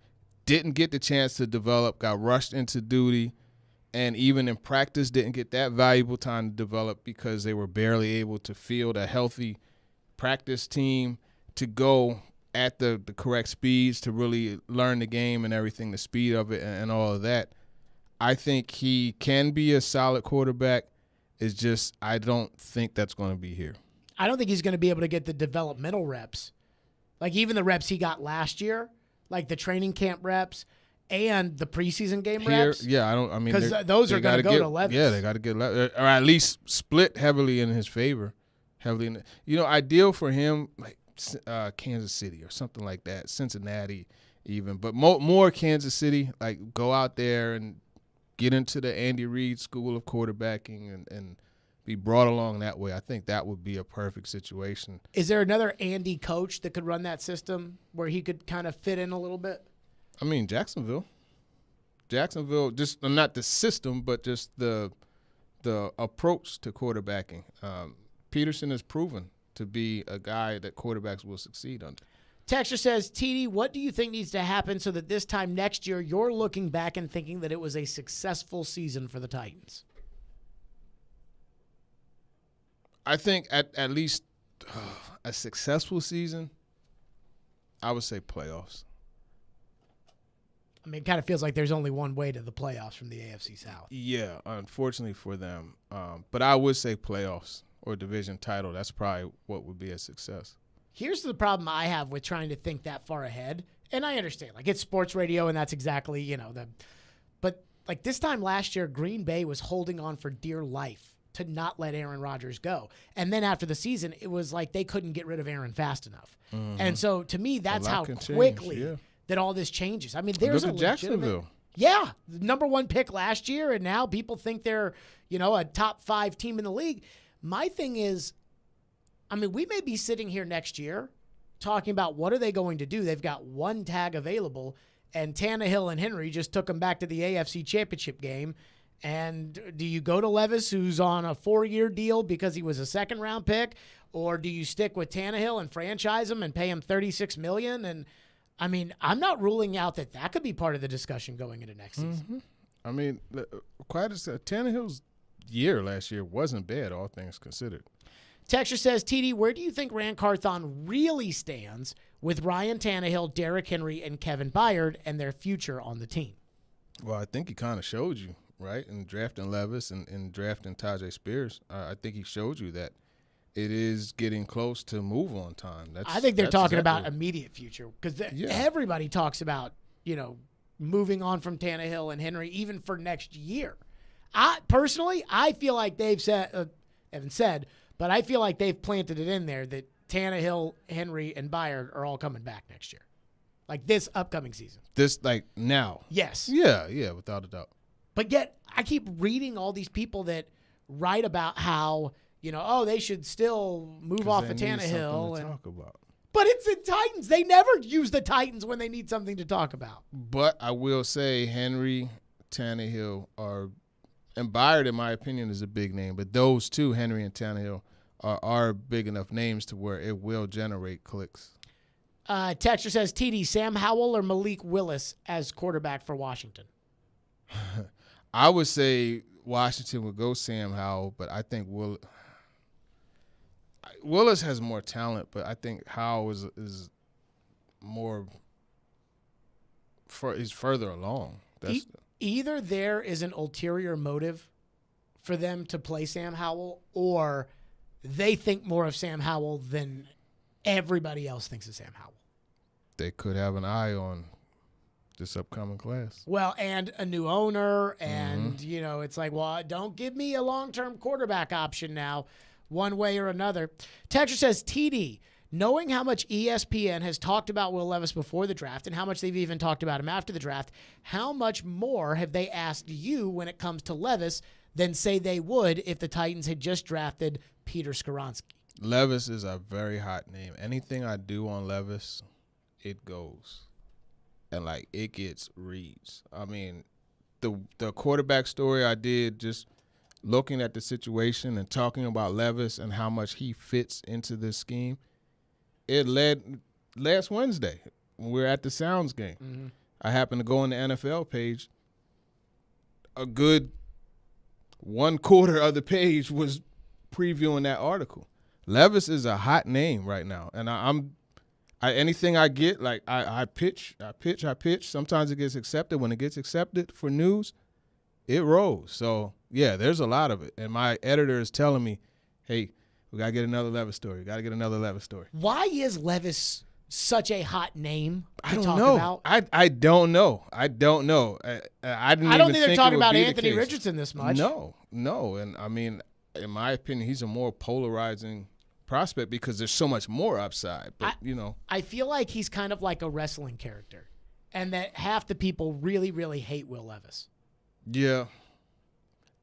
didn't get the chance to develop, got rushed into duty, and even in practice didn't get that valuable time to develop because they were barely able to field a healthy practice team to go at the correct speeds to really learn the game and everything, the speed of it and all of that. I think he can be a solid quarterback. It's just I don't think that's going to be here. I don't think he's going to be able to get the developmental reps. Like even the reps he got last year, like the training camp reps and the preseason game reps. Yeah, because those are going to go to Levis. Yeah, they got to get or at least split heavily in his favor. Ideal for him, like Kansas City or something like that, Cincinnati even, but more Kansas City. Like go out there and get into the Andy Reid school of quarterbacking and be brought along that way. I think that would be a perfect situation. Is there another Andy coach that could run that system where he could kind of fit in a little bit? I mean, Jacksonville, just not the system, but just the approach to quarterbacking. Peterson has proven to be a guy that quarterbacks will succeed under. Texture says, TD, what do you think needs to happen so that this time next year you're looking back and thinking that it was a successful season for the Titans? I think at least a successful season, I would say playoffs. I mean, it kind of feels like there's only one way to the playoffs from the AFC South. Yeah, unfortunately for them. But I would say playoffs or division title. That's probably what would be a success. Here's the problem I have with trying to think that far ahead. And I understand. Like, it's sports radio, and that's exactly, but, like, this time last year, Green Bay was holding on for dear life to not let Aaron Rodgers go. And then after the season, it was like they couldn't get rid of Aaron fast enough. Mm-hmm. And so, to me, that's how quickly that all this changes. I mean, there's a Jacksonville. Yeah, the number one pick last year, and now people think they're, a top 5 team in the league. My thing is, I mean, we may be sitting here next year talking about what are they going to do. They've got one tag available, and Tannehill and Henry just took them back to the AFC Championship game. And do you go to Levis, who's on a 4-year deal because he was a second-round pick, or do you stick with Tannehill and franchise him and pay him $36 million? And I mean, I'm not ruling out that could be part of the discussion going into next season. Mm-hmm. I mean, quite as Tannehill's year last year wasn't bad, all things considered. Texture says, TD, where do you think Rand Carthon really stands with Ryan Tannehill, Derrick Henry, and Kevin Byard and their future on the team? Well, I think he kind of showed you, right, in drafting Levis and drafting Tajay Spears. I think he showed you that it is getting close to move-on time. I think they're talking about immediate future because everybody talks about, moving on from Tannehill and Henry even for next year. I feel like they've said, but I feel like they've planted it in there that Tannehill, Henry, and Byard are all coming back next year. Like this upcoming season. Now. Yes. Yeah, without a doubt. But yet I keep reading all these people that write about how, they should still move off of Tannehill. Talk about. But it's the Titans. They never use the Titans when they need something to talk about. But I will say Henry, Tannehill and Byard, in my opinion, is a big name. But those two, Henry and Tannehill, are big enough names to where it will generate clicks. Texture says, TD, Sam Howell or Malik Willis as quarterback for Washington? I would say Washington would go Sam Howell, but I think Willis has more talent, but I think Howell is more he's further along. Either there is an ulterior motive for them to play Sam Howell, or they think more of Sam Howell than everybody else thinks of Sam Howell. They could have an eye on this upcoming class. Well, and a new owner, and, it's like, well, don't give me a long-term quarterback option now, one way or another. Texture says, TD, knowing how much ESPN has talked about Will Levis before the draft and how much they've even talked about him after the draft, how much more have they asked you when it comes to Levis than say they would if the Titans had just drafted Peter Skoronski? Levis is a very hot name. Anything I do on Levis, it goes. And, it gets reads. I mean, the quarterback story I did, just looking at the situation and talking about Levis and how much he fits into this scheme, it led last Wednesday when we were at the Sounds game. Mm-hmm. I happened to go on the NFL page. A good 1/4 of the page was previewing that article. Levis is a hot name right now, and anything I get, I pitch. Sometimes it gets accepted. When it gets accepted for news, it rolls. So, yeah, there's a lot of it. And my editor is telling me, hey, We got to get another Levis story. Why is Levis such a hot name to I don't talk know. about? I don't know. I don't think they're talking about Anthony Richardson this much. No. And, I mean, in my opinion, he's a more polarizing prospect because there's so much more upside. But, I feel like he's kind of like a wrestling character, and that half the people really, really hate Will Levis. Yeah.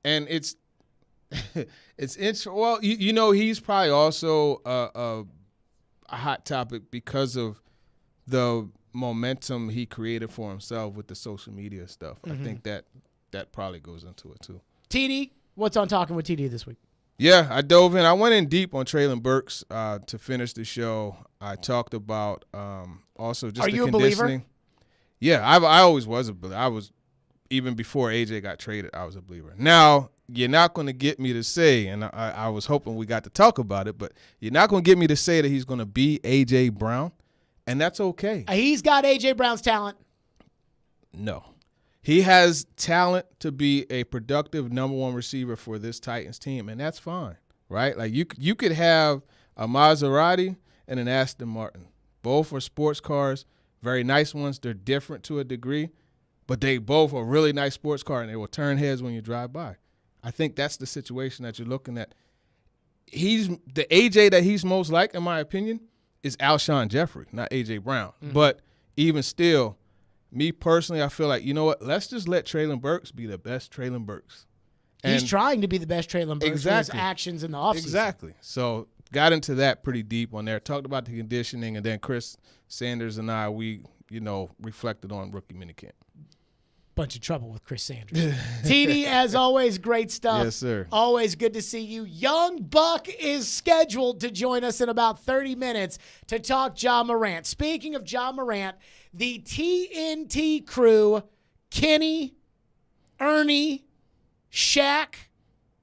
And it's interesting. Well, he's probably also a hot topic because of the momentum he created for himself with the social media stuff. I think that probably goes into it too. TD, what's on Talking with TD this week? Yeah, I dove in. I went in deep on Traylon Burks to finish the show. I talked about also just the conditioning. Are you a believer? Yeah, I always was a believer. I was, even before AJ got traded, I was a believer. Now, you're not going to get me to say, and I was hoping we got to talk about it, but you're not going to get me to say that he's going to be A.J. Brown, and that's okay. He's got A.J. Brown's talent. No. He has talent to be a productive number one receiver for this Titans team, and that's fine, right? Like you could have a Maserati and an Aston Martin. Both are sports cars, very nice ones. They're different to a degree, but they both are really nice sports cars, and they will turn heads when you drive by. I think that's the situation that you're looking at. He's the AJ that he's most like, in my opinion, is Alshon Jeffrey, not A.J. Brown. Mm-hmm. But even still, me personally, I feel like, you know what? Let's just let Traylon Burks be the best Traylon Burks. He's trying to be the best Traylon Burks with his actions in the offseason. Exactly. So got into that pretty deep on there. Talked about the conditioning, and then Chris Sanders and I, we, reflected on rookie minicamp. Bunch of trouble with Chris Sanders. TD, as always, great stuff. Yes, sir. Always good to see you. Young Buck is scheduled to join us in about 30 minutes to talk Ja Morant. Speaking of Ja Morant, the TNT crew, Kenny, Ernie, Shaq,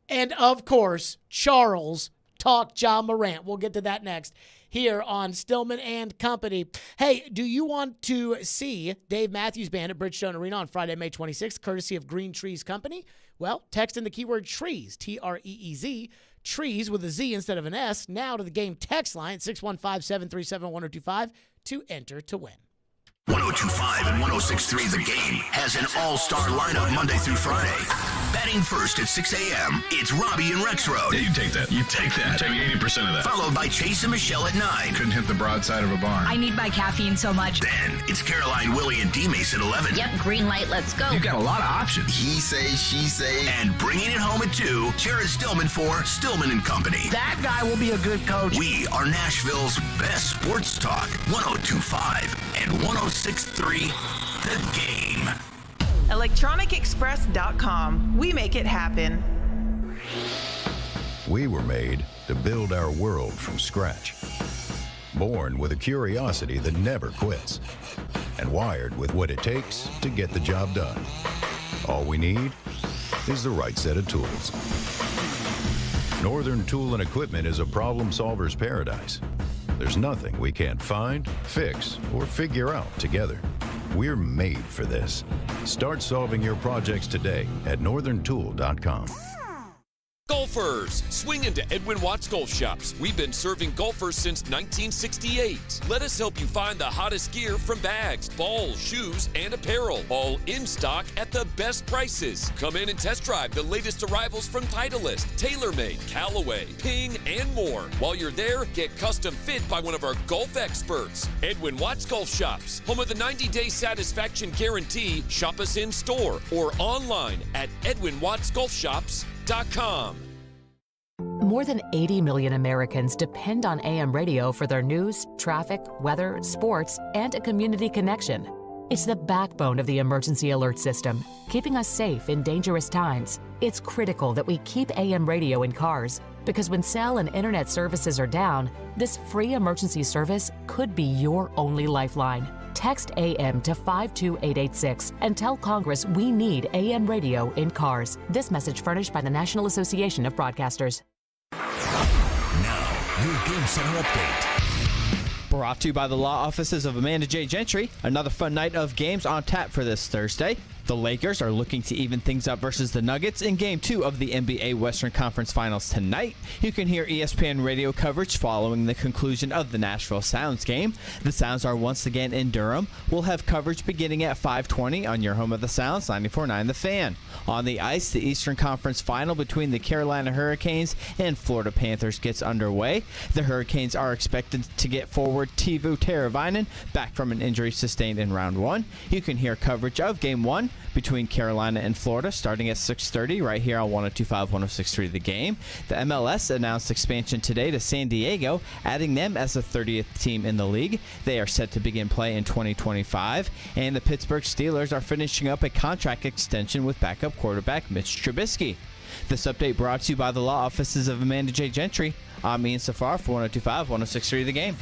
and, of course, Charles, talk Ja Morant. We'll get to that next here on Stillman and Company. Hey, do you want to see Dave Matthews Band at Bridgestone Arena on Friday, May 26th, courtesy of Green Trees Company? Well, text in the keyword TREES, T-R-E-E-Z, trees with a Z instead of an S, now to the game text line, 615-737-1025, to enter to win. 102.5 and 106.3 The Game has an all-star lineup Monday through Friday. Batting first at 6 a.m., it's Robbie and Rexroad. Yeah, you take that. Take 80% of that. Followed by Chase and Michelle at 9. Couldn't hit the broadside of a barn. I need my caffeine so much. Then it's Caroline, Willie, and D-Mace at 11. Yep, green light, let's go. You've got a lot of options. He say, she say. And bringing it home at 2, Jared Stillman for Stillman and Company. That guy will be a good coach. We are Nashville's best sports talk. 102.5 and 106.3 The Game. ElectronicExpress.com. We make it happen. We were made to build our world from scratch. Born with a curiosity that never quits. And wired with what it takes to get the job done. All we need is the right set of tools. Northern Tool and Equipment is a problem solver's paradise. There's nothing we can't find, fix, or figure out together. We're made for this. Start solving your projects today at northerntool.com. Golfers, swing into Edwin Watts Golf Shops. We've been serving golfers since 1968. Let us help you find the hottest gear from bags, balls, shoes, and apparel. All in stock at the best prices. Come in and test drive the latest arrivals from Titleist, TaylorMade, Callaway, Ping, and more. While you're there, get custom fit by one of our golf experts. Edwin Watts Golf Shops, home of the 90-day satisfaction guarantee. Shop us in store or online at edwinwattsgolfshops.com. More than 80 million Americans depend on AM radio for their news, traffic, weather, sports, and a community connection. It's the backbone of the emergency alert system, keeping us safe in dangerous times. It's critical that we keep AM radio in cars, because when cell and internet services are down, this free emergency service could be your only lifeline. Text AM to 52886 and tell Congress we need AM radio in cars. This message furnished by the National Association of Broadcasters. Now, your Game Center update. Brought to you by the law offices of Amanda J. Gentry. Another fun night of games on tap for this Thursday. The Lakers are looking to even things up versus the Nuggets in Game 2 of the NBA Western Conference Finals tonight. You can hear ESPN radio coverage following the conclusion of the Nashville Sounds game. The Sounds are once again in Durham. We'll have coverage beginning at 5:20 on your home of the Sounds, 94.9 The Fan. On the ice, the Eastern Conference Final between the Carolina Hurricanes and Florida Panthers gets underway. The Hurricanes are expected to get forward Teuvo Teravainen back from an injury sustained in round 1. You can hear coverage of Game 1 between Carolina and Florida starting at 6:30 right here on 102.5, 106.3 The Game. The MLS announced expansion today to San Diego, adding them as the 30th team in the league. They are set to begin play in 2025, and the Pittsburgh Steelers are finishing up a contract extension with backup quarterback Mitch Trubisky. This update brought to you by the law offices of Amanda J. Gentry. I'm Ian Safar for 102.5, 106.3 The Game.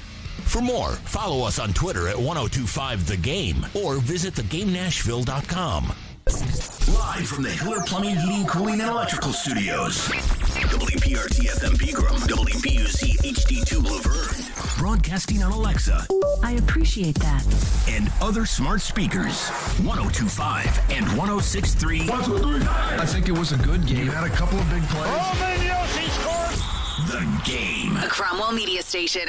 For more, follow us on Twitter at 1025 The Game or visit thegamenashville.com. Live from the Hiller Plumbing, Heating, Cooling, and Electrical Studios. WPRT FM Pegram, WPUC HD2 Laverne. Broadcasting on Alexa. I appreciate that. And other smart speakers. 1025 and 1063. 1, 2, 3. I think it was a good game. You had a couple of big plays. The Game. A Cromwell media station.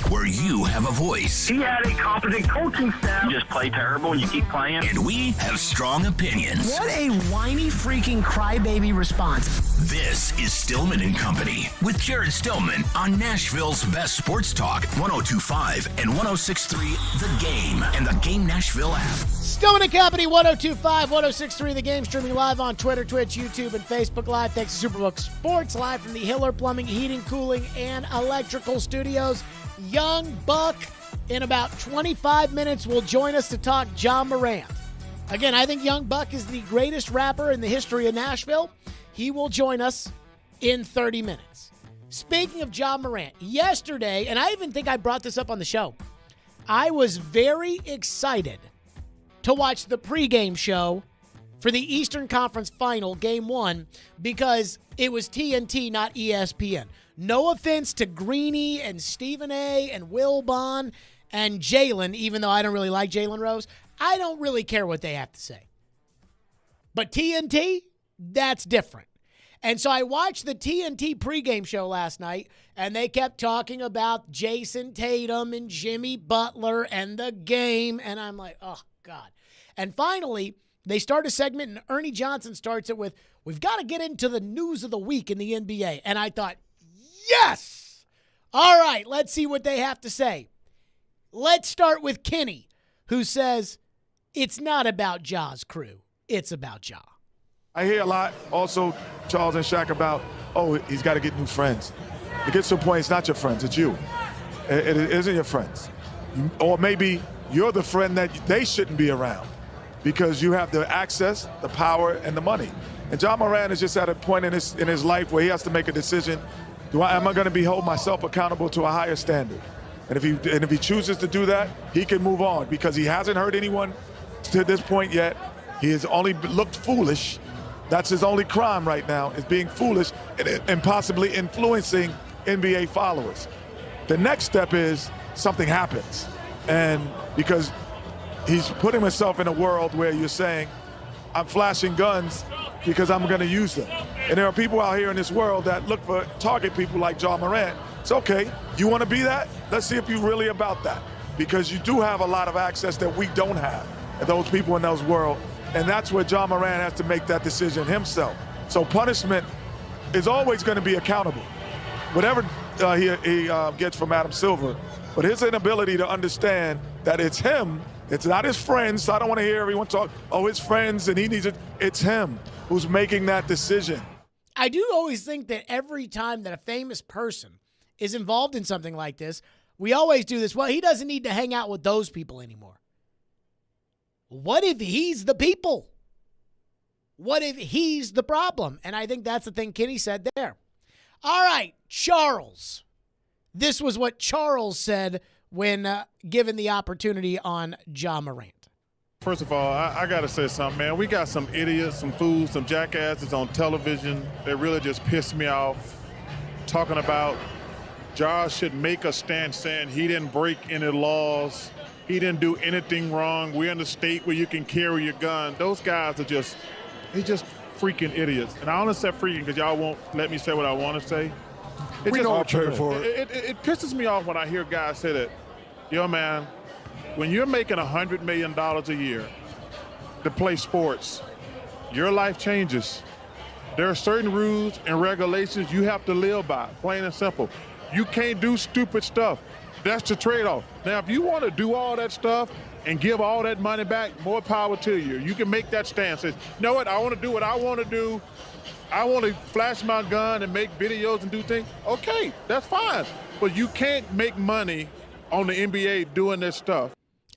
Where you have a voice. He had a competent coaching staff. You just play terrible and you keep playing. And we have strong opinions. What a whiny freaking crybaby response. This is Stillman and Company with Jared Stillman on Nashville's best sports talk, 1025 and 1063 The Game and the Game Nashville app. Stillman and Company, 1025, 1063 The Game, streaming live on Twitter, Twitch, YouTube, and Facebook Live. Thanks to Superbook Sports, live from the Hiller Plumbing, Heating, Cooling, and Electrical Studios. Young Buck, in about 25 minutes, will join us to talk Ja Morant. Again, I think Young Buck is the greatest rapper in the history of Nashville. He will join us in 30 minutes. Speaking of Ja Morant, yesterday, and I even think I brought this up on the show, I was very excited to watch the pregame show for the Eastern Conference Final, Game 1, because it was TNT, not ESPN. No offense to Greeny and Stephen A. and Wilbon and Jalen, even though I don't really like Jalen Rose. I don't really care what they have to say. But TNT, that's different. And so I watched the TNT pregame show last night, and they kept talking about Jason Tatum and Jimmy Butler and the game, and I'm like, oh, God. And finally, they start a segment, and Ernie Johnson starts it with, we've got to get into the news of the week in the NBA. And I thought, yes! All right, let's see what they have to say. Let's start with Kenny, who says, it's not about Ja's crew. It's about Ja. I hear a lot also, Charles and Shaq, about, oh, he's got to get new friends. It gets to a point, it's not your friends, it's you. It isn't your friends. Or maybe you're the friend that they shouldn't be around because you have the access, the power, and the money. And Ja Morant is just at a point in his life where he has to make a decision. Am I going to hold myself accountable to a higher standard? And if he chooses to do that, he can move on because he hasn't hurt anyone to this point yet. He has only looked foolish. That's his only crime right now, is being foolish and possibly influencing NBA followers. The next step is something happens. And because he's putting himself in a world where you're saying, I'm flashing guns because I'm going to use them. And there are people out here in this world that look for target people like Ja Morant. It's okay. You want to be that? Let's see if you're really about that. Because you do have a lot of access that we don't have, and those people in those world. And that's where Ja Morant has to make that decision himself. So punishment is always going to be accountable. Whatever he gets from Adam Silver, but his inability to understand that it's him, it's not his friends. So I don't want to hear everyone talk, oh, his friends, and he needs it. It's him who's making that decision. I do always think that every time that a famous person is involved in something like this, we always do this. Well, he doesn't need to hang out with those people anymore. What if he's the people? What if he's the problem? And I think that's the thing Kenny said there. All right, Charles. This was what Charles said when given the opportunity on Ja Morant. First of all, I got to say something, man. We got some idiots, some fools, some jackasses on television that really just pissed me off. Talking about Ja should make a stand saying he didn't break any laws. he didn't do anything wrong. We're in a state where you can carry your gun. Those guys are just freaking idiots. And I only say freaking because y'all won't let me say what I want to say. It We just, know what you're for. It pisses me off when I hear guys say that, yo, man, when you're making $100 million a year to play sports, your life changes. There are certain rules and regulations you have to live by, plain and simple. You can't do stupid stuff. That's the trade-off. Now, if you want to do all that stuff and give all that money back, more power to you. You can make that stance. Say, you know what, I want to do what I want to do. I want to flash my gun and make videos and do things. Okay, that's fine. But you can't make money on the NBA doing this stuff.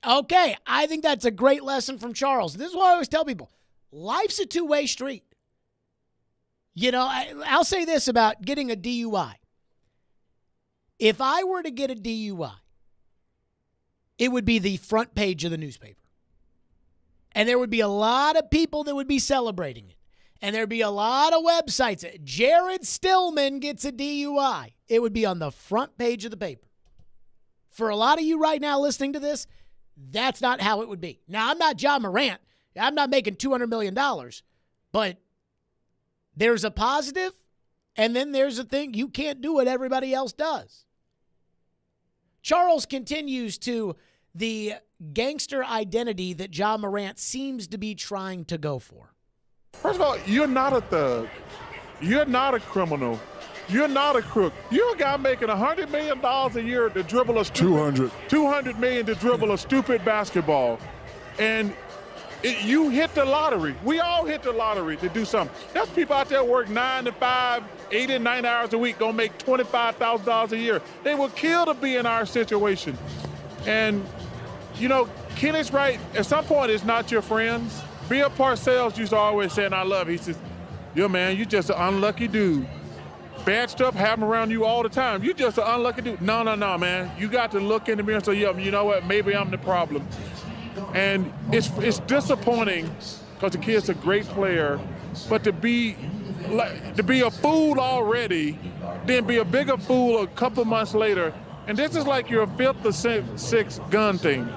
Okay, I think that's a great lesson from Charles. This is what I always tell people. Life's a two-way street. You know, I'll say this about getting a DUI. If I were to get a DUI, it would be the front page of the newspaper. And there would be a lot of people that would be celebrating it. And there'd be a lot of websites. Jared Stillman gets a DUI. It would be on the front page of the paper. For a lot of you right now listening to this, that's not how it would be. Now, I'm not John Morant. I'm not making $200 million. But there's a positive, and then there's a thing. You can't do what everybody else does. Charles continues to the gangster identity that John Morant seems to be trying to go for. First of all, you're not a thug. You're not a criminal. You're not a crook. You're a guy making $100 million a year to dribble a stupid, $200 million to dribble a stupid basketball. And you hit the lottery. We all hit the lottery to do something. There's people out there work 9 to 5, 8 and 9 hours a week, gonna make $25,000 a year. They will kill to be in our situation. And, you know, Kenny's right. At some point, it's not your friends. Bill Parcells used to always say, and I love it, he says, yo, man, you just an unlucky dude. Bad stuff happen around you all the time. You just an unlucky dude. No, man. You got to look in the mirror and say, yeah, you know what, maybe I'm the problem. And it's disappointing because the kid's a great player, but to be a fool already, then be a bigger fool a couple months later, and this is like your fifth or sixth gun thing.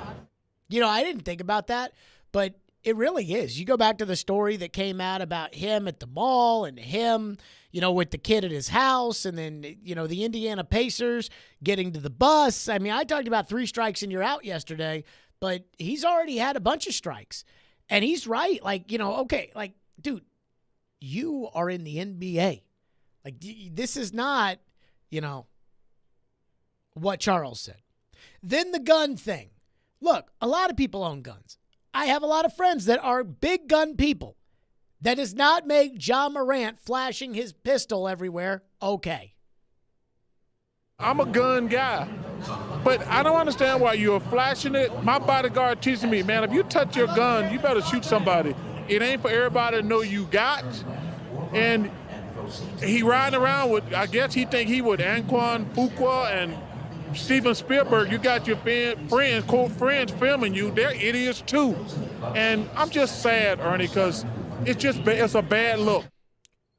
You know, I didn't think about that, but it really is. You go back to the story that came out about him at the mall and him, you know, with the kid at his house, and then, you know, the Indiana Pacers getting to the bus. I mean, I talked about 3 strikes and you're out yesterday, but he's already had a bunch of strikes. And he's right. Like, you know, okay, like, dude, you are in the NBA. Like, this is not, you know, what Charles said. Then the gun thing. Look, a lot of people own guns. I have a lot of friends that are big gun people. That does not make John Morant flashing his pistol everywhere okay. I'm a gun guy, but I don't understand why you're flashing it. My bodyguard teaching me, man, if you touch your gun, you better shoot somebody. It ain't for everybody to know you got. And he riding around with, I guess he think he with Antoine Fuqua and Steven Spielberg. You got your friends, quote friends, filming you. They're idiots too. And I'm just sad, Ernie, because it's a bad look.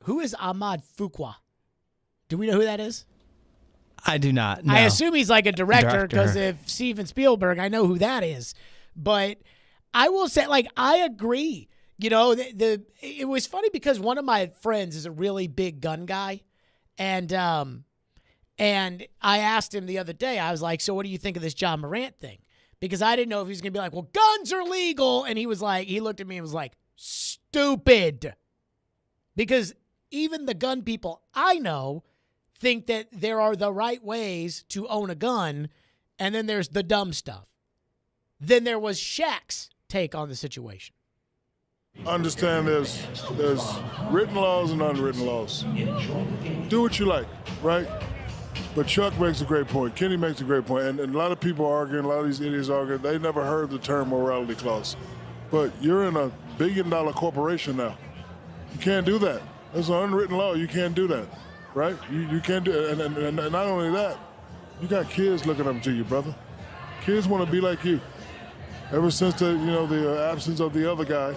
Who is Ahmad Fuqua? Do we know who that is? I do not. No. I assume he's like a director because if Steven Spielberg, I know who that is. But I will say, like, I agree. You know, it was funny because one of my friends is a really big gun guy, and I asked him the other day. I was like, "So what do you think of this John Morant thing?" Because I didn't know if he was gonna be like, "Well, guns are legal," and he was like, he looked at me and was like, "Stupid," because even the gun people I know think that there are the right ways to own a gun, and then there's the dumb stuff. Then there was Shaq's take on the situation. Understand there's written laws and unwritten laws. Do what you like, right? But Chuck makes a great point. Kenny makes a great point. And a lot of people arguing, a lot of these idiots arguing, they never heard the term morality clause. But you're in a $1 billion corporation now. You can't do that. That's an unwritten law. You can't do that, right? You can't do it. And not only that, you got kids looking up to you, brother. Kids want to be like you. Ever since the absence of the other guy,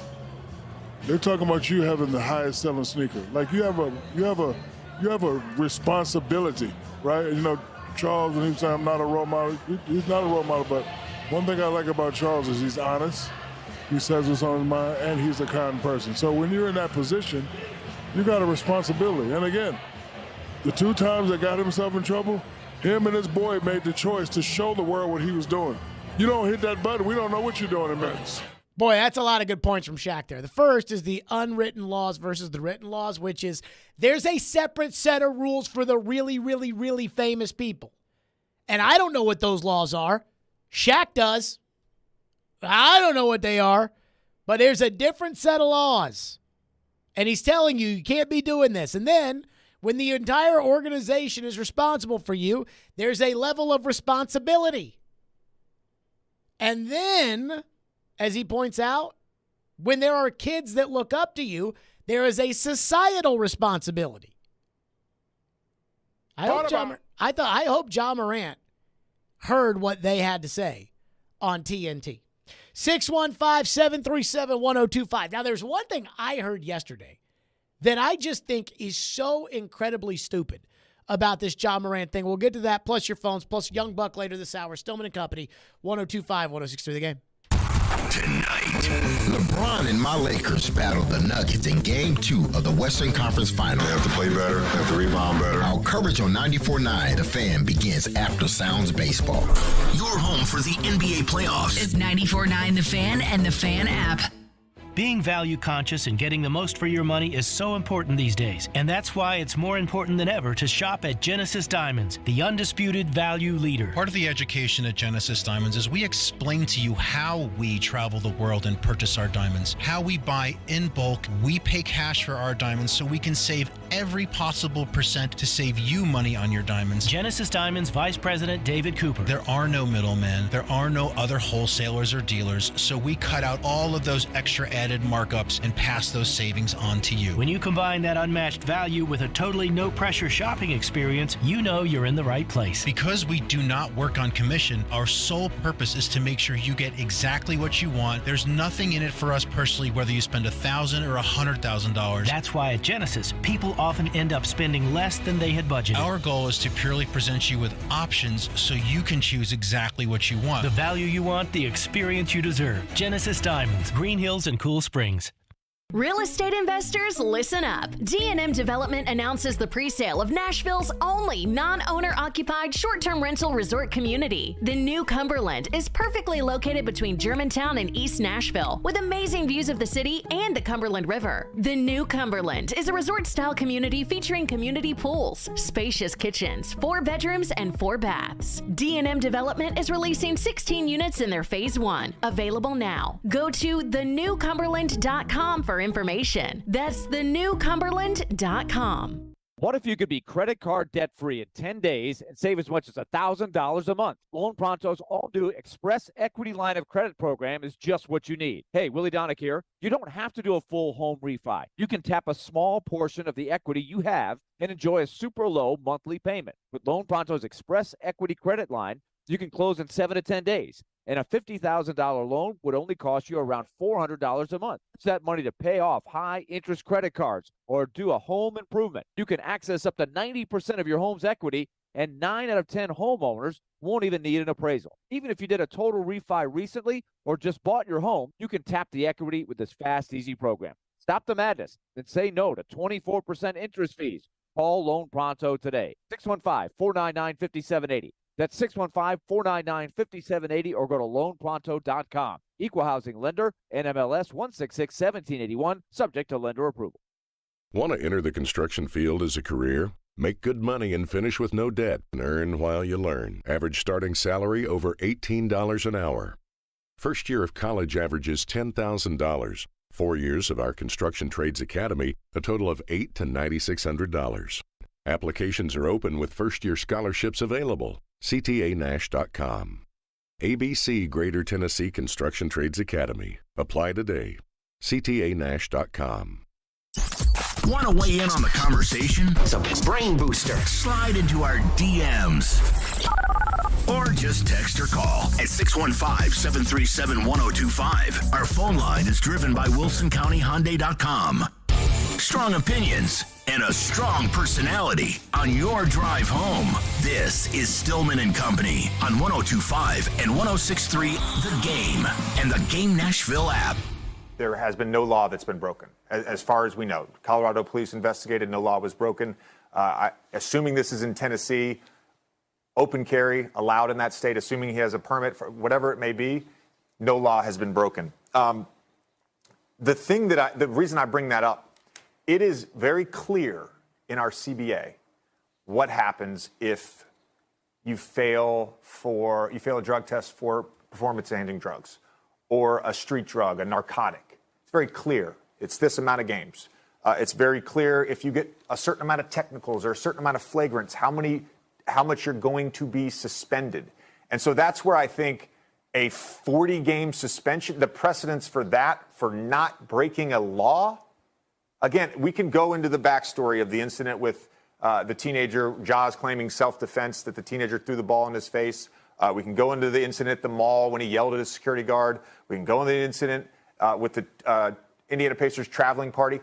they're talking about you having the highest selling sneaker. Like you have a responsibility, right? You know, Charles, when he was saying I'm not a role model, he's not a role model, but One thing I like about Charles is he's honest. He says what's on his mind, and he's a kind person. So when you're in that position, you got a responsibility. And again, the 2 times that got himself in trouble, him and his boy made the choice to show the world what he was doing. You don't hit that button, we don't know what you're doing in minutes. Boy, that's a lot of good points from Shaq there. The first is the unwritten laws versus the written laws, which is there's a separate set of rules for the really, really, really famous people. And I don't know what those laws are. Shaq does. I don't know what they are. But there's a different set of laws. And he's telling you, you can't be doing this. And then when the entire organization is responsible for you, there's a level of responsibility. And then, as he points out, when there are kids that look up to you, there is a societal responsibility. I hope John Morant heard what they had to say on TNT. 615-737-1025. Now, there's one thing I heard yesterday that I just think is so incredibly stupid about this John Morant thing. We'll get to that, plus your phones, plus Young Buck later this hour. Stillman and Company, 102.5, 106.3 The Game. Tonight, LeBron and my Lakers battle the Nuggets in Game 2 of the Western Conference Finals. They have to play better, they have to rebound better. Our coverage on 94.9 The Fan begins after Sounds Baseball. Your home for the NBA playoffs is 94.9 The Fan and The Fan app. Being value conscious and getting the most for your money is so important these days, and that's why it's more important than ever to shop at Genesis Diamonds, the undisputed value leader. Part of the education at Genesis Diamonds is we explain to you how we travel the world and purchase our diamonds, how we buy in bulk, we pay cash for our diamonds so we can save every possible percent to save you money on your diamonds. Genesis Diamonds Vice President David Cooper. There are no middlemen, there are no other wholesalers or dealers, so we cut out all of those extra added markups and pass those savings on to you. When you combine that unmatched value with a totally no-pressure shopping experience, you know you're in the right place. Because we do not work on commission, our sole purpose is to make sure you get exactly what you want. There's nothing in it for us personally, whether you spend $1,000 or $100,000. That's why at Genesis, people often end up spending less than they had budgeted. Our goal is to purely present you with options so you can choose exactly what you want. The value you want, the experience you deserve. Genesis Diamonds, Green Hills and Cool Springs. Real estate investors, listen up. D&M Development announces the pre-sale of Nashville's only non-owner-occupied short-term rental resort community. The New Cumberland is perfectly located between Germantown and East Nashville, with amazing views of the city and the Cumberland River. The New Cumberland is a resort-style community featuring community pools, spacious kitchens, 4 bedrooms, and 4 baths. D&M Development is releasing 16 units in their Phase 1. Available now. Go to thenewcumberland.com for information. That's thenewcumberland.com. What if you could be credit card debt-free in 10 days and save as much as $1,000 a month? Loan Pronto's all-new Express Equity Line of Credit program is just what you need. Hey, Willie Donick here. You don't have to do a full home refi. You can tap a small portion of the equity you have and enjoy a super low monthly payment. With Loan Pronto's Express Equity Credit Line, you can close in 7 to 10 days. And a $50,000 loan would only cost you around $400 a month. Use that money to pay off high-interest credit cards or do a home improvement. You can access up to 90% of your home's equity, and 9 out of 10 homeowners won't even need an appraisal. Even if you did a total refi recently or just bought your home, you can tap the equity with this fast, easy program. Stop the madness and say no to 24% interest fees. Call Loan Pronto today. 615-499-5780. That's 615-499-5780 or go to loanpronto.com. Equal housing lender, NMLS 166-1781, subject to lender approval. Want to enter the construction field as a career? Make good money and finish with no debt and earn while you learn. Average starting salary over $18 an hour. First year of college averages $10,000. 4 years of our Construction Trades Academy, a total of $800 to $9,600. Applications are open with first-year scholarships available. CTANash.com. ABC Greater Tennessee Construction Trades Academy. Apply today. CTANash.com. Want to weigh in on the conversation? It's a brain booster. Slide into our DMs. Or just text or call at 615-737-1025. Our phone line is driven by WilsonCountyHyundai.com. Strong opinions and a strong personality on your drive home. This is Stillman and Company on 102.5 and 106.3 The Game and the Game Nashville app. There has been no law that's been broken, as far as we know. Colorado police investigated, no law was broken. Assuming this is in Tennessee, open carry allowed in that state, assuming he has a permit for whatever it may be, no law has been broken. The reason I bring that up, it is very clear in our CBA what happens if you fail a drug test for performance-enhancing drugs or a street drug, a narcotic. It's very clear. It's this amount of games. It's very clear if you get a certain amount of technicals or a certain amount of flagrants, how much you're going to be suspended. And so that's where I think a 40-game suspension, the precedence for that, for not breaking a law. Again, we can go into the backstory of the incident with the teenager, Jaws claiming self-defense, that the teenager threw the ball in his face. We can go into the incident at the mall when he yelled at his security guard. We can go into the incident with the Indiana Pacers traveling party.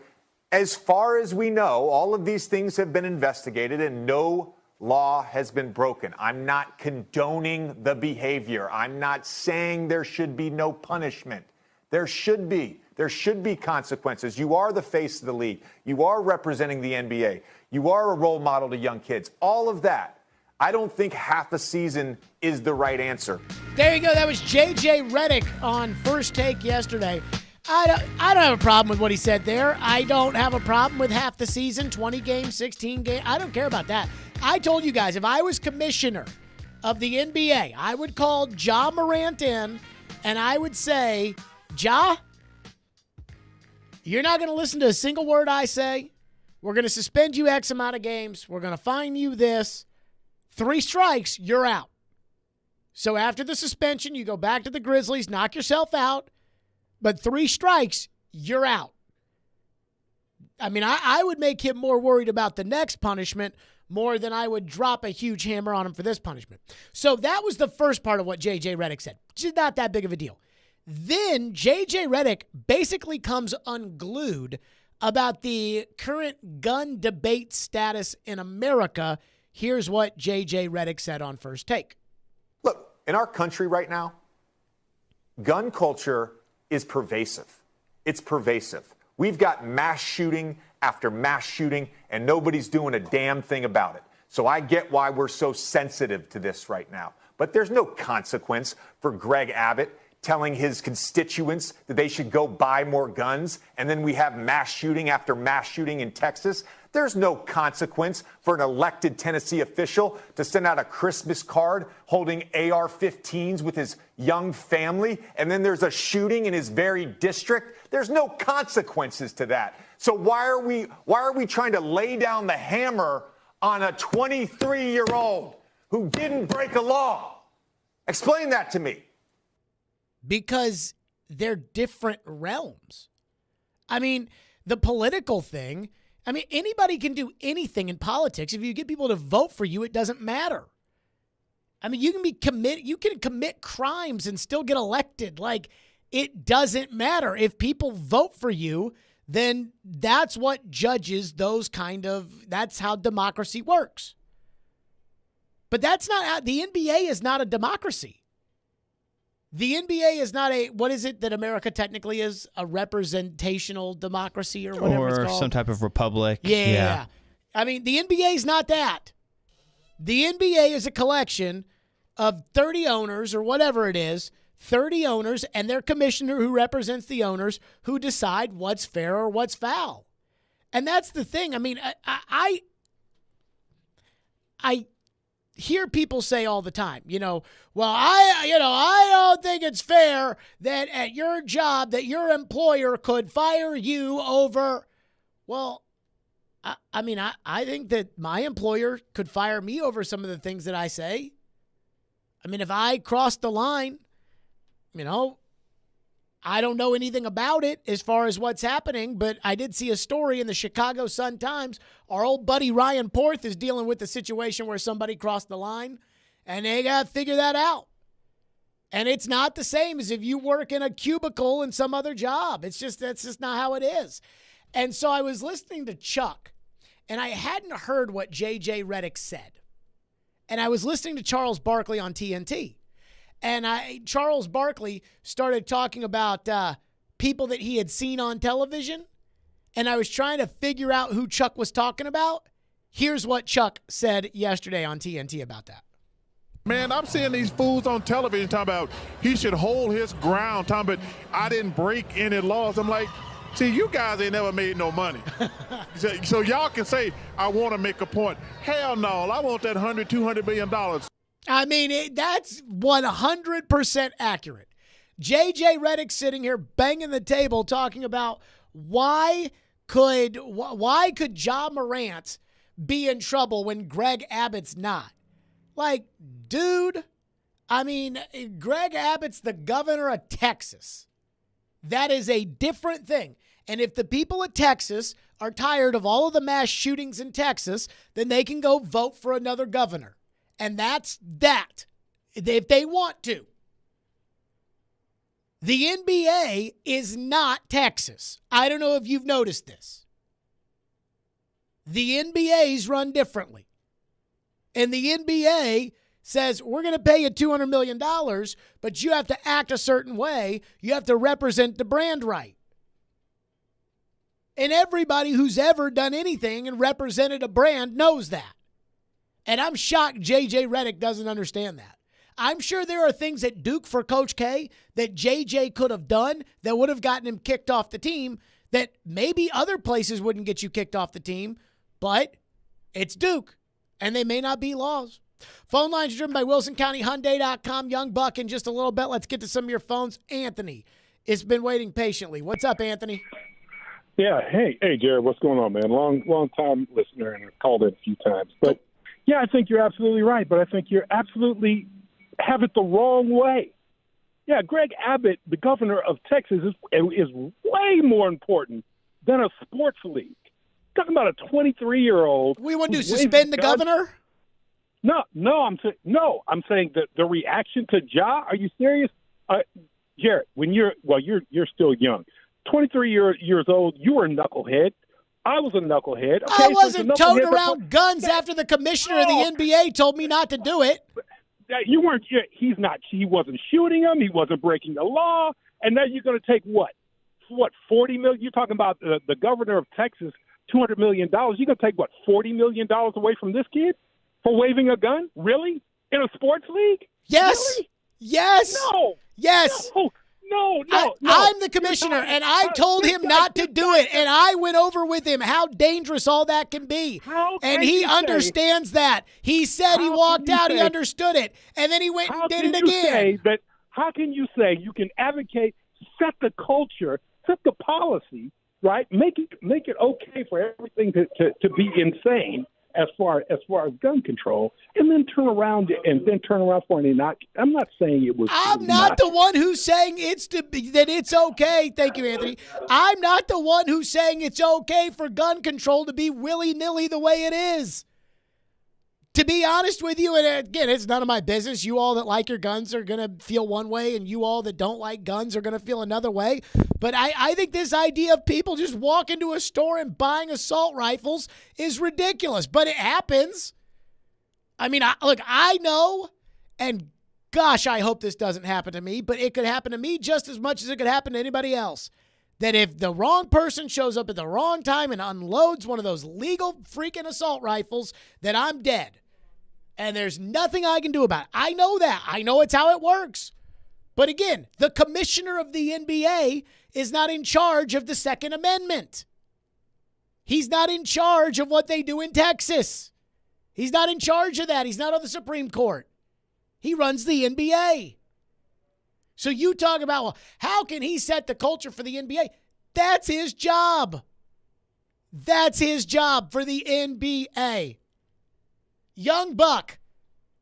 As far as we know, all of these things have been investigated and no law has been broken. I'm not condoning the behavior. I'm not saying there should be no punishment. There should be. There should be consequences. You are the face of the league. You are representing the NBA. You are a role model to young kids. All of that. I don't think half a season is the right answer. There you go. That was J.J. Redick on First Take yesterday. I don't have a problem with what he said there. I don't have a problem with half the season, 20 games, 16 games. I don't care about that. I told you guys, if I was commissioner of the NBA, I would call Ja Morant in, and I would say, Ja, you're not going to listen to a single word I say. We're going to suspend you X amount of games. We're going to fine you this. 3 strikes, you're out. So after the suspension, you go back to the Grizzlies, knock yourself out. But 3 strikes, you're out. I mean, I would make him more worried about the next punishment more than I would drop a huge hammer on him for this punishment. So that was the first part of what J.J. Redick said. Just not that big of a deal. Then J.J. Redick basically comes unglued about the current gun debate status in America. Here's what J.J. Redick said on First Take. Look, in our country right now, gun culture is pervasive. It's pervasive. We've got mass shooting after mass shooting, and nobody's doing a damn thing about it. So I get why we're so sensitive to this right now. But there's no consequence for Greg Abbott telling his constituents that they should go buy more guns, and then we have mass shooting after mass shooting in Texas. There's no consequence for an elected Tennessee official to send out a Christmas card holding AR-15s with his young family, and then there's a shooting in his very district. There's no consequences to that. So why are we trying to lay down the hammer on a 23-year-old who didn't break a law? Explain that to me. Because they're different realms. I mean, the political thing, anybody can do anything in politics. If you get people to vote for you, it doesn't matter. You can commit crimes and still get elected. It doesn't matter. If people vote for you, then that's what judges that's how democracy works. But that's not how, the NBA is not a democracy. The NBA is not what is it that America technically is? A representational democracy or whatever it's called? Or some type of republic. Yeah. The NBA is not that. The NBA is a collection of 30 owners or whatever it is, 30 owners and their commissioner who represents the owners who decide what's fair or what's foul. And that's the thing. I hear people say all the time, I don't think it's fair that at your job that your employer could fire you over. Well, I think that my employer could fire me over some of the things that I say. If I cross the line, I don't know anything about it as far as what's happening, but I did see a story in the Chicago Sun-Times. Our old buddy Ryan Porth is dealing with the situation where somebody crossed the line, and they got to figure that out. And it's not the same as if you work in a cubicle in some other job. That's just not how it is. And so I was listening to Chuck, and I hadn't heard what J.J. Redick said. And I was listening to Charles Barkley on TNT. And Charles Barkley started talking about people that he had seen on television. And I was trying to figure out who Chuck was talking about. Here's what Chuck said yesterday on TNT about that. Man, I'm seeing these fools on television talking about he should hold his ground, talking about I didn't break any laws. I'm like, see, you guys ain't never made no money. So y'all can say, I want to make a point. Hell no, I want that $200 million. I mean, that's 100% accurate. J.J. Redick sitting here banging the table talking about why could Ja Morant be in trouble when Greg Abbott's not? Like, dude, I mean, Greg Abbott's the governor of Texas. That is a different thing. And if the people of Texas are tired of all of the mass shootings in Texas, then they can go vote for another governor. And that's that, if they want to. The NBA is not Texas. I don't know if you've noticed this. The NBA's run differently. And the NBA says, we're going to pay you $200 million, but you have to act a certain way. You have to represent the brand right. And everybody who's ever done anything and represented a brand knows that. And I'm shocked J.J. Redick doesn't understand that. I'm sure there are things at Duke for Coach K that J.J. could have done that would have gotten him kicked off the team that maybe other places wouldn't get you kicked off the team, but it's Duke, and they may not be laws. Phone lines are driven by WilsonCountyHyundai.com. Young Buck, in just a little bit. Let's get to some of your phones. Anthony has been waiting patiently. What's up, Anthony? Yeah, hey, Jared, what's going on, man? Long time listener, and I've called in a few times. But, yeah, I think you're absolutely right, but I think you're absolutely have it the wrong way. Yeah, Greg Abbott, the governor of Texas, is way more important than a sports league. Talking about a 23-year-old. We want to suspend the governor? No, I'm saying that the reaction to Ja. Are you serious, Jared? When you're still young, 23 years old. You were a knucklehead. I was a knucklehead. Okay, I wasn't toting around guns after the commissioner of the NBA told me not to do it. You weren't. He's not. He wasn't shooting him. He wasn't breaking the law. And now you're going to take what? $40 million? You're talking about the governor of Texas, $200 million. You're going to take what? $40 million away from this kid for waving a gun? Really? In a sports league? Yes. Really? Yes. No. Yes. No. I'm the commissioner, and I told him not to do it, and I went over with him how dangerous all that can be. And he understands that. He said he walked out, he understood it, and then he went and did it again. How can you say you can advocate, set the culture, set the policy, right? Make it okay for everything to be insane as far as gun control, and then turn around for an not. I'm not saying it was. I'm not the one who's saying that it's okay. Thank you, Anthony. I'm not the one who's saying it's okay for gun control to be willy-nilly the way it is. To be honest with you, and again, it's none of my business. You all that like your guns are going to feel one way, and you all that don't like guns are going to feel another way. But I think this idea of people just walking into a store and buying assault rifles is ridiculous. But it happens. I mean, I know, and gosh, I hope this doesn't happen to me, but it could happen to me just as much as it could happen to anybody else. That if the wrong person shows up at the wrong time and unloads one of those legal freaking assault rifles, that I'm dead. And there's nothing I can do about it. I know that. I know it's how it works. But again, the commissioner of the NBA is not in charge of the Second Amendment. He's not in charge of what they do in Texas. He's not in charge of that. He's not on the Supreme Court. He runs the NBA. So you talk about, well, how can he set the culture for the NBA? That's his job. That's his job for the NBA. Young Buck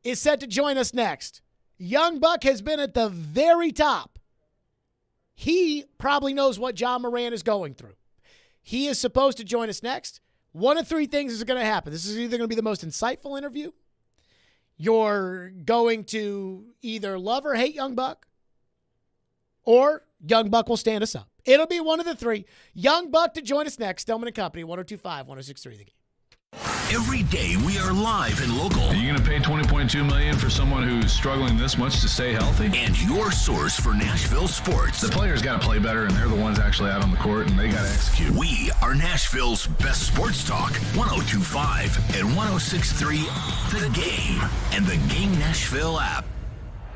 is set to join us next. Young Buck has been at the very top. He probably knows what Ja Morant is going through. He is supposed to join us next. One of three things is going to happen. This is either going to be the most insightful interview. You're going to either love or hate Young Buck, or Young Buck will stand us up. It'll be one of the three. Young Buck to join us next. Stillman and Company, 102.5, 106.3 The Game. Every day we are live and local. Are you going to pay $20.2 million for someone who's struggling this much to stay healthy? And your source for Nashville sports. The players got to play better, and they're the ones actually out on the court, and they got to execute. We are Nashville's best sports talk. 102.5 and 106.3 The Game and the Game Nashville app.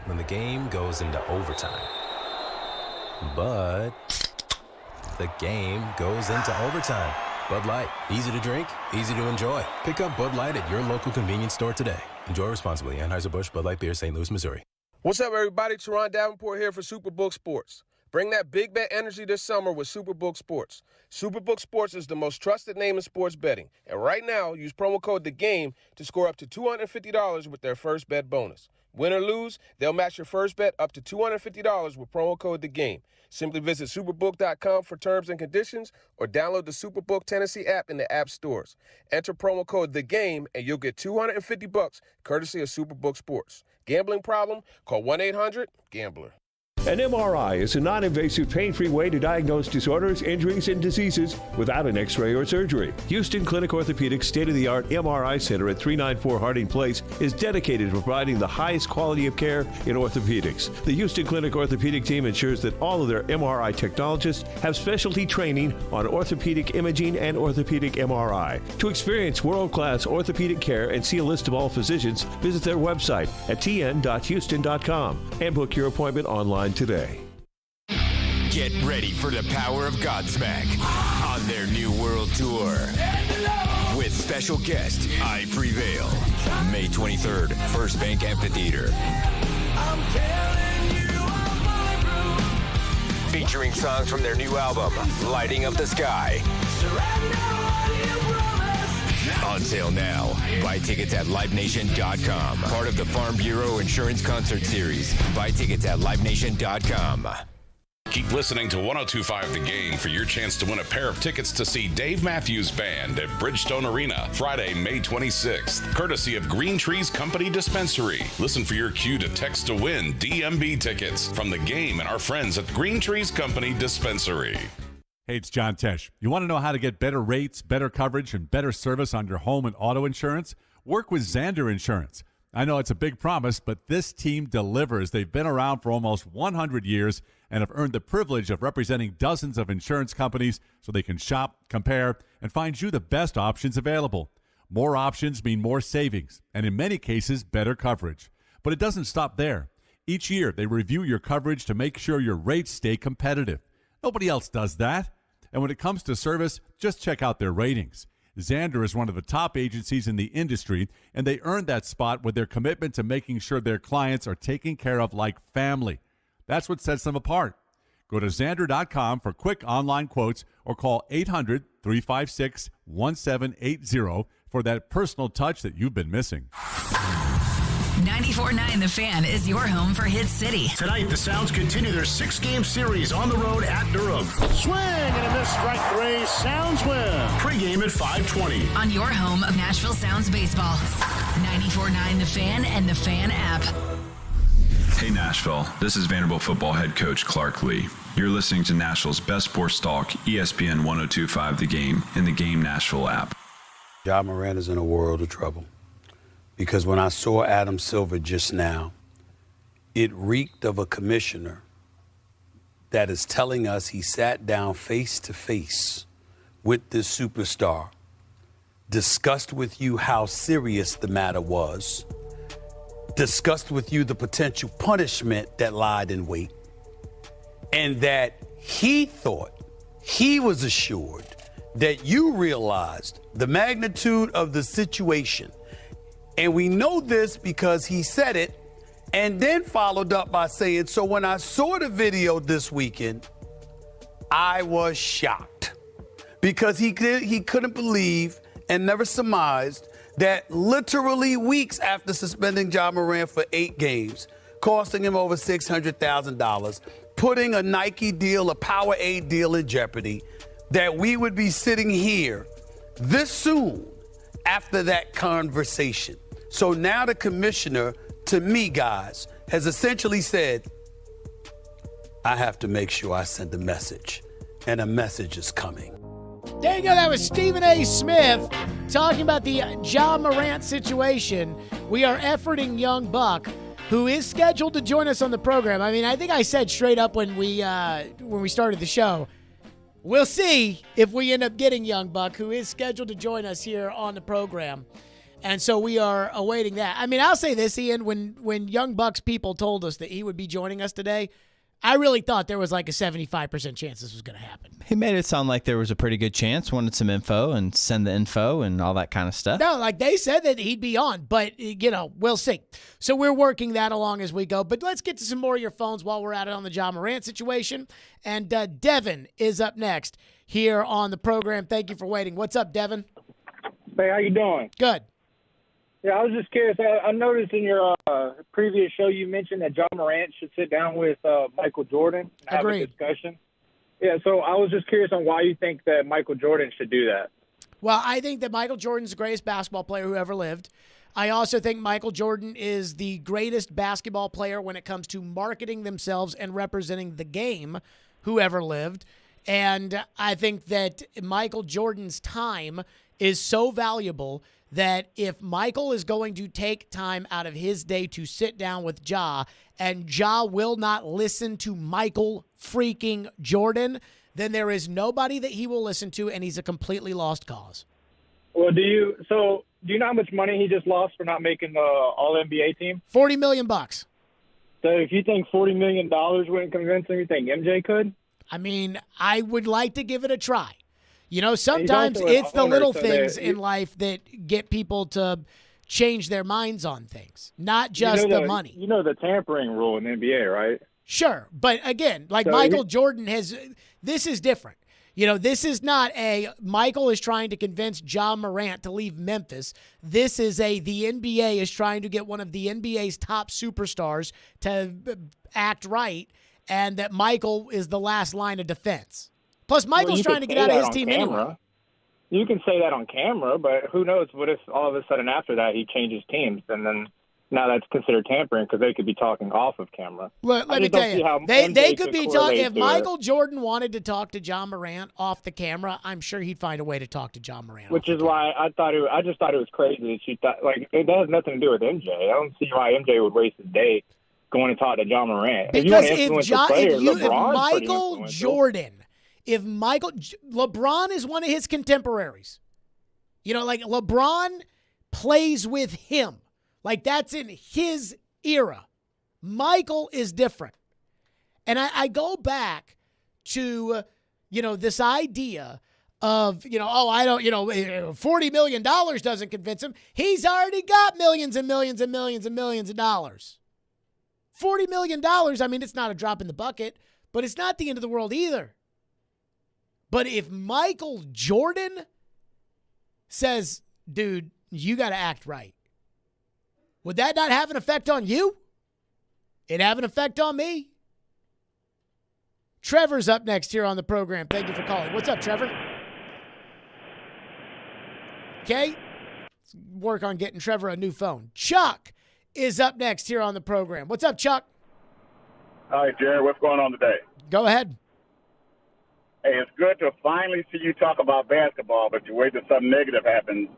When the game goes into overtime. But the game goes into overtime. Bud Light, easy to drink, easy to enjoy. Pick up Bud Light at your local convenience store today. Enjoy responsibly. Anheuser-Busch Bud Light Beer, St. Louis, Missouri. What's up, everybody? Teron Davenport here for Superbook Sports. Bring that big bet energy this summer with Superbook Sports. Superbook Sports is the most trusted name in sports betting. And right now, use promo code THEGAME to score up to $250 with their first bet bonus. Win or lose, they'll match your first bet up to $250 with promo code THEGAME. Simply visit superbook.com for terms and conditions or download the Superbook Tennessee app in the app stores. Enter promo code THEGAME and you'll get $250 courtesy of Superbook Sports. Gambling problem? Call 1-800-GAMBLER. An MRI is a non-invasive, pain-free way to diagnose disorders, injuries, and diseases without an X-ray or surgery. Houston Clinic Orthopedics state-of-the-art MRI Center at 394 Harding Place is dedicated to providing the highest quality of care in orthopedics. The Houston Clinic Orthopedic team ensures that all of their MRI technologists have specialty training on orthopedic imaging and orthopedic MRI. To experience world-class orthopedic care and see a list of all physicians, visit their website at tn.houston.com and book your appointment online today. Get ready for the power of Godsmack on their new world tour with special guest I Prevail, May 23rd, First Bank Amphitheater. Featuring songs from their new album, Lighting Up the Sky. On sale now. Buy tickets at LiveNation.com. Part of the Farm Bureau Insurance Concert Series. Buy tickets at LiveNation.com. Keep listening to 102.5 The Game for your chance to win a pair of tickets to see Dave Matthews Band at Bridgestone Arena, Friday, May 26th, courtesy of Green Trees Company Dispensary. Listen for your cue to text to win DMB tickets from The Game and our friends at Green Trees Company Dispensary. Hey, it's John Tesh. You want to know how to get better rates, better coverage, and better service on your home and auto insurance? Work with Zander Insurance. I know it's a big promise, but this team delivers. They've been around for almost 100 years and have earned the privilege of representing dozens of insurance companies so they can shop, compare, and find you the best options available. More options mean more savings, and in many cases, better coverage. But it doesn't stop there. Each year, they review your coverage to make sure your rates stay competitive. Nobody else does that. And when it comes to service, just check out their ratings. Zander is one of the top agencies in the industry, and they earned that spot with their commitment to making sure their clients are taken care of like family. That's what sets them apart. Go to Zander.com for quick online quotes or call 800-356-1780 for that personal touch that you've been missing. 94.9 The Fan is your home for Hit City. Tonight, the Sounds continue their 6-game series on the road at Durham. Swing and a miss, strike 3. Sounds win. Pre-game at 5:20. On your home of Nashville Sounds baseball. 94.9 The Fan and the Fan app. Hey Nashville, this is Vanderbilt football head coach Clark Lee. You're listening to Nashville's best sports talk, ESPN 102.5 The Game and the Game Nashville app. Ja Morant is in a world of trouble. Because when I saw Adam Silver just now, it reeked of a commissioner that is telling us he sat down face to face with this superstar, discussed with you how serious the matter was, discussed with you the potential punishment that lied in wait, and that he thought, he was assured that you realized the magnitude of the situation. And we know this because he said it and then followed up by saying, so when I saw the video this weekend, I was shocked because he couldn't believe and never surmised that literally weeks after suspending Ja Morant for 8 games, costing him over $600,000, putting a Nike deal, a Powerade deal in jeopardy, that we would be sitting here this soon after that conversation. So now the commissioner, to me, guys, has essentially said, I have to make sure I send a message, and a message is coming. There you go. That was Stephen A. Smith talking about the Ja Morant situation. We are efforting young Buck, who is scheduled to join us on the program. I mean, I think I said straight up when we started the show, we'll see if we end up getting young Buck, who is scheduled to join us here on the program. And so we are awaiting that. I mean, I'll say this, Ian, when young Buck's people told us that he would be joining us today, I really thought there was like a 75% chance this was going to happen. He made it sound like there was a pretty good chance, wanted some info and send the info and all that kind of stuff. No, like they said that he'd be on, but, we'll see. So we're working that along as we go. But let's get to some more of your phones while we're at it on the Ja Morant situation. And Devin is up next here on the program. Thank you for waiting. What's up, Devin? Hey, how you doing? Good. Yeah, I was just curious. I noticed in your previous show you mentioned that Ja Morant should sit down with Michael Jordan and have a discussion. Yeah, so I was just curious on why you think that Michael Jordan should do that. Well, I think that Michael Jordan's the greatest basketball player who ever lived. I also think Michael Jordan is the greatest basketball player when it comes to marketing themselves and representing the game who ever lived. And I think that Michael Jordan's time is so valuable that if Michael is going to take time out of his day to sit down with Ja, and Ja will not listen to Michael freaking Jordan, then there is nobody that he will listen to, and he's a completely lost cause. Well, do you know how much money he just lost for not making the All-NBA team? $40 million. So if you think $40 million wouldn't convince him, you think MJ could? I mean, I would like to give it a try. Sometimes it's the little things in life that get people to change their minds on things, not just the money. You know the tampering rule in the NBA, right? Sure. But again, like Michael Jordan this is different. This is not Michael is trying to convince Ja Morant to leave Memphis. This is the NBA is trying to get one of the NBA's top superstars to act right, and that Michael is the last line of defense. Plus, Michael's trying to get out of his team anyway. You can say that on camera, but who knows? What if all of a sudden after that he changes teams, and then now that's considered tampering because they could be talking off of camera. Let me tell you, they could be talking. If Michael Jordan wanted to talk to Ja Morant off the camera, I'm sure he'd find a way to talk to Ja Morant. Which is why I just thought it was crazy that she thought it has nothing to do with MJ. I don't see why MJ would waste his day going to talk to Ja Morant. Because if Michael Jordan. If LeBron is one of his contemporaries, LeBron plays with him. Like that's in his era. Michael is different. And I go back to, this idea of, $40 million doesn't convince him. He's already got millions and millions and millions and millions of dollars. $40 million, I mean, it's not a drop in the bucket, but it's not the end of the world either. But if Michael Jordan says, dude, you got to act right, would that not have an effect on you? It'd have an effect on me. Trevor's up next here on the program. Thank you for calling. What's up, Trevor? Okay. Let's work on getting Trevor a new phone. Chuck is up next here on the program. What's up, Chuck? Hi, Jared. What's going on today? Go ahead. Hey, it's good to finally see you talk about basketball, but you wait till something negative happens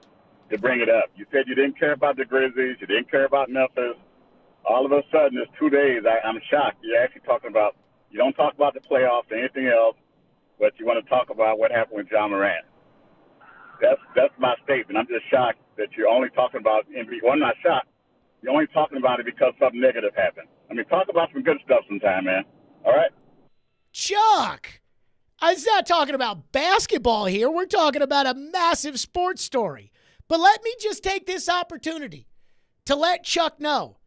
to bring it up. You said you didn't care about the Grizzlies, you didn't care about Memphis. All of a sudden, it's 2 days. I'm shocked. You're actually talking about, you don't talk about the playoffs or anything else, but you want to talk about what happened with Ja Morant. That's my statement. I'm just shocked that you're only talking about NBA. Well, I'm not shocked. You're only talking about it because something negative happened. I mean, talk about some good stuff sometime, man. All right? Chuck! I'm not talking about basketball here. We're talking about a massive sports story. But let me just take this opportunity to let Chuck know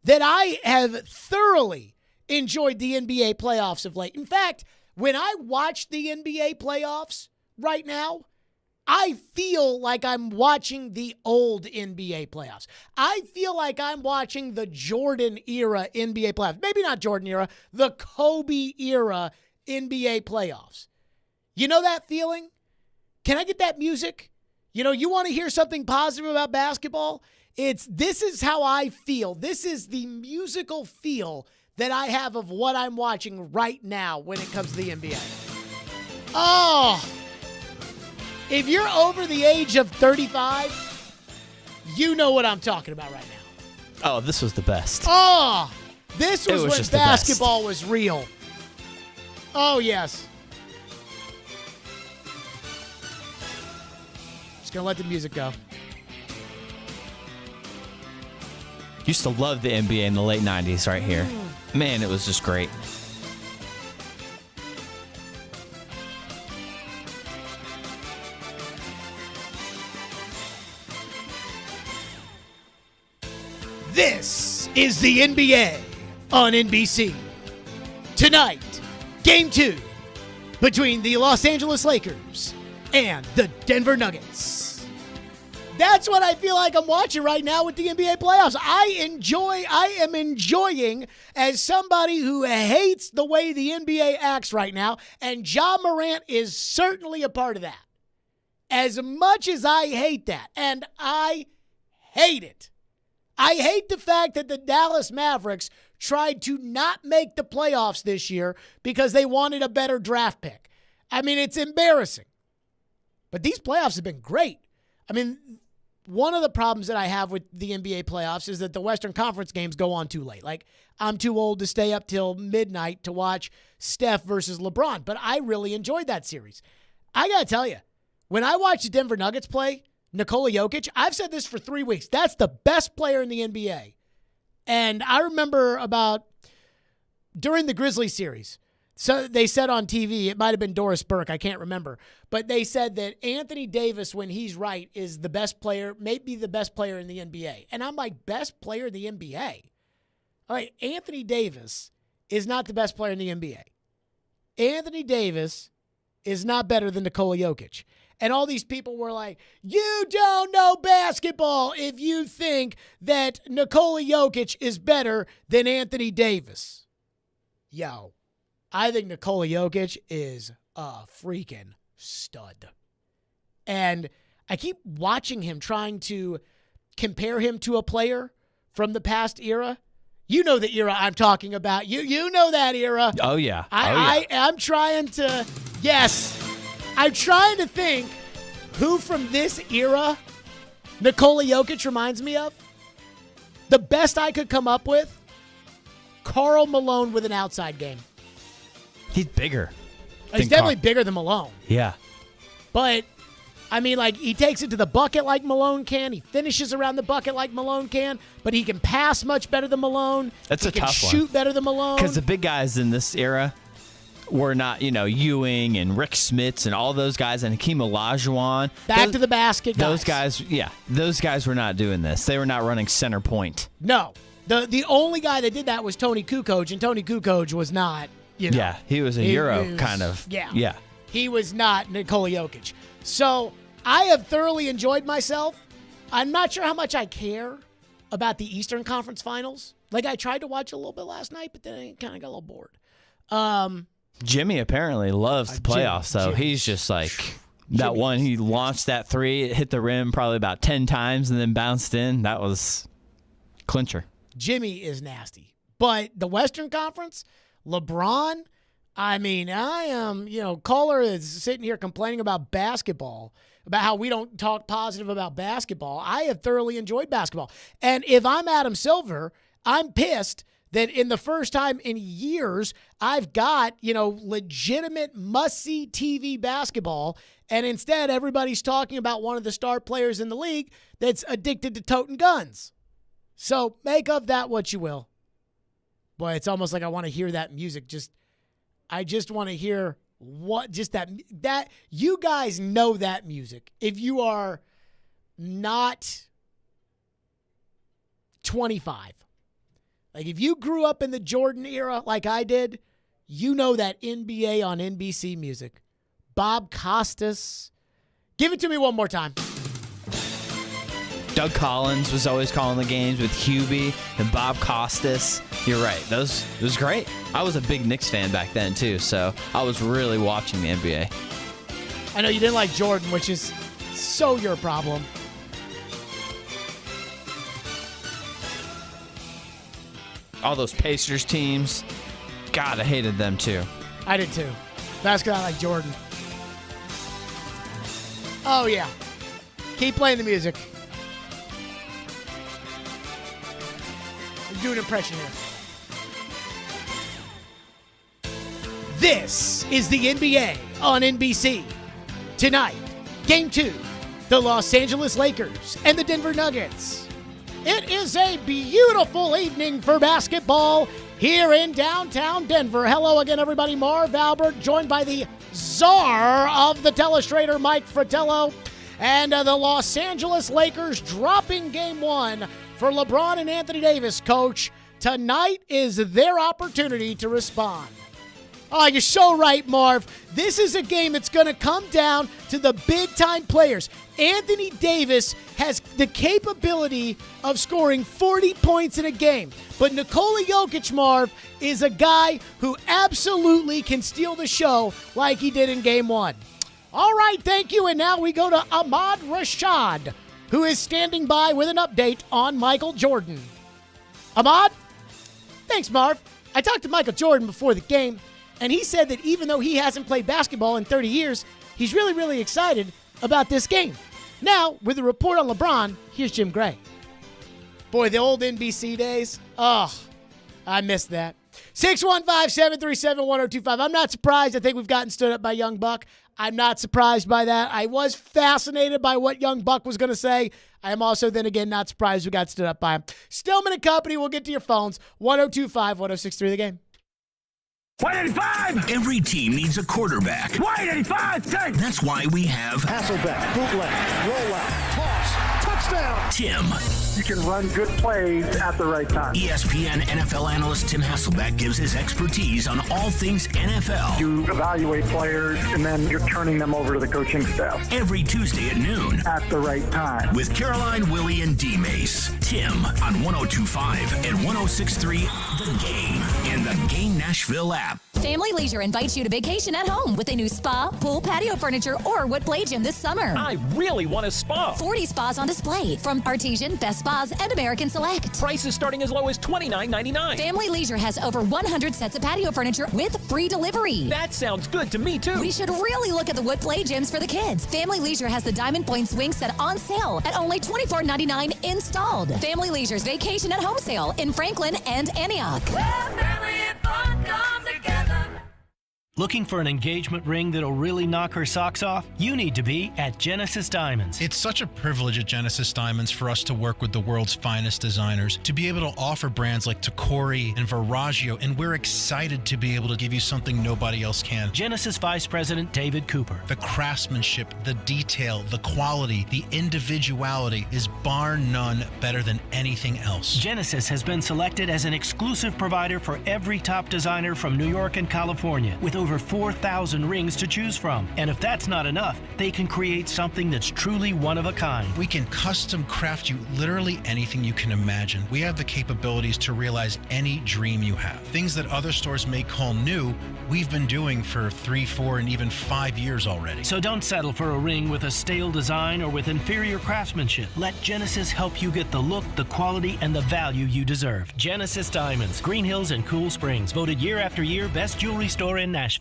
that I have thoroughly enjoyed the NBA playoffs of late. In fact, when I watch the NBA playoffs right now, I feel like I'm watching the old NBA playoffs. I feel like I'm watching the Jordan era NBA playoffs. Maybe not Jordan era, the Kobe era NBA playoffs. You know that feeling? Can I get that music? You want to hear something positive about basketball? This is how I feel. This is the musical feel that I have of what I'm watching right now when it comes to the NBA. Oh, If you're over the age of 35, you know what I'm talking about right now. Oh, this was the best. Oh, this was when just the basketball was real. Oh, yes. Just going to let the music go. Used to love the NBA in the late 90s right here. Man, it was just great. This is the NBA on NBC. Tonight, Game 2 between the Los Angeles Lakers and the Denver Nuggets. That's what I feel like I'm watching right now with the NBA playoffs. I am enjoying as somebody who hates the way the NBA acts right now, and Ja Morant is certainly a part of that. As much as I hate that, and I hate it, I hate the fact that the Dallas Mavericks tried to not make the playoffs this year because they wanted a better draft pick. I mean, it's embarrassing. But these playoffs have been great. I mean, one of the problems that I have with the NBA playoffs is that the Western Conference games go on too late. Like, I'm too old to stay up till midnight to watch Steph versus LeBron, but I really enjoyed that series. I got to tell you, when I watch the Denver Nuggets play, Nikola Jokic, I've said this for 3 weeks, that's the best player in the NBA. And I remember during the Grizzlies series, so they said on TV, it might have been Doris Burke, I can't remember, but they said that Anthony Davis, when he's right, is the best player, maybe the best player in the NBA. And I'm like, best player in the NBA? All right, Anthony Davis is not the best player in the NBA. Anthony Davis is not better than Nikola Jokic. And all these people were like, you don't know basketball if you think that Nikola Jokic is better than Anthony Davis. Yo, I think Nikola Jokic is a freaking stud. And I keep watching him, trying to compare him to a player from the past era. You know the era I'm talking about. You know that era. Oh, yeah. I'm trying to, yes, I'm trying to think who from this era Nikola Jokic reminds me of. The best I could come up with, Karl Malone with an outside game. He's bigger. He's definitely bigger than Malone. Yeah. But, I mean, like, he takes it to the bucket like Malone can. He finishes around the bucket like Malone can. But he can pass much better than Malone. That's a tough one. He can shoot better than Malone. Because the big guys in this era were not, Ewing and Rick Smits and all those guys and Hakeem Olajuwon. Back to the basket guys. Those guys, yeah. Those guys were not doing this. They were not running center point. No. The only guy that did that was Tony Kukoc, and Tony Kukoc was not, Yeah, he was a Euro kind of. Yeah. He was not Nikola Jokic. So I have thoroughly enjoyed myself. I'm not sure how much I care about the Eastern Conference Finals. Like, I tried to watch a little bit last night, but then I kind of got a little bored. Jimmy apparently loves the playoffs, so he's just like that one. He launched that three, it hit the rim probably about 10 times and then bounced in. That was clincher. Jimmy is nasty. But the Western Conference, LeBron, I mean, I am, caller is sitting here complaining about basketball, about how we don't talk positive about basketball. I have thoroughly enjoyed basketball. And if I'm Adam Silver, I'm pissed that in the first time in years, I've got, legitimate must-see TV basketball, and instead everybody's talking about one of the star players in the league that's addicted to toting guns. So make of that what you will. Boy, it's almost like I want to hear that music. I just want to hear that you guys know that music. If you are not 25, like if you grew up in the Jordan era like I did, you know that NBA on NBC music. Bob Costas. Give it to me one more time. Doug Collins was always calling the games with Hubie and Bob Costas. You're right. It was great. I was a big Knicks fan back then, too, so I was really watching the NBA. I know you didn't like Jordan, which is so your problem. All those Pacers teams. God, I hated them, too. I did, too. That's because I like Jordan. Oh, yeah. Keep playing the music. Do an impression here. This is the NBA on NBC. Tonight, Game 2, the Los Angeles Lakers and the Denver Nuggets. It is a beautiful evening for basketball here in downtown Denver. Hello again, everybody. Marv Albert, joined by the czar of the telestrator, Mike Fratello, and the Los Angeles Lakers dropping Game 1 for LeBron and Anthony Davis. Coach, tonight is their opportunity to respond. Oh, you're so right, Marv. This is a game that's going to come down to the big-time players. Anthony Davis has the capability of scoring 40 points in a game. But Nikola Jokic, Marv, is a guy who absolutely can steal the show like he did in Game 1. All right, thank you. And now we go to Ahmad Rashad, who is standing by with an update on Michael Jordan. Ahmad? Thanks, Marv. I talked to Michael Jordan before the game, and he said that even though he hasn't played basketball in 30 years, he's really, really excited about this game. Now, with a report on LeBron, here's Jim Gray. Boy, the old NBC days. Oh, I miss that. 615-737-1025. I'm not surprised. I think we've gotten stood up by Young Buck. I'm not surprised by that. I was fascinated by what Young Buck was going to say. I am also, then again, not surprised we got stood up by him. Stillman and Company, we'll get to your phones. 1025-1063 The Game. 185! Every team needs a quarterback. 185! That's why we have Hasselbeck, bootleg, rollout, toss, touchdown. Tim. You can run good plays at the right time. ESPN NFL analyst Tim Hasselbeck gives his expertise on all things NFL. You evaluate players, and then you're turning them over to the coaching staff. Every Tuesday at noon. At the right time. With Caroline, Willie, and D-Mace. Tim on 102.5 and 106.3 The Game and the Game Nashville app. Family Leisure invites you to vacation at home with a new spa, pool, patio furniture, or wood play gym this summer. I really want a spa. 40 spas on display from Artesian, Best Spas, and American Select. Prices starting as low as $29.99. Family Leisure has over 100 sets of patio furniture with free delivery. That sounds good to me, too. We should really look at the wood play gyms for the kids. Family Leisure has the Diamond Point swing set on sale at only $24.99 installed. Family Leisure's vacation at home sale in Franklin and Antioch. Looking for an engagement ring that'll really knock her socks off? You need to be at Genesis Diamonds. It's such a privilege at Genesis Diamonds for us to work with the world's finest designers, to be able to offer brands like Tacori and Verragio, and we're excited to be able to give you something nobody else can. Genesis Vice President David Cooper. The craftsmanship, the detail, the quality, the individuality is bar none better than anything else. Genesis has been selected as an exclusive provider for every top designer from New York and California, with over 4,000 rings to choose from. And if that's not enough, they can create something that's truly one of a kind. We can custom craft you literally anything you can imagine. We have the capabilities to realize any dream you have. Things that other stores may call new, we've been doing for 3, 4, and even 5 years already. So don't settle for a ring with a stale design or with inferior craftsmanship. Let Genesis help you get the look, the quality, and the value you deserve. Genesis Diamonds, Green Hills and Cool Springs, voted year after year best jewelry store in Nashville.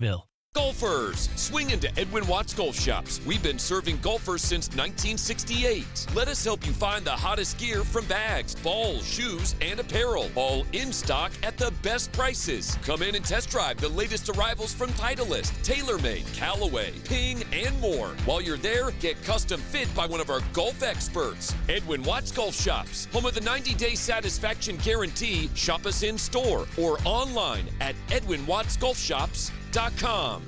Golfers, swing into Edwin Watts Golf Shops. We've been serving golfers since 1968. Let us help you find the hottest gear from bags, balls, shoes, and apparel. All in stock at the best prices. Come in and test drive the latest arrivals from Titleist, TaylorMade, Callaway, Ping, and more. While you're there, get custom fit by one of our golf experts. Edwin Watts Golf Shops, home of the 90-day satisfaction guarantee. Shop us in store or online at EdwinWattsGolfShops.com.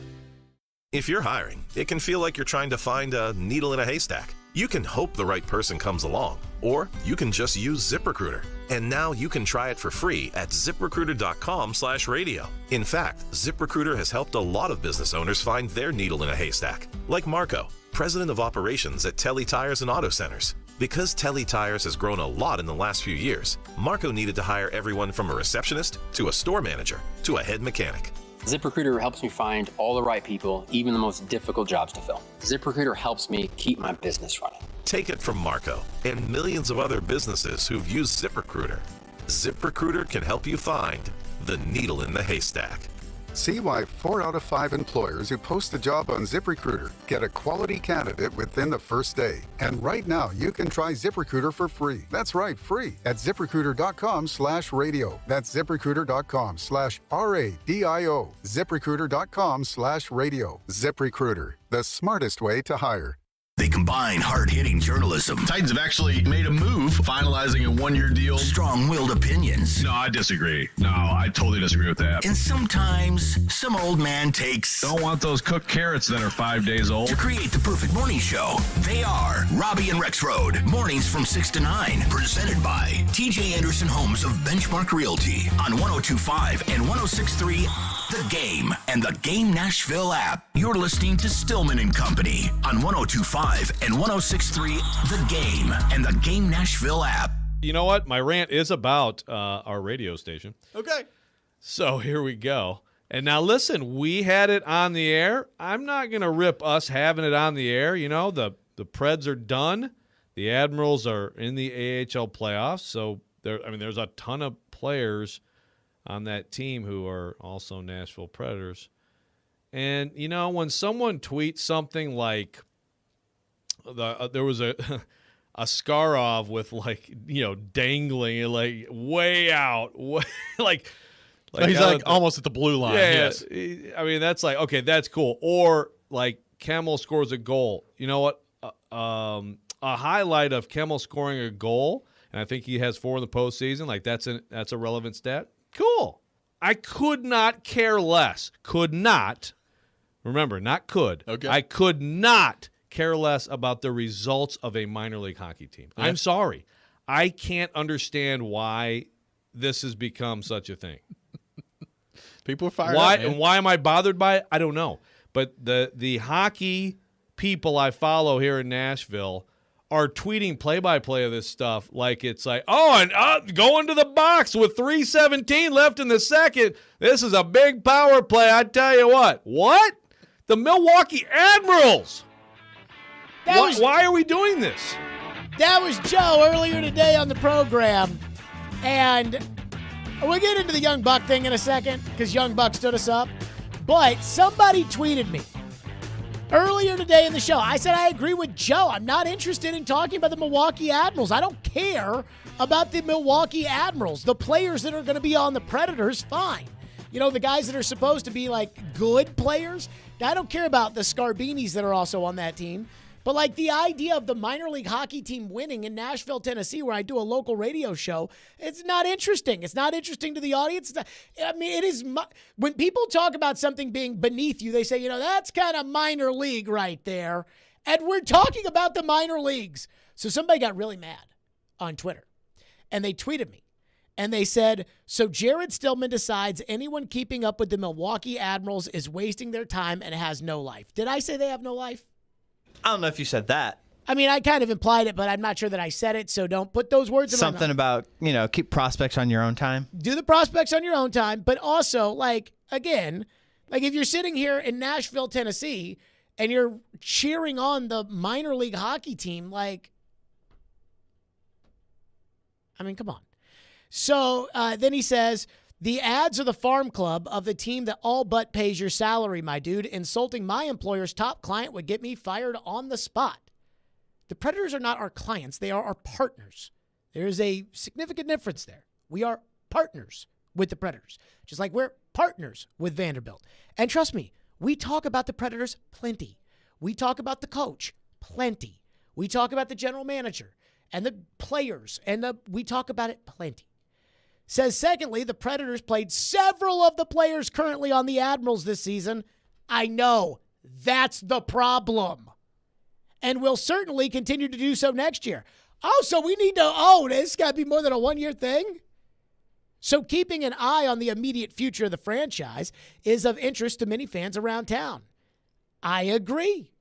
If you're hiring, it can feel like you're trying to find a needle in a haystack. You can hope the right person comes along, or you can just use ZipRecruiter. And now you can try it for free at ZipRecruiter.com/radio. In fact, ZipRecruiter has helped a lot of business owners find their needle in a haystack, like Marco, president of operations at Telly Tires and Auto Centers. Because Telly Tires has grown a lot in the last few years, Marco needed to hire everyone from a receptionist to a store manager to a head mechanic. ZipRecruiter helps me find all the right people, even the most difficult jobs to fill. ZipRecruiter helps me keep my business running. Take it from Marco and millions of other businesses who've used ZipRecruiter. ZipRecruiter can help you find the needle in the haystack. See why 4 out of 5 employers who post a job on ZipRecruiter get a quality candidate within the first day. And right now, you can try ZipRecruiter for free. That's right, free at ZipRecruiter.com/radio. That's ZipRecruiter.com/RADIO. ZipRecruiter.com/radio. ZipRecruiter, the smartest way to hire. They combine hard-hitting journalism. Titans have actually made a move, finalizing a 1-year deal. Strong-willed opinions. No, I disagree. No, I totally disagree with that. And sometimes, some old man takes... Don't want those cooked carrots that are 5 days old. To create the perfect morning show, they are Robbie and Rex Road. Mornings from 6 to 9. Presented by TJ Anderson Homes of Benchmark Realty on 102.5 and 106.3 The Game and the Game Nashville app. You're listening to Stillman and Company on 102.5 and 106.3 The Game and the Game Nashville app. You know what? My rant is about our radio station. Okay. So here we go. And now listen, we had it on the air. I'm not going to rip us having it on the air. You know, the Preds are done. The Admirals are in the AHL playoffs. So there's a ton of players on that team who are also Nashville Predators. And, you know, when someone tweets something like there was a Skarov with, like, you know, dangling and, like, way out, like he's like almost at the blue line. Yeah, yes. I mean, that's like, okay, that's cool. Or, like, Kemmel scores a goal. You know what? A highlight of Kemmel scoring a goal, and I think he has 4 in the postseason. Like, that's a relevant stat. Cool. I could not care less. Could not. Remember, not could. Okay. I could not care less about the results of a minor league hockey team. Yeah. I'm sorry. I can't understand why this has become such a thing. People are fired Why up, man. and why am I bothered by it? I don't know. But the hockey people I follow here in Nashville are tweeting play-by-play of this stuff like it's like, going to the box with 3:17 left in the second. This is a big power play. I tell you what. What? The Milwaukee Admirals. Why are we doing this? That was Joe earlier today on the program. And we'll get into the Young Buck thing in a second because Young Buck stood us up. But somebody tweeted me earlier today in the show. I said I agree with Joe. I'm not interested in talking about the Milwaukee Admirals. I don't care about the Milwaukee Admirals. The players that are going to be on the Predators, fine. You know, the guys that are supposed to be, like, good players. I don't care about the Scarbinis that are also on that team. But, like, the idea of the minor league hockey team winning in Nashville, Tennessee, where I do a local radio show, it's not interesting. It's not interesting to the audience. It is. When people talk about something being beneath you, they say, you know, that's kind of minor league right there. And we're talking about the minor leagues. So somebody got really mad on Twitter, and they tweeted me. And they said, so Jared Stillman decides anyone keeping up with the Milwaukee Admirals is wasting their time and has no life. Did I say they have no life? I don't know if you said that. I mean, I kind of implied it, but I'm not sure that I said it, so don't put those words in my mouth. Something about, you know, keep prospects on your own time. Do the prospects on your own time, but also, like, again, like if you're sitting here in Nashville, Tennessee, and you're cheering on the minor league hockey team, like, I mean, come on. So then he says, the ads are the farm club of the team that all but pays your salary, my dude. Insulting my employer's top client would get me fired on the spot. The Predators are not our clients. They are our partners. There is a significant difference there. We are partners with the Predators, just like we're partners with Vanderbilt. And trust me, we talk about the Predators plenty. We talk about the coach plenty. We talk about the general manager and the players, and we talk about it plenty. Says, secondly, the Predators played several of the players currently on the Admirals this season. I know. That's the problem. And will certainly continue to do so next year. Oh, so we need to, this got to be more than a one-year thing? So keeping an eye on the immediate future of the franchise is of interest to many fans around town. I agree.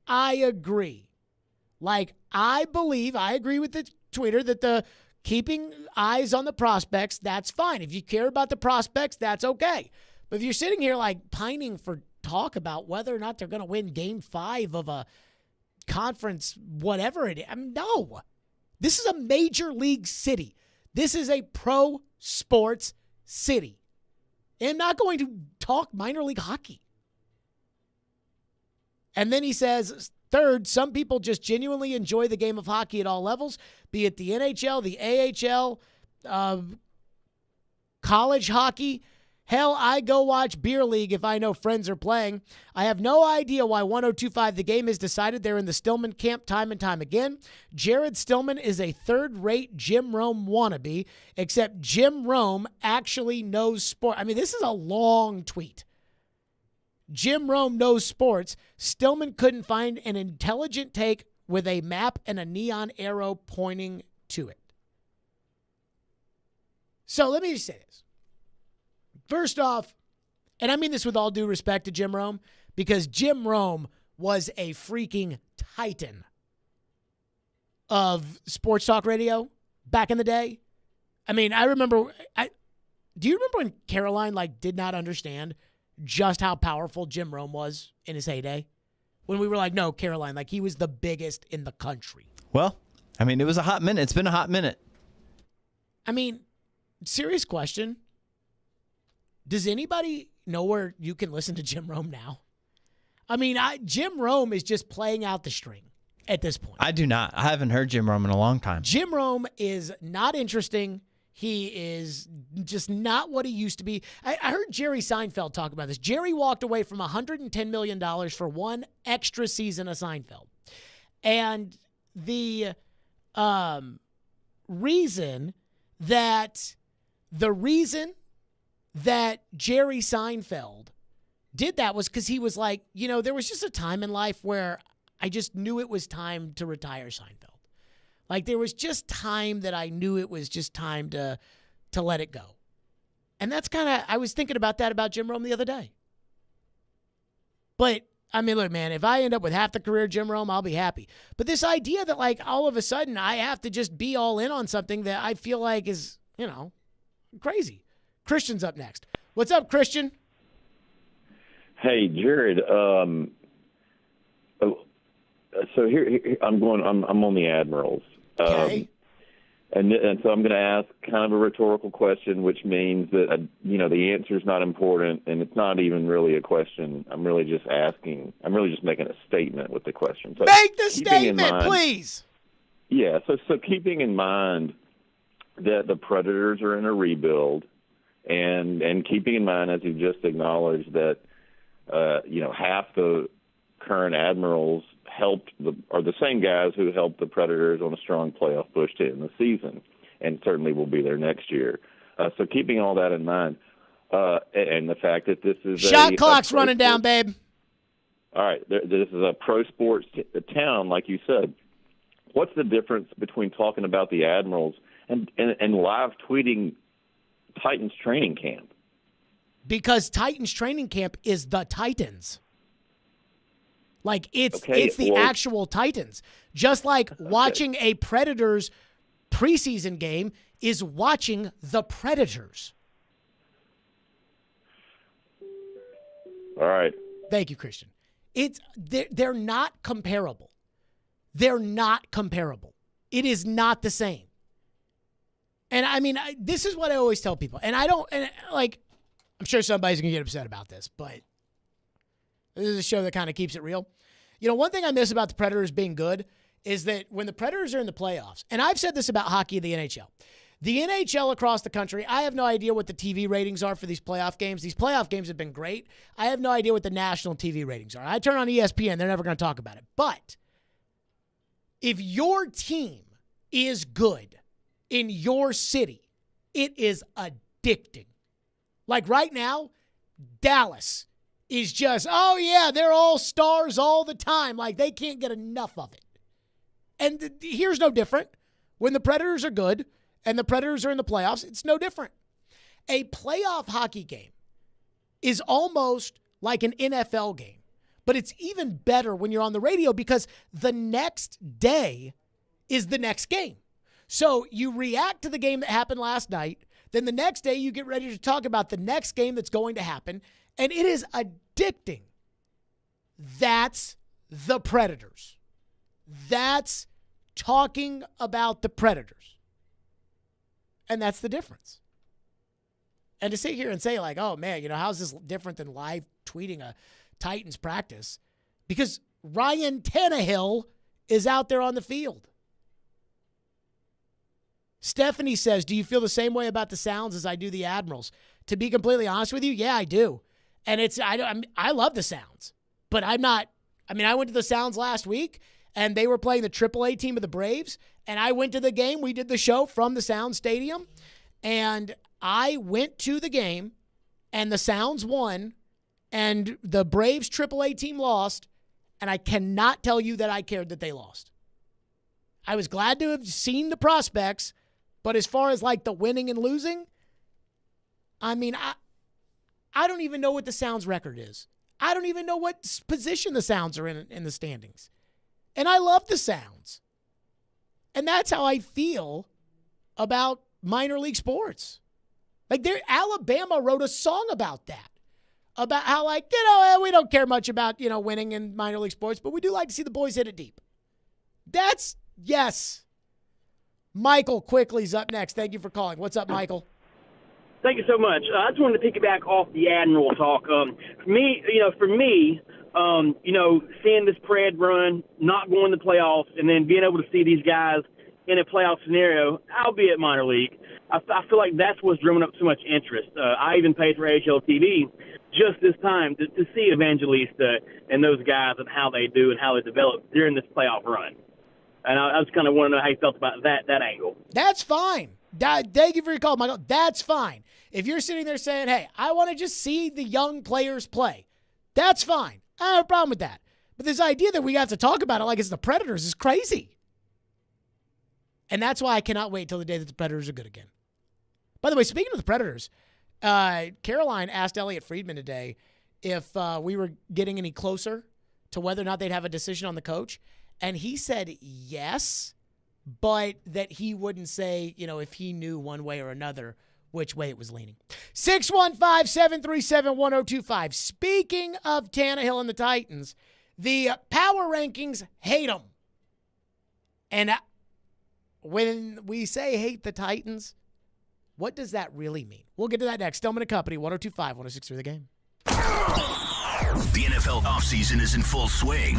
Like, I agree with the tweeter that the keeping eyes on the prospects, that's fine. If you care about the prospects, that's okay. But if you're sitting here like pining for talk about whether or not they're going to win Game 5 of a conference, whatever it is, I mean, no. This is a major league city. This is a pro sports city. am not going to talk minor league hockey. And then he says, third, some people just genuinely enjoy the game of hockey at all levels, be it the NHL, the AHL, college hockey. Hell, I go watch beer league if I know friends are playing. I have no idea why 1025 The Game has decided they're in the Stillman camp time and time again. Jared Stillman is a third-rate Jim Rome wannabe, except Jim Rome actually knows sport. I mean, this is a long tweet. Jim Rome knows sports. Stillman couldn't find an intelligent take with a map and a neon arrow pointing to it. So let me just say this. First off, and I mean this with all due respect to Jim Rome, because Jim Rome was a freaking titan of sports talk radio back in the day. I mean, I remember, do you remember when Caroline did not understand just how powerful Jim Rome was in his heyday? When we were like, no, Caroline, he was the biggest in the country. Well, I mean, it was a hot minute. It's been a hot minute. I mean, serious question. Does anybody know where you can listen to Jim Rome now? I mean, Jim Rome is just playing out the string at this point. I do not. I haven't heard Jim Rome in a long time. Jim Rome is not interesting. He is just not what he used to be. I heard Jerry Seinfeld talk about this. Jerry walked away from $110 million for one extra season of Seinfeld. And the reason that Jerry Seinfeld did that was because he was like, there was just a time in life where I just knew it was time to retire Seinfeld. There was just time that I knew it was just time to let it go. And that's I was thinking about that about Jim Rome the other day. But, I mean, look, man, if I end up with half the career Jim Rome, I'll be happy. But this idea that, all of a sudden I have to just be all in on something that I feel like is, crazy. Christian's up next. What's up, Christian? Hey, Jared. So here I'm on the Admirals. Okay. And so I'm going to ask kind of a rhetorical question, which means that, the answer is not important, and it's not even really a question. I'm really just asking. I'm really just making a statement with the question. So make the statement, please. Yeah, so keeping in mind that the Predators are in a rebuild, and keeping in mind, as you just acknowledged, that, half the current Admirals are the same guys who helped the Predators on a strong playoff push to end the season, and certainly will be there next year. So keeping all that in mind, and the fact that this is shot clock's running down, babe. All right, this is a pro sports town, like you said. What's the difference between talking about the Admirals and live tweeting Titans training camp? Because Titans training camp is the Titans. It's the actual Titans. Just like watching a Predators preseason game is watching the Predators. All right. Thank you, Christian. They're not comparable. They're not comparable. It is not the same. And I mean, this is what I always tell people. And I'm sure somebody's going to get upset about this, but this is a show that kind of keeps it real. One thing I miss about the Predators being good is that when the Predators are in the playoffs, and I've said this about hockey in the NHL across the country, I have no idea what the TV ratings are for these playoff games. These playoff games have been great. I have no idea what the national TV ratings are. I turn on ESPN, they're never going to talk about it. But if your team is good in your city, it is addicting. Right now, Dallas is just, oh yeah, they're all stars all the time. They can't get enough of it. And here's no different. When the Predators are good and the Predators are in the playoffs, it's no different. A playoff hockey game is almost like an NFL game, but it's even better when you're on the radio because the next day is the next game. So you react to the game that happened last night. Then the next day you get ready to talk about the next game that's going to happen. And it is addicting. That's the Predators. That's talking about the Predators. And that's the difference. And to sit here and say, like, oh, man, how's this different than live tweeting a Titans practice? Because Ryan Tannehill is out there on the field. Stephanie says, do you feel the same way about the Sounds as I do the Admirals? To be completely honest with you, yeah, I do. And I love the Sounds. But I went to the Sounds last week, and they were playing the AAA team of the Braves, and I went to the game. We did the show from the Sounds Stadium, and I went to the game, and the Sounds won, and the Braves AAA team lost, and I cannot tell you that I cared that they lost. I was glad to have seen the prospects, but as far as like the winning and losing, I don't even know what the Sounds record is. I don't even know what position the Sounds are in the standings. And I love the Sounds. And that's how I feel about minor league sports. Like Alabama wrote a song about that. About how we don't care much about, winning in minor league sports, but we do like to see the boys hit it deep. Yes. Michael Quickly's up next. Thank you for calling. What's up, Michael? Thank you so much. I just wanted to piggyback off the Admiral talk. For me, seeing this Pred run, not going to the playoffs, and then being able to see these guys in a playoff scenario, albeit minor league, I feel like that's what's drumming up so much interest. I even paid for AHL TV just this time to see Evangelista and those guys and how they do and how they develop during this playoff run. And I just kind of want to know how you felt about that angle. That's fine. Thank you for your call, Michael. That's fine. If you're sitting there saying, hey, I want to just see the young players play, that's fine. I don't have a problem with that. But this idea that we have to talk about it like it's the Predators is crazy. And that's why I cannot wait till the day that the Predators are good again. By the way, speaking of the Predators, Caroline asked Elliot Friedman today if we were getting any closer to whether or not they'd have a decision on the coach. And he said yes, but that he wouldn't say, if he knew one way or another which way it was leaning. 615-737-1025. Speaking of Tannehill and the Titans, the power rankings hate them. And when we say hate the Titans, what does that really mean? We'll get to that next. Stillman & Company, 102.5, 106.3 The Game. The NFL offseason is in full swing,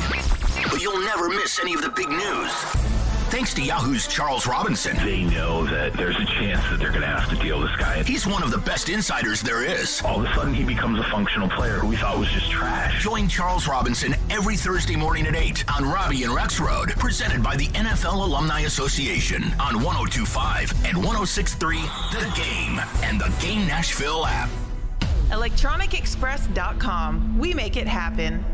but you'll never miss any of the big news. Thanks to Yahoo's Charles Robinson. They know that there's a chance that they're going to have to deal this guy. He's one of the best insiders there is. All of a sudden, he becomes a functional player who we thought was just trash. Join Charles Robinson every Thursday morning at 8 on Robbie and Rex Road, presented by the NFL Alumni Association on 102.5 and 106.3 The Game and the Game Nashville app. ElectronicExpress.com. We make it happen.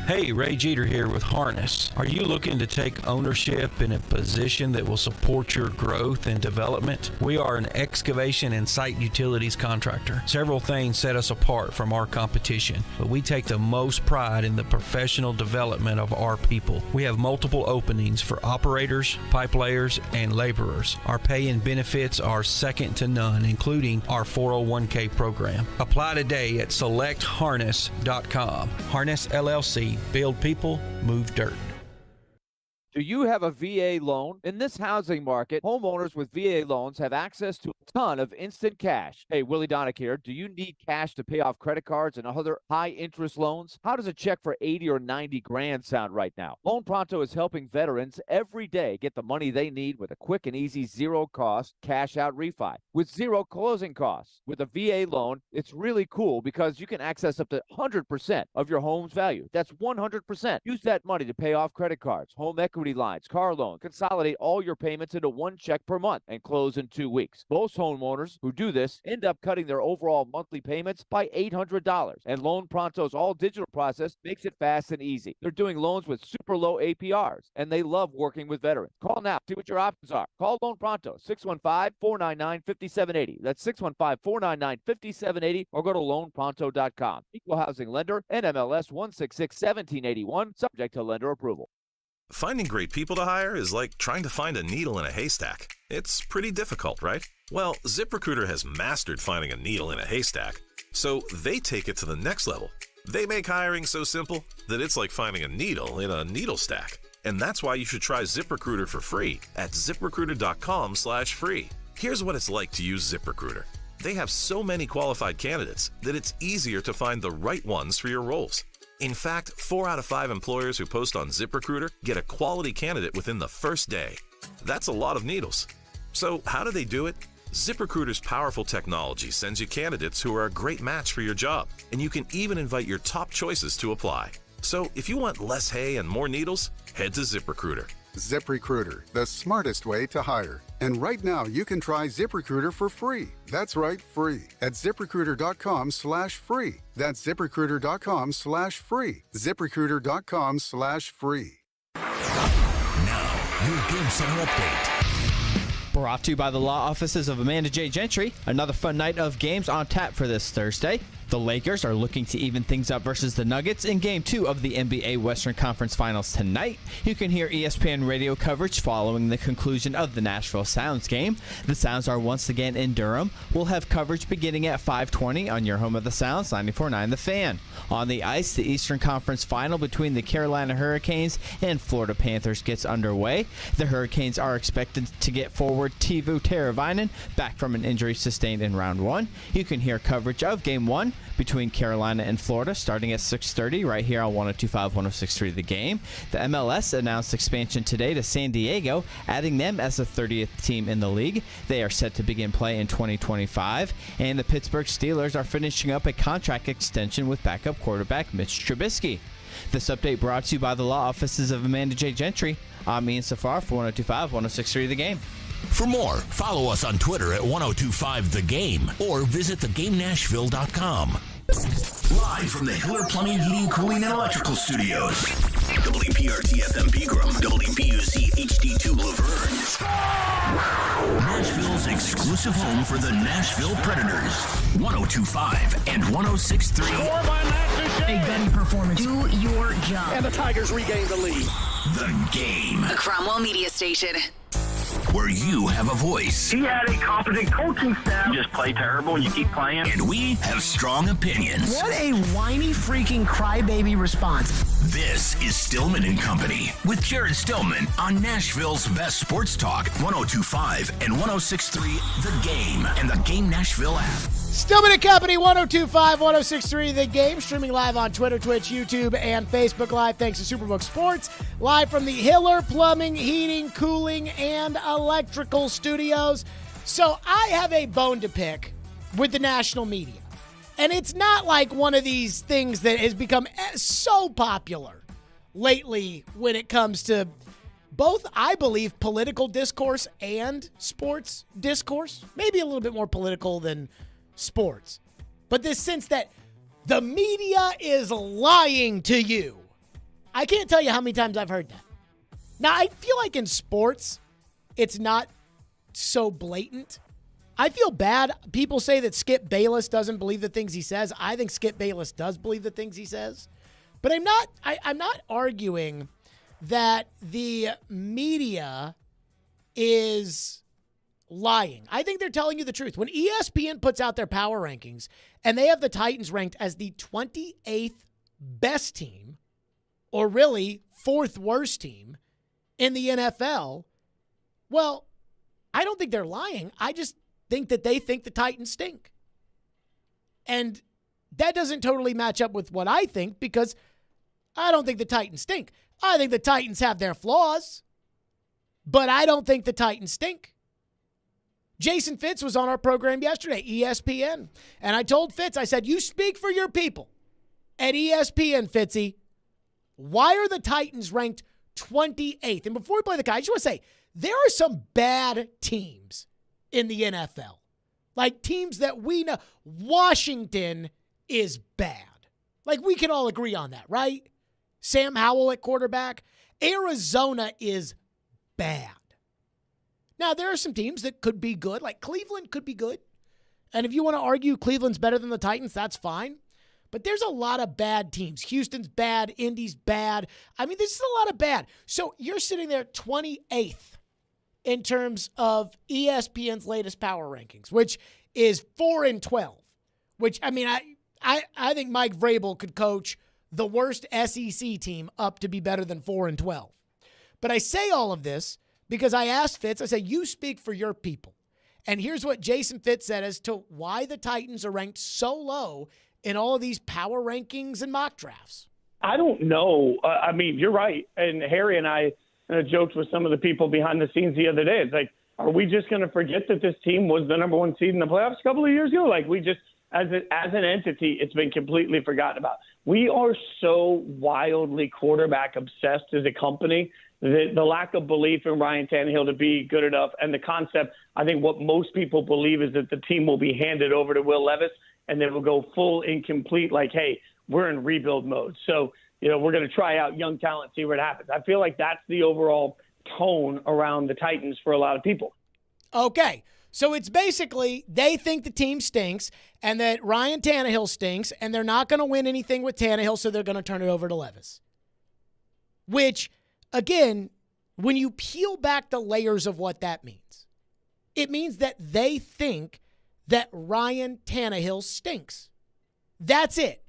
Hey, Ray Jeter here with Harness. Are you looking to take ownership in a position that will support your growth and development? We are an excavation and site utilities contractor. Several things set us apart from our competition, but we take the most pride in the professional development of our people. We have multiple openings for operators, pipe layers, and laborers. Our pay and benefits are second to none, including our 401k program. Apply today at selectharness.com. Harness LLC. Build people, move dirt. Do you have a VA loan? In this housing market, homeowners with VA loans have access to a ton of instant cash. Hey, Willie Donick here. Do you need cash to pay off credit cards and other high-interest loans? How does a check for 80 or 90 grand sound right now? Loan Pronto is helping veterans every day get the money they need with a quick and easy zero-cost cash-out refi with zero closing costs. With a VA loan, it's really cool because you can access up to 100% of your home's value. That's 100%. Use that money to pay off credit cards, home equity lines, car loan. Consolidate all your payments into one check per month and close in 2 weeks. Most homeowners who do this end up cutting their overall monthly payments by $800. And Loan Pronto's all-digital process makes it fast and easy. They're doing loans with super low APRs, and they love working with veterans. Call now. See what your options are. Call Loan Pronto, 615-499-5780. That's 615-499-5780, or go to loanpronto.com. Equal housing lender, NMLS 166-1781, subject to lender approval. Finding great people to hire is like trying to find a needle in a haystack. It's pretty difficult, right? Well, ZipRecruiter has mastered finding a needle in a haystack, so they take it to the next level. They make hiring so simple that it's like finding a needle in a needle stack. And that's why you should try ZipRecruiter for free at ZipRecruiter.com/free. Here's what it's like to use ZipRecruiter. They have so many qualified candidates that it's easier to find the right ones for your roles. In fact, 4 out of 5 employers who post on ZipRecruiter get a quality candidate within the first day. That's a lot of needles. So how do they do it? ZipRecruiter's powerful technology sends you candidates who are a great match for your job, and you can even invite your top choices to apply. So if you want less hay and more needles, head to ZipRecruiter. ZipRecruiter, the smartest way to hire. And right now, you can try ZipRecruiter for free. That's right, free. At ZipRecruiter.com/free. That's ZipRecruiter.com/free. ZipRecruiter.com/free. Now, your Game Center update. Brought to you by the law offices of Amanda J. Gentry. Another fun night of games on tap for this Thursday. The Lakers are looking to even things up versus the Nuggets in Game 2 of the NBA Western Conference Finals tonight. You can hear ESPN radio coverage following the conclusion of the Nashville Sounds game. The Sounds are once again in Durham. We'll have coverage beginning at 5:20 on your home of the Sounds, 94.9 The Fan. On the ice, the Eastern Conference Final between the Carolina Hurricanes and Florida Panthers gets underway. The Hurricanes are expected to get forward Teuvo Teravainen back from an injury sustained in Round 1. You can hear coverage of Game 1 between Carolina and Florida starting at 6:30 right here on 102.5, 106.3 The Game. The MLS announced expansion today to San Diego, adding them as the 30th team in the league. They are set to begin play in 2025, and the Pittsburgh Steelers are finishing up a contract extension with backup quarterback Mitch Trubisky. This update brought to you by the law offices of Amanda J. Gentry. I'm Ian Safar for 102.5, 106.3 The Game. For more, follow us on Twitter at 1025 The Game or visit thegamenashville.com. Live from the Hiller Plumbing, Heating, Cooling, and Electrical Studios. WPRT FM Pegram, WPUC HD2 Laverne. Nashville's exclusive home for the Nashville Predators. 1025 and 1063. A gunning performance. Do your job. And the Tigers regain the lead. The Game. A Cromwell Media Station. Where you have a voice. He had a competent coaching staff. You just play terrible and you keep playing. And we have strong opinions. What a whiny freaking crybaby response. This is Stillman and Company with Jared Stillman on Nashville's best sports talk, 1025 and 1063 The Game and the Game Nashville app. Stillman and Company, 1025, 1063 The Game, streaming live on Twitter, Twitch, YouTube, and Facebook Live, thanks to Superbook Sports, live from the Hiller Plumbing, Heating, Cooling, and Electrical Studios. So I have a bone to pick with the national media. And it's not like one of these things that has become so popular lately when it comes to both, I believe, political discourse and sports discourse. Maybe a little bit more political than sports. But this sense that the media is lying to you. I can't tell you how many times I've heard that. Now, I feel like in sports, it's not so blatant. I feel bad. People say that Skip Bayless doesn't believe the things he says. I think Skip Bayless does believe the things he says. But I'm not arguing that the media is lying. I think they're telling you the truth. When ESPN puts out their power rankings and they have the Titans ranked as the 28th best team, or really fourth worst team in the NFL, well, I don't think they're lying. I just think that they think the Titans stink. And that doesn't totally match up with what I think, because I don't think the Titans stink. I think the Titans have their flaws, but I don't think the Titans stink. Jason Fitz was on our program yesterday, ESPN, and I told Fitz, I said, you speak for your people at ESPN, Fitzy. Why are the Titans ranked 28th? And before we play the guy, I just want to say, there are some bad teams in the NFL. Like teams that we know. Washington is bad. Like we can all agree on that, right? Sam Howell at quarterback. Arizona is bad. Now, there are some teams that could be good. Like Cleveland could be good. And if you want to argue Cleveland's better than the Titans, that's fine. But there's a lot of bad teams. Houston's bad. Indy's bad. I mean, there's just a lot of bad. So you're sitting there 28th in terms of ESPN's latest power rankings, which is 4-12. Which, I mean, I think Mike Vrabel could coach the worst SEC team up to be better than 4-12. But I say all of this because I asked Fitz, I said, you speak for your people. And here's what Jason Fitz said as to why the Titans are ranked so low in all of these power rankings and mock drafts. I don't know. I mean, you're right. And Harry and I joked with some of the people behind the scenes the other day. It's like, are we just going to forget that this team was the number one seed in the playoffs a couple of years ago? Like, we just, as an entity, it's been completely forgotten about. We are so wildly quarterback obsessed as a company that the lack of belief in Ryan Tannehill to be good enough, and the concept, I think what most people believe is that the team will be handed over to Will Levis and then we'll go full incomplete, like, hey, we're in rebuild mode. So, we're going to try out young talent, see what happens. I feel like that's the overall tone around the Titans for a lot of people. Okay. So it's basically they think the team stinks and that Ryan Tannehill stinks and they're not going to win anything with Tannehill, so they're going to turn it over to Levis. Which, again, when you peel back the layers of what that means, it means that they think that Ryan Tannehill stinks. That's it.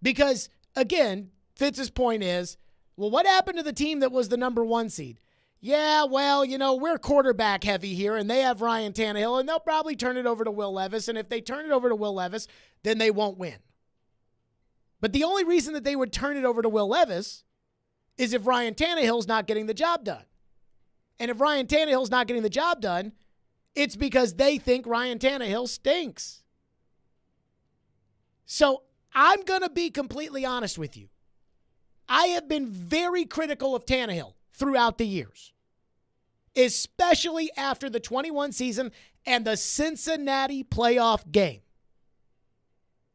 Because, again, Fitz's point is, well, what happened to the team that was the number one seed? Yeah, well, we're quarterback heavy here, and they have Ryan Tannehill, and they'll probably turn it over to Will Levis, and if they turn it over to Will Levis, then they won't win. But the only reason that they would turn it over to Will Levis is if Ryan Tannehill's not getting the job done. And if Ryan Tannehill's not getting the job done, it's because they think Ryan Tannehill stinks. So I'm going to be completely honest with you. I have been very critical of Tannehill throughout the years, especially after the 21 season and the Cincinnati playoff game.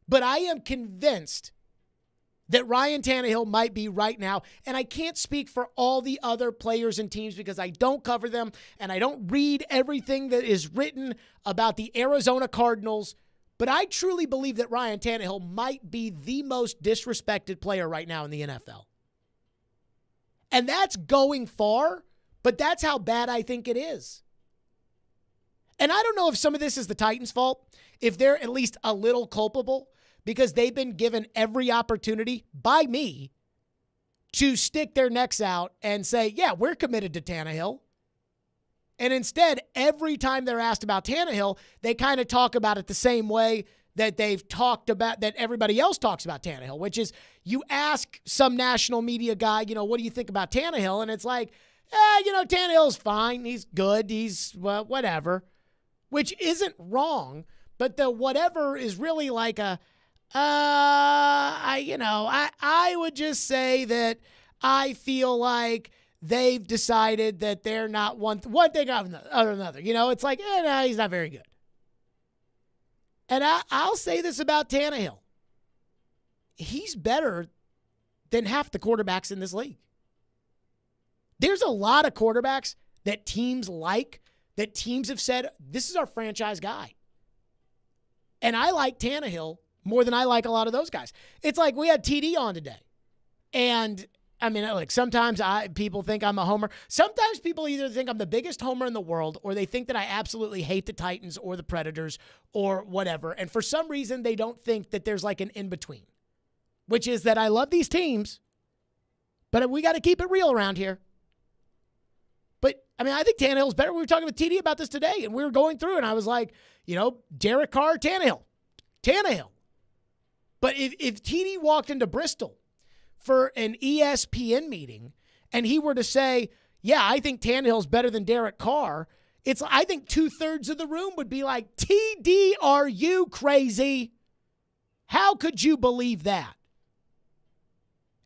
But I am convinced that Ryan Tannehill might be right now, and I can't speak for all the other players and teams because I don't cover them and I don't read everything that is written about the Arizona Cardinals, but I truly believe that Ryan Tannehill might be the most disrespected player right now in the NFL. And that's going far, but that's how bad I think it is. And I don't know if some of this is the Titans' fault, if they're at least a little culpable, because they've been given every opportunity by me to stick their necks out and say, yeah, we're committed to Tannehill. And instead, every time they're asked about Tannehill, they kind of talk about it the same way that they've talked about, that everybody else talks about Tannehill, which is you ask some national media guy, what do you think about Tannehill? And it's like, Tannehill's fine. He's good. He's whatever, which isn't wrong. But the whatever is really like I would just say that I feel like they've decided that they're not one thing other than another. It's like, no, he's not very good. And I'll say this about Tannehill. He's better than half the quarterbacks in this league. There's a lot of quarterbacks that teams like, that teams have said, this is our franchise guy. And I like Tannehill more than I like a lot of those guys. It's like we had TD on today. And I mean, like sometimes people think I'm a homer. Sometimes people either think I'm the biggest homer in the world or they think that I absolutely hate the Titans or the Predators or whatever. And for some reason, they don't think that there's like an in-between, which is that I love these teams, but we got to keep it real around here. But, I mean, I think Tannehill's better. We were talking with TD about this today, and we were going through, and I was like, Derek Carr, Tannehill. But if TD walked into Bristol for an ESPN meeting and he were to say, yeah, I think Tannehill's better than Derek Carr, I think 2/3 of the room would be like, TD, are you crazy? How could you believe that?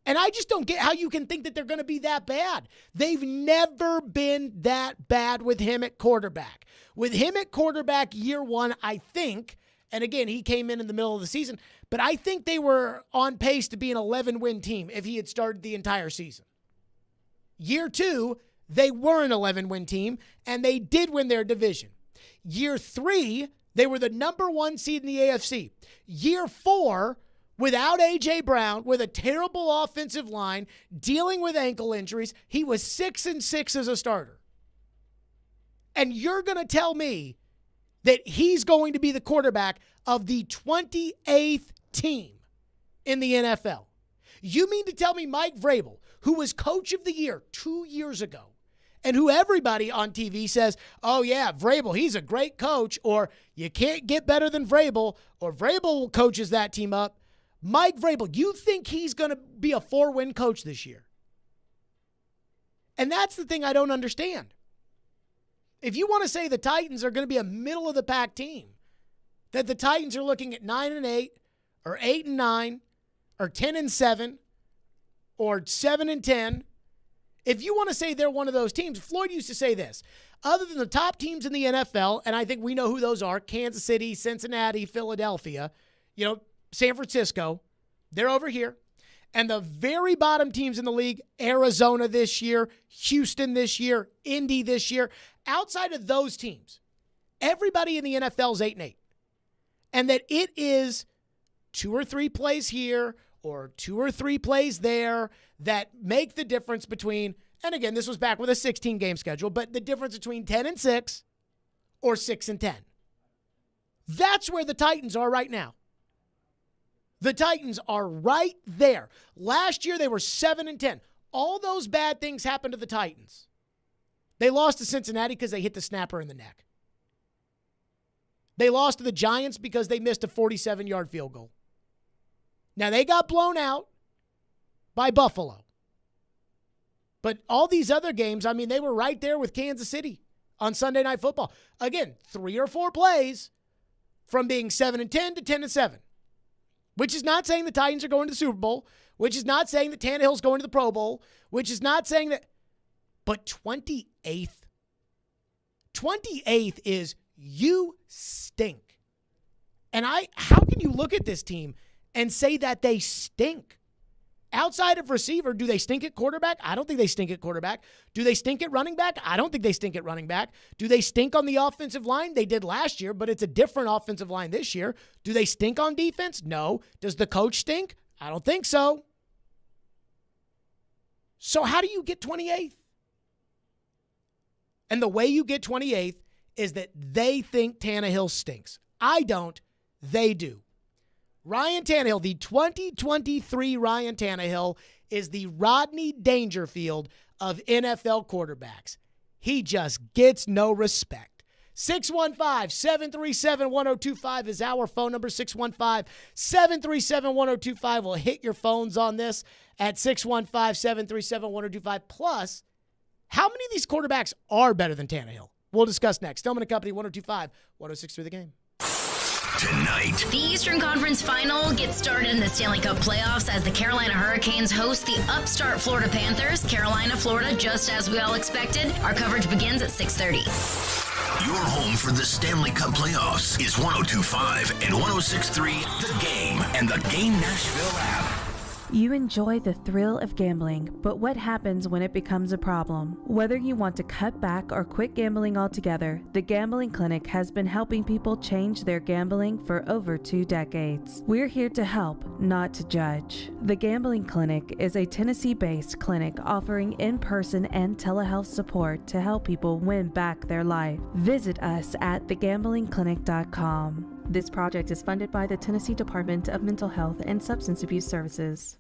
And I just don't get how you can think that they're going to be that bad. They've never been that bad with him at quarterback. With him at quarterback year one, I think, and again, he came in the middle of the season, but I think they were on pace to be an 11-win team if he had started the entire season. Year two, they were an 11-win team, and they did win their division. Year three, they were the number one seed in the AFC. Year four, without A.J. Brown, with a terrible offensive line, dealing with ankle injuries, he was 6-6 as a starter. And you're going to tell me that he's going to be the quarterback of the 28th team in the NFL. You mean to tell me Mike Vrabel, who was coach of the year 2 years ago, and who everybody on TV says, oh, yeah, Vrabel, he's a great coach, or you can't get better than Vrabel, or Vrabel coaches that team up. Mike Vrabel, you think he's going to be a 4-win coach this year? And that's the thing I don't understand. If you want to say the Titans are going to be a middle-of-the-pack team, that the Titans are looking at 9-8, or 8-9, or 10-7, or 7-10, if you want to say they're one of those teams, Floyd used to say this, other than the top teams in the NFL, and I think we know who those are, Kansas City, Cincinnati, Philadelphia, San Francisco, they're over here. And the very bottom teams in the league, Arizona this year, Houston this year, Indy this year, outside of those teams, everybody in the NFL is 8-8. And that it is 2 or 3 plays here or 2 or 3 plays there that make the difference between, and again, this was back with a 16-game schedule, but the difference between 10-6 or 6-10. That's where the Titans are right now. The Titans are right there. Last year, they were 7-10. All those bad things happened to the Titans. They lost to Cincinnati because they hit the snapper in the neck. They lost to the Giants because they missed a 47-yard field goal. Now, they got blown out by Buffalo. But all these other games, they were right there with Kansas City on Sunday Night Football. Again, 3 or 4 plays from being 7-10 to 10-7. Which is not saying the Titans are going to the Super Bowl, which is not saying that Tannehill's going to the Pro Bowl, which is not saying that. But 28th. 28th is you stink. And how can you look at this team and say that they stink? Outside of receiver, do they stink at quarterback? I don't think they stink at quarterback. Do they stink at running back? I don't think they stink at running back. Do they stink on the offensive line? They did last year, but it's a different offensive line this year. Do they stink on defense? No. Does the coach stink? I don't think so. So how do you get 28th? And the way you get 28th is that they think Tannehill stinks. I don't. They do. Ryan Tannehill, the 2023 Ryan Tannehill, is the Rodney Dangerfield of NFL quarterbacks. He just gets no respect. 615-737-1025 is our phone number. 615-737-1025. We'll hit your phones on this at 615-737-1025. Plus, how many of these quarterbacks are better than Tannehill? We'll discuss next. Stillman & Company, 1025, 1063 The Game. Tonight, the Eastern Conference Final gets started in the Stanley Cup playoffs as the Carolina Hurricanes host the upstart Florida Panthers. Carolina, Florida, just as we all expected. Our coverage begins at 6:30. Your home for the Stanley Cup playoffs is 102.5 and 106.3 The Game and the Game Nashville app. You enjoy the thrill of gambling, but what happens when it becomes a problem? Whether you want to cut back or quit gambling altogether, the Gambling Clinic has been helping people change their gambling for over 2 decades. We're here to help, not to judge. The Gambling Clinic is a Tennessee-based clinic offering in-person and telehealth support to help people win back their life. Visit us at thegamblingclinic.com. This project is funded by the Tennessee Department of Mental Health and Substance Abuse Services.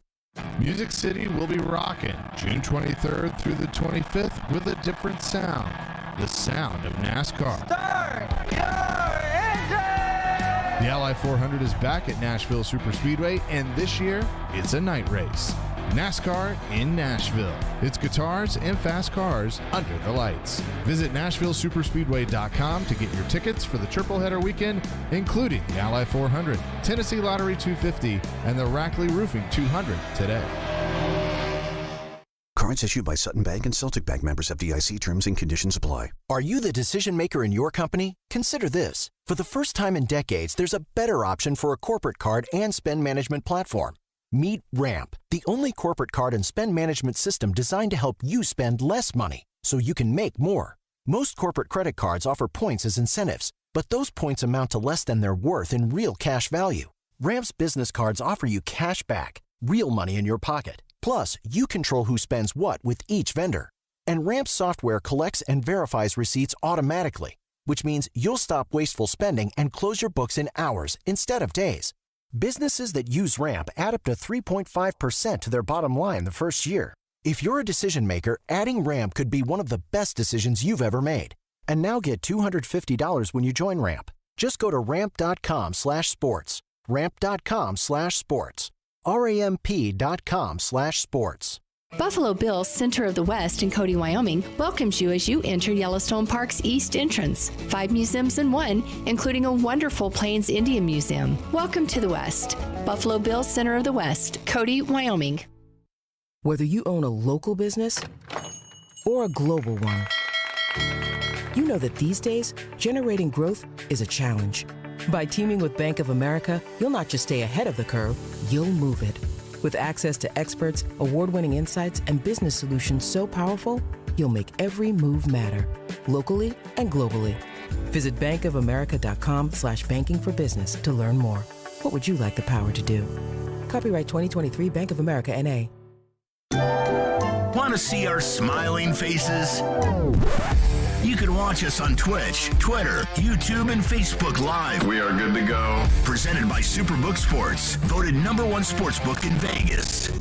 Music City will be rocking June 23rd through the 25th with a different sound. The sound of NASCAR. Start your engine! The Ally 400 is back at Nashville Superspeedway, and this year, it's a night race. NASCAR in Nashville. It's guitars and fast cars under the lights. Visit NashvilleSuperspeedway.com to get your tickets for the triple header weekend, including the Ally 400, Tennessee Lottery 250, and the Rackley Roofing 200 today. Cards issued by Sutton Bank and Celtic Bank, members FDIC. Terms and conditions apply. Are you the decision maker in your company? Consider this. For the first time in decades, there's a better option for a corporate card and spend management platform. Meet Ramp, the only corporate card and spend management system designed to help you spend less money so you can make more. Most corporate credit cards offer points as incentives, but those points amount to less than their worth in real cash value. Ramp's business cards offer you cash back, real money in your pocket. Plus, you control who spends what with each vendor. And Ramp's software collects and verifies receipts automatically, which means you'll stop wasteful spending and close your books in hours instead of days. Businesses that use Ramp add up to 3.5% to their bottom line the first year. If you're a decision maker, adding Ramp could be one of the best decisions you've ever made. And now get $250 when you join Ramp. Just go to ramp.com/sports. Ramp.com/sports. RAMP.com/sports. Buffalo Bill's Center of the West in Cody, Wyoming welcomes you as you enter Yellowstone Park's East entrance. 5 museums in one, including a wonderful Plains Indian Museum. Welcome to the West. Buffalo Bill's Center of the West, Cody, Wyoming. Whether you own a local business or a global one, you know that these days, generating growth is a challenge. By teaming with Bank of America, you'll not just stay ahead of the curve, you'll move it. With access to experts, award-winning insights, and business solutions so powerful, you'll make every move matter, locally and globally. Visit bankofamerica.com/banking for business to learn more. What would you like the power to do? Copyright 2023 Bank of America, N.A. Want to see our smiling faces? You can watch us on Twitch, Twitter, YouTube, and Facebook Live. We are good to go. Presented by Superbook Sports, voted #1 sportsbook in Vegas.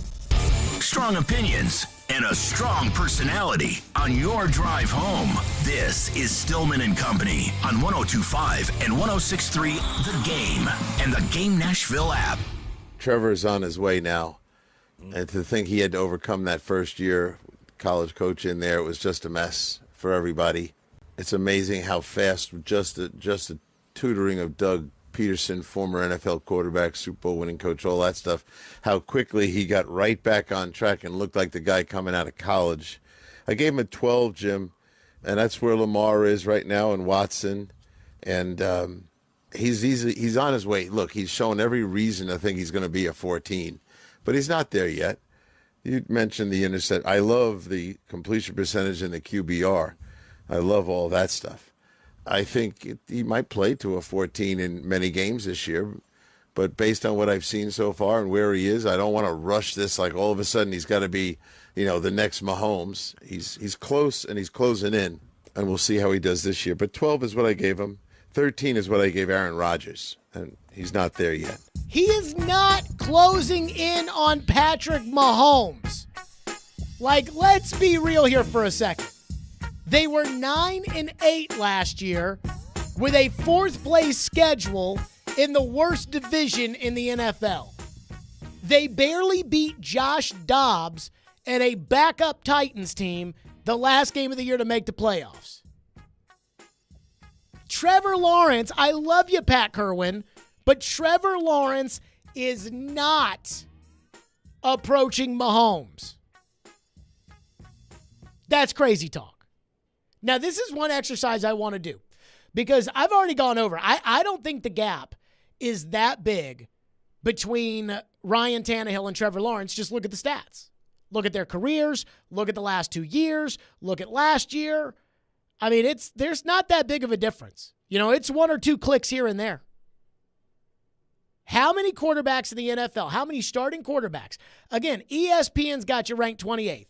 Strong opinions and a strong personality on your drive home. This is Stillman and Company on 102.5 and 106.3 The Game and the Game Nashville app. Trevor's on his way now. And to think he had to overcome that first year, college coach in there, it was just a mess for everybody. It's amazing how fast just the tutoring of Doug Peterson, former NFL quarterback, Super Bowl winning coach, all that stuff, how quickly he got right back on track and looked like the guy coming out of college. I gave him a 12, Jim, and that's where Lamar is right now and Watson. And he's on his way. Look, he's shown every reason to think he's going to be a 14, but he's not there yet. You mentioned the intercept. I love the completion percentage and the QBR. I love all that stuff. I think he might play to a 14 in many games this year, but based on what I've seen so far and where he is, I don't want to rush this like all of a sudden he's got to be, the next Mahomes. He's close and he's closing in, and we'll see how he does this year. But 12 is what I gave him. 13 is what I gave Aaron Rodgers, and he's not there yet. He is not closing in on Patrick Mahomes. Let's be real here for a second. They were 9-8 last year with a 4th place schedule in the worst division in the NFL. They barely beat Josh Dobbs and a backup Titans team the last game of the year to make the playoffs. Trevor Lawrence, I love you, Pat Kerwin, but Trevor Lawrence is not approaching Mahomes. That's crazy talk. Now, this is one exercise I want to do because I've already gone over. I don't think the gap is that big between Ryan Tannehill and Trevor Lawrence. Just look at the stats. Look at their careers. Look at the last 2 years. Look at last year. I mean, there's not that big of a difference. It's 1 or 2 clicks here and there. How many quarterbacks in the NFL? How many starting quarterbacks? Again, ESPN's got you ranked 28th.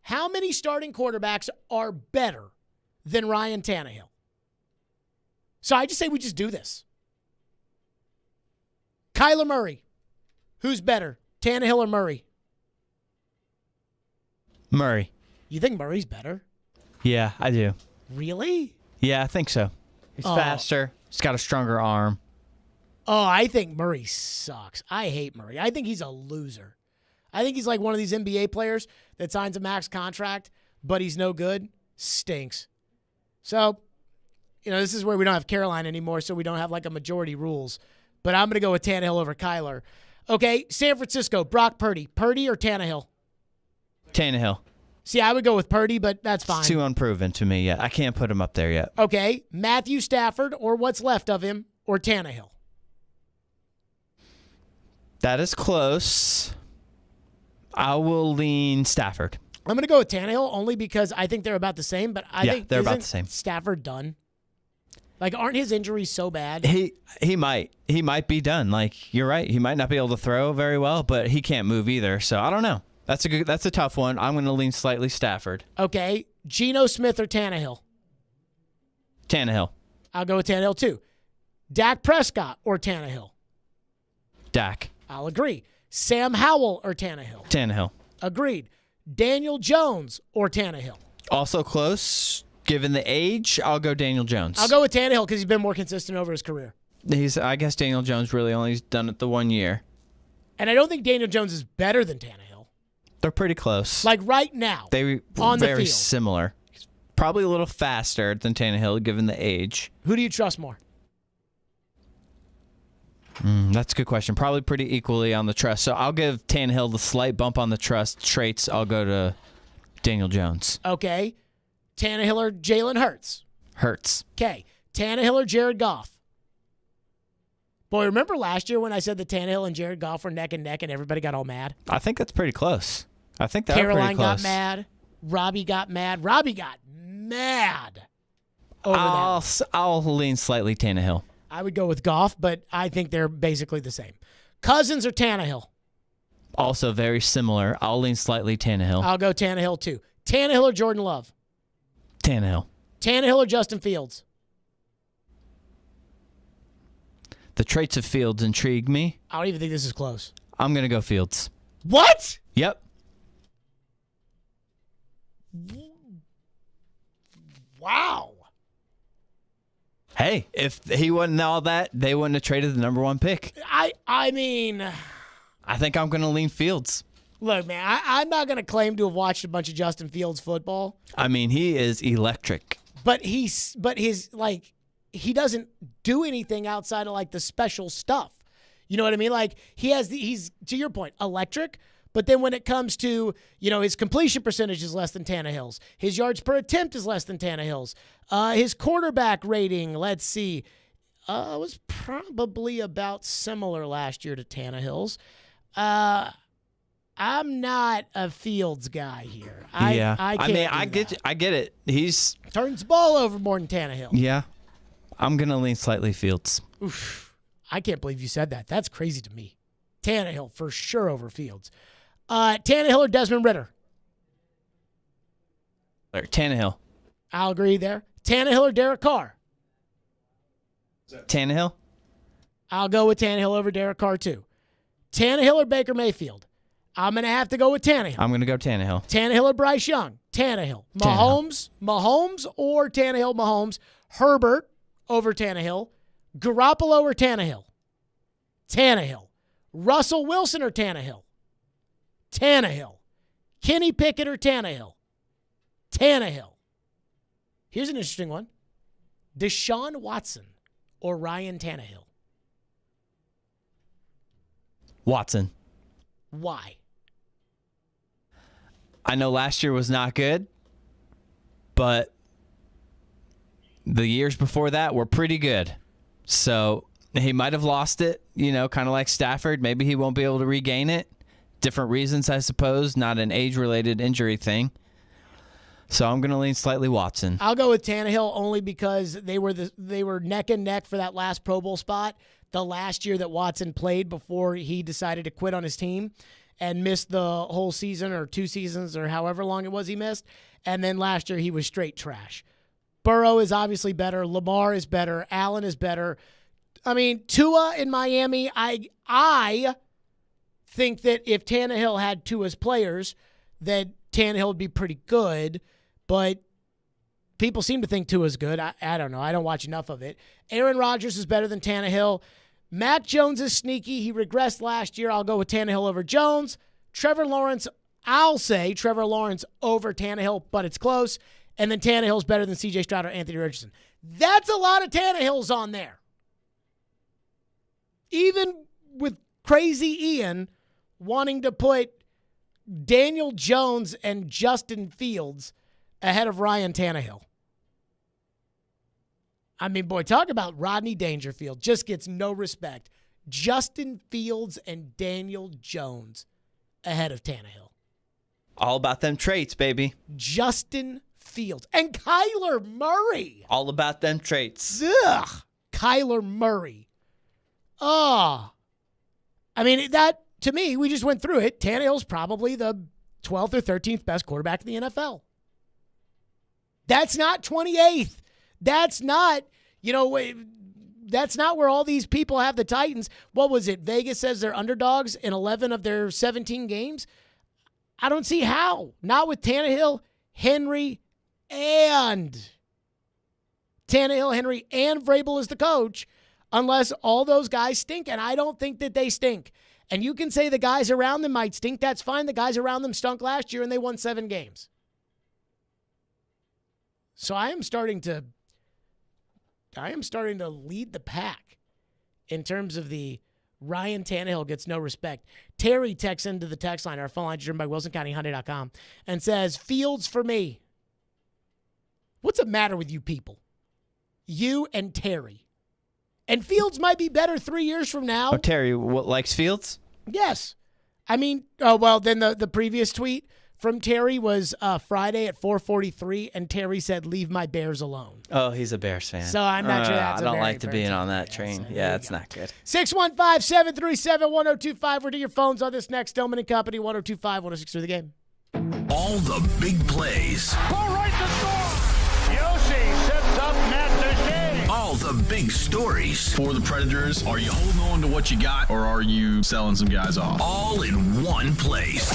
How many starting quarterbacks are better than Ryan Tannehill? So I just say we just do this. Kyler Murray. Who's better, Tannehill or Murray? Murray. You think Murray's better? Yeah, I do. Really? Yeah, I think so. He's faster. He's got a stronger arm. Oh, I think Murray sucks. I hate Murray. I think he's a loser. I think he's like one of these NBA players that signs a max contract, but he's no good. Stinks. So, this is where we don't have Carolina anymore, so we don't have a majority rules. But I'm going to go with Tannehill over Kyler. Okay, San Francisco, Brock Purdy. Purdy or Tannehill? Tannehill. See, I would go with Purdy, but that's fine. It's too unproven to me yet. I can't put him up there yet. Okay, Matthew Stafford or what's left of him or Tannehill? That is close. I will lean Stafford. I'm going to go with Tannehill only because I think they're about the same, but I think they're about the same. Stafford done? Aren't his injuries so bad? He might be done. You're right. He might not be able to throw very well, but he can't move either. So I don't know. That's a tough one. I'm going to lean slightly Stafford. Okay, Geno Smith or Tannehill? Tannehill. I'll go with Tannehill too. Dak Prescott or Tannehill? Dak. I'll agree. Sam Howell or Tannehill? Tannehill. Agreed. Daniel Jones or Tannehill? Also close. Given the age, I'll go Daniel Jones. I'll go with Tannehill because he's been more consistent over his career. I guess Daniel Jones really only done it the 1 year. And I don't think Daniel Jones is better than Tannehill. They're pretty close. Like right now, They on the very field. similar. Probably a little faster than Tannehill given the age. Who do you trust more? That's a good question. Probably pretty equally on the trust. So I'll give Tannehill the slight bump on the trust traits. I'll go to Daniel Jones. Okay. Tannehill or Jalen Hurts? Hurts. Okay. Tannehill or Jared Goff? Boy, remember last year when I said that Tannehill and Jared Goff were neck and neck and everybody got all mad? I think that's pretty close. I think that's Caroline pretty close. got mad. Robbie got mad. Robbie got mad over that. I'll lean slightly Tannehill. I would go with Goff, but I think they're basically the same. Cousins or Tannehill? Also very similar. I'll lean slightly Tannehill. I'll go Tannehill too. Tannehill or Jordan Love? Tannehill. Tannehill or Justin Fields? The traits of Fields intrigue me. I don't even think this is close. I'm going to go Fields. What? Yep. Wow. Hey, if he wasn't all that, they wouldn't have traded the number 1 pick. I mean, I think I'm going to lean Fields. look, man, I'm not going to claim to have watched a bunch of Justin Fields football. I mean, he is electric. But he doesn't do anything outside of like the special stuff. You know what I mean? Like he's to your point, electric. But then when it comes to, his completion percentage is less than Tannehill's. His yards per attempt is less than Tannehill's. His quarterback rating, let's see, was probably about similar last year to Tannehill's. I'm not a Fields guy here. I get it. He's turns the ball over more than Tannehill. Yeah. I'm going to lean slightly Fields. Oof. I can't believe you said that. That's crazy to me. Tannehill for sure over Fields. Tannehill or Desmond Ridder? Tannehill. I'll agree there. Tannehill or Derek Carr? Tannehill. I'll go with Tannehill over Derek Carr too. Tannehill or Baker Mayfield? I'm going to have to go with Tannehill. I'm going to go Tannehill. Tannehill or Bryce Young? Tannehill. Mahomes or Tannehill? Mahomes. Herbert over Tannehill. Garoppolo or Tannehill? Tannehill. Russell Wilson or Tannehill? Tannehill. Kenny Pickett or Tannehill? Tannehill. Here's an interesting one. Deshaun Watson or Ryan Tannehill? Watson. Why? I know last year was not good, but the years before that were pretty good. So he might have lost it, kind of like Stafford. Maybe he won't be able to regain it. Different reasons, I suppose, not an age-related injury thing. So I'm going to lean slightly Watson. I'll go with Tannehill only because they were neck and neck for that last Pro Bowl spot the last year that Watson played before he decided to quit on his team and missed the whole season or 2 seasons or however long it was he missed. And then last year he was straight trash. Burrow is obviously better. Lamar is better. Allen is better. I mean, Tua in Miami, I think that if Tannehill had Tua's players, that Tannehill would be pretty good, but people seem to think Tua's good. I don't know. I don't watch enough of it. Aaron Rodgers is better than Tannehill. Matt Jones is sneaky. He regressed last year. I'll go with Tannehill over Jones. Trevor Lawrence, I'll say Trevor Lawrence over Tannehill, but it's close. And then Tannehill's better than C.J. Stroud or Anthony Richardson. That's a lot of Tannehills on there. Even with Crazy Ian wanting to put Daniel Jones and Justin Fields ahead of Ryan Tannehill. I mean, boy, talk about Rodney Dangerfield. Just gets no respect. Justin Fields and Daniel Jones ahead of Tannehill. All about them traits, baby. Justin Fields. And Kyler Murray. All about them traits. Ugh. Kyler Murray. Oh. I mean, that, to me, we just went through it. Tannehill's probably the 12th or 13th best quarterback in the NFL. That's not 28th. That's not, that's not where all these people have the Titans. What was it? Vegas says they're underdogs in 11 of their 17 games. I don't see how. Not with Tannehill, Henry, and Vrabel as the coach, unless all those guys stink, and I don't think that they stink. And you can say the guys around them might stink. That's fine. The guys around them stunk last year, and they won 7 games. So I am starting to lead the pack in terms of the Ryan Tannehill gets no respect. Terry texts into the text line, our phone line driven by WilsonCountyHyundai.com, and says, Fields for me. What's the matter with you people? You and Terry. And Fields might be better 3 years from now. Oh, Terry likes Fields? Yes. I mean, then the previous tweet from Terry was Friday at 4:43, and Terry said, leave my Bears alone. Oh, he's a Bears fan. So I'm not sure that's I don't like to be on that train. So yeah, it's not good. 615-737-1025. We're to your phones on this next. Stillman & Company, 102.5, 106.3 The Game. All the big plays. Ball right to score. Yoshi sets up Matt Duchene. All the big stories. For the Predators, are you holding on to what you got, or are you selling some guys off? All in one place.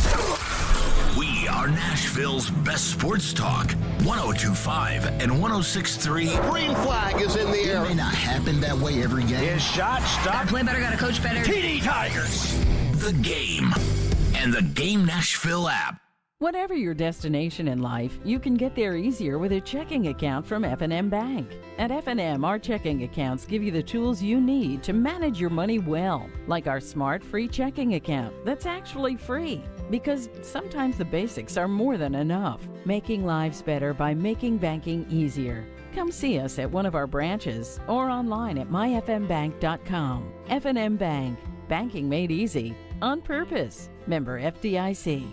We are Nashville's best sports talk. 102.5 and 106.3. Green flag is in the air. It may not happen that way every game. His shot stopped. Gotta play better, gotta coach better. TD Tigers. The Game and the Game Nashville app. Whatever your destination in life, you can get there easier with a checking account from F&M Bank. At F&M, our checking accounts give you the tools you need to manage your money well, like our smart free checking account that's actually free. Because sometimes the basics are more than enough, making lives better by making banking easier. Come see us at one of our branches or online at myfmbank.com. F&M Bank, banking made easy on purpose. Member FDIC.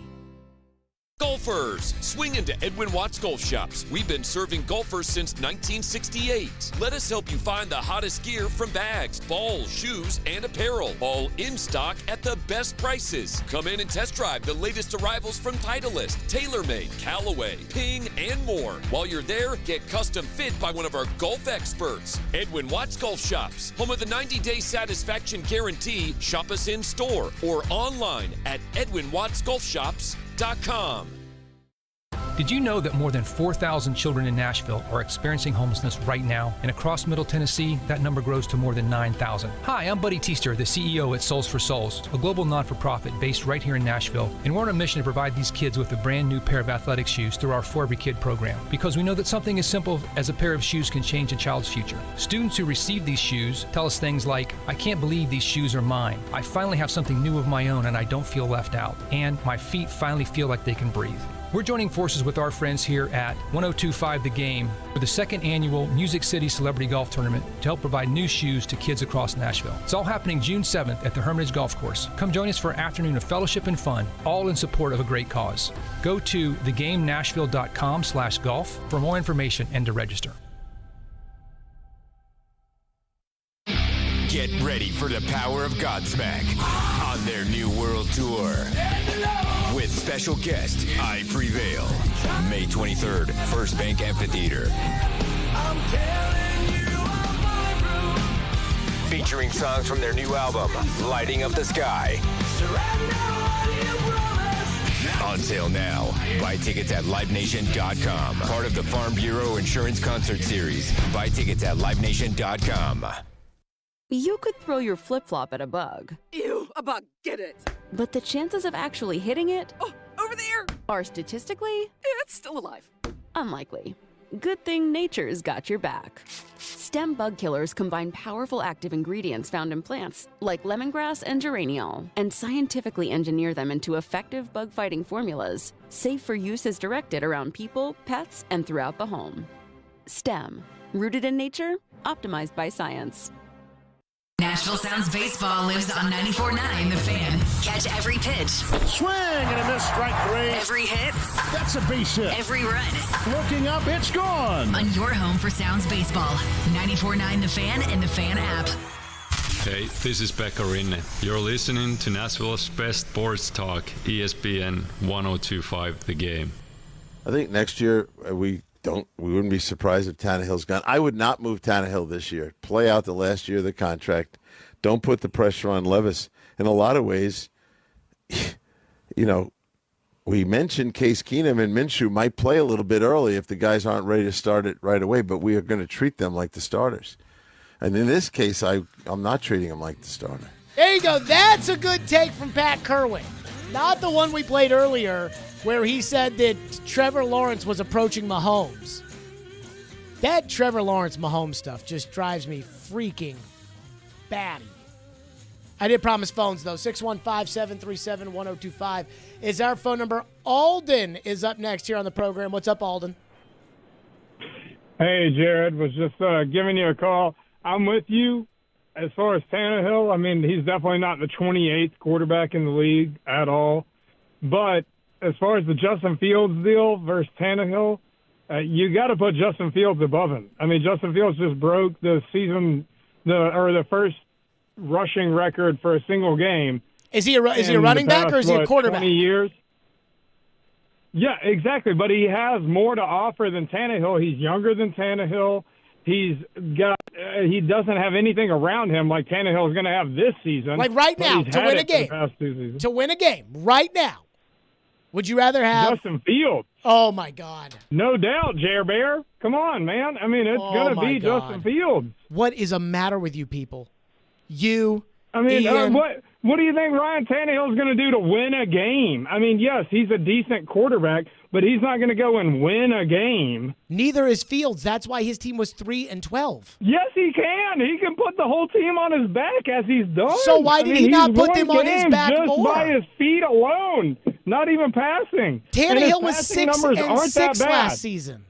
Golfers, swing into Edwin Watts Golf Shops. We've been serving golfers since 1968. Let us help you find the hottest gear from bags, balls, shoes, and apparel. All in stock at the best prices. Come in and test drive the latest arrivals from Titleist, TaylorMade, Callaway, Ping, and more. While you're there, get custom fit by one of our golf experts. Edwin Watts Golf Shops, home of the 90-day satisfaction guarantee. Shop us in store or online at EdwinWattsGolfShops.com. Did you know that more than 4,000 children in Nashville are experiencing homelessness right now? And across Middle Tennessee, that number grows to more than 9,000. Hi, I'm Buddy Teaster, the CEO at Souls for Souls, a global non-for-profit based right here in Nashville. And we're on a mission to provide these kids with a brand new pair of athletic shoes through our For Every Kid program. Because we know that something as simple as a pair of shoes can change a child's future. Students who receive these shoes tell us things like, I can't believe these shoes are mine. I finally have something new of my own and I don't feel left out. And my feet finally feel like they can breathe. We're joining forces with our friends here at 102.5 The Game for the second annual Music City Celebrity Golf Tournament to help provide new shoes to kids across Nashville. It's all happening June 7th at the Hermitage Golf Course. Come join us for an afternoon of fellowship and fun, all in support of a great cause. Go to thegamenashville.com/golf for more information and to register. Get ready for the power of Godsmack on their new world tour. With special guest, I Prevail. May 23rd, First Bank Amphitheater. Featuring songs from their new album, Lighting Up the Sky. On sale now. Buy tickets at LiveNation.com. Part of the Farm Bureau Insurance Concert Series. Buy tickets at LiveNation.com. You could throw your flip-flop at a bug. Ew, a bug, get it. But the chances of actually hitting it over there are statistically, it's still alive. Unlikely. Good thing nature's got your back. Stem bug killers combine powerful active ingredients found in plants, like lemongrass and geraniol, and scientifically engineer them into effective bug-fighting formulas, safe for use as directed around people, pets, and throughout the home. Stem. Rooted in nature, optimized by science. Nashville Sounds Baseball lives on 94.9 The Fan. Catch every pitch. Swing and a miss, strike three. Every hit. That's a base hit. Every run. Looking up, it's gone. On your home for Sounds Baseball. 94.9 The Fan and The Fan app. Hey, this is Pekka Rinne. You're listening to Nashville's best sports talk, ESPN 102.5 The Game. I think next year we wouldn't be surprised if Tannehill's gone. I would not move Tannehill this year. Play out the last year of the contract. Don't put the pressure on Levis. In a lot of ways, you know, We mentioned Case Keenum and Minshew might play a little bit early if the guys aren't ready to start it right away, but we are going to treat them like the starters. And in this case, I'm not treating them like the starter. There you go. That's a good take from Pat Kerwin. Not the one we played earlier where he said that Trevor Lawrence was approaching Mahomes. That Trevor Lawrence Mahomes stuff just drives me freaking batty. I did promise phones, though. 615-737-1025 is our phone number. Alden is up next here on the program. What's up, Alden? Hey, Jared. Was just giving you a call. I'm with you as far as Tannehill. I mean, he's definitely not the 28th quarterback in the league at all. But as far as the Justin Fields deal versus Tannehill, you got to put Justin Fields above him. I mean, Justin Fields just broke the first rushing record for a single game. Is he a running back or is he a quarterback? 20 years. Yeah, exactly. But he has more to offer than Tannehill. He's younger than Tannehill. He doesn't have anything around him like Tannehill is going to have this season. Like right now, to win a game. To win a game, right now. Would you rather have Justin Fields? Oh, my God. No doubt, Jer Bear. Come on, man. I mean, it's going to be Justin Fields. What is the matter with you people? What do you think Ryan Tannehill is going to do to win a game? I mean, yes, he's a decent quarterback, but he's not going to go and win a game. Neither is Fields. That's why his team was 3-12. Yes, he can. He can put the whole team on his back as he's done. So why did he not put them on his back just more? By his feet alone, not even passing. Tannehill was 6-6 last season.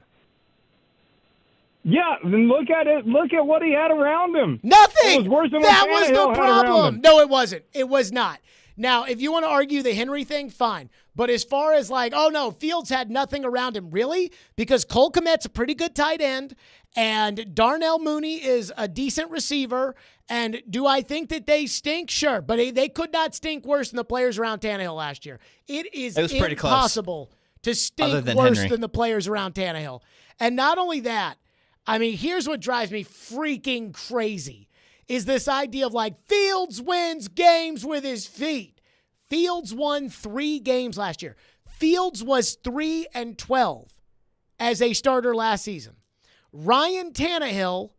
Yeah, then look at it. Look at what he had around him. Nothing. It was worse than that what was Tannehill the had around problem. him. No, it wasn't. It was not. Now, if you want to argue the Henry thing, fine. But as far as like, oh, no, Fields had nothing around him, really? Because Cole Kmet's a pretty good tight end, and Darnell Mooney is a decent receiver. And do I think that they stink? Sure. But they could not stink worse than the players around Tannehill last year. It was impossible to stink worse than the players around Tannehill. And not only that, I mean, here's what drives me freaking crazy is this idea of like Fields wins games with his feet. Fields won 3 games last year. Fields was 3-12 as a starter last season. Ryan Tannehill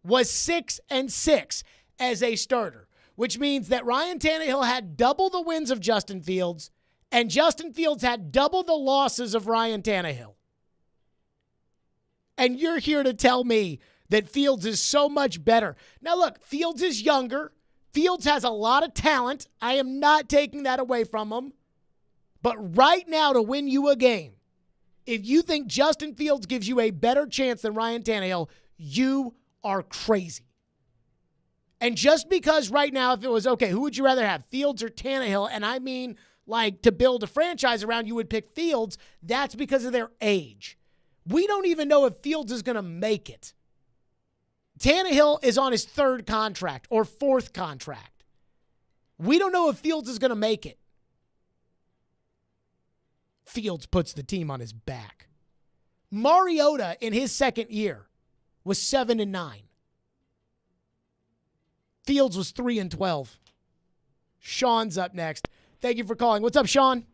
was 6-6 as a starter, which means that Ryan Tannehill had double the wins of Justin Fields and Justin Fields had double the losses of Ryan Tannehill. And you're here to tell me that Fields is so much better. Now, look, Fields is younger. Fields has a lot of talent. I am not taking that away from him. But right now, to win you a game, if you think Justin Fields gives you a better chance than Ryan Tannehill, you are crazy. And just because right now, if it was, okay, who would you rather have, Fields or Tannehill? And I mean, like, to build a franchise around, you would pick Fields. That's because of their age. We don't even know if Fields is going to make it. Tannehill is on his 3rd contract or 4th contract. We don't know if Fields is going to make it. Fields puts the team on his back. Mariota in his 2nd year was 7-9. Fields was 3-12. Sean's up next. Thank you for calling. What's up, Sean?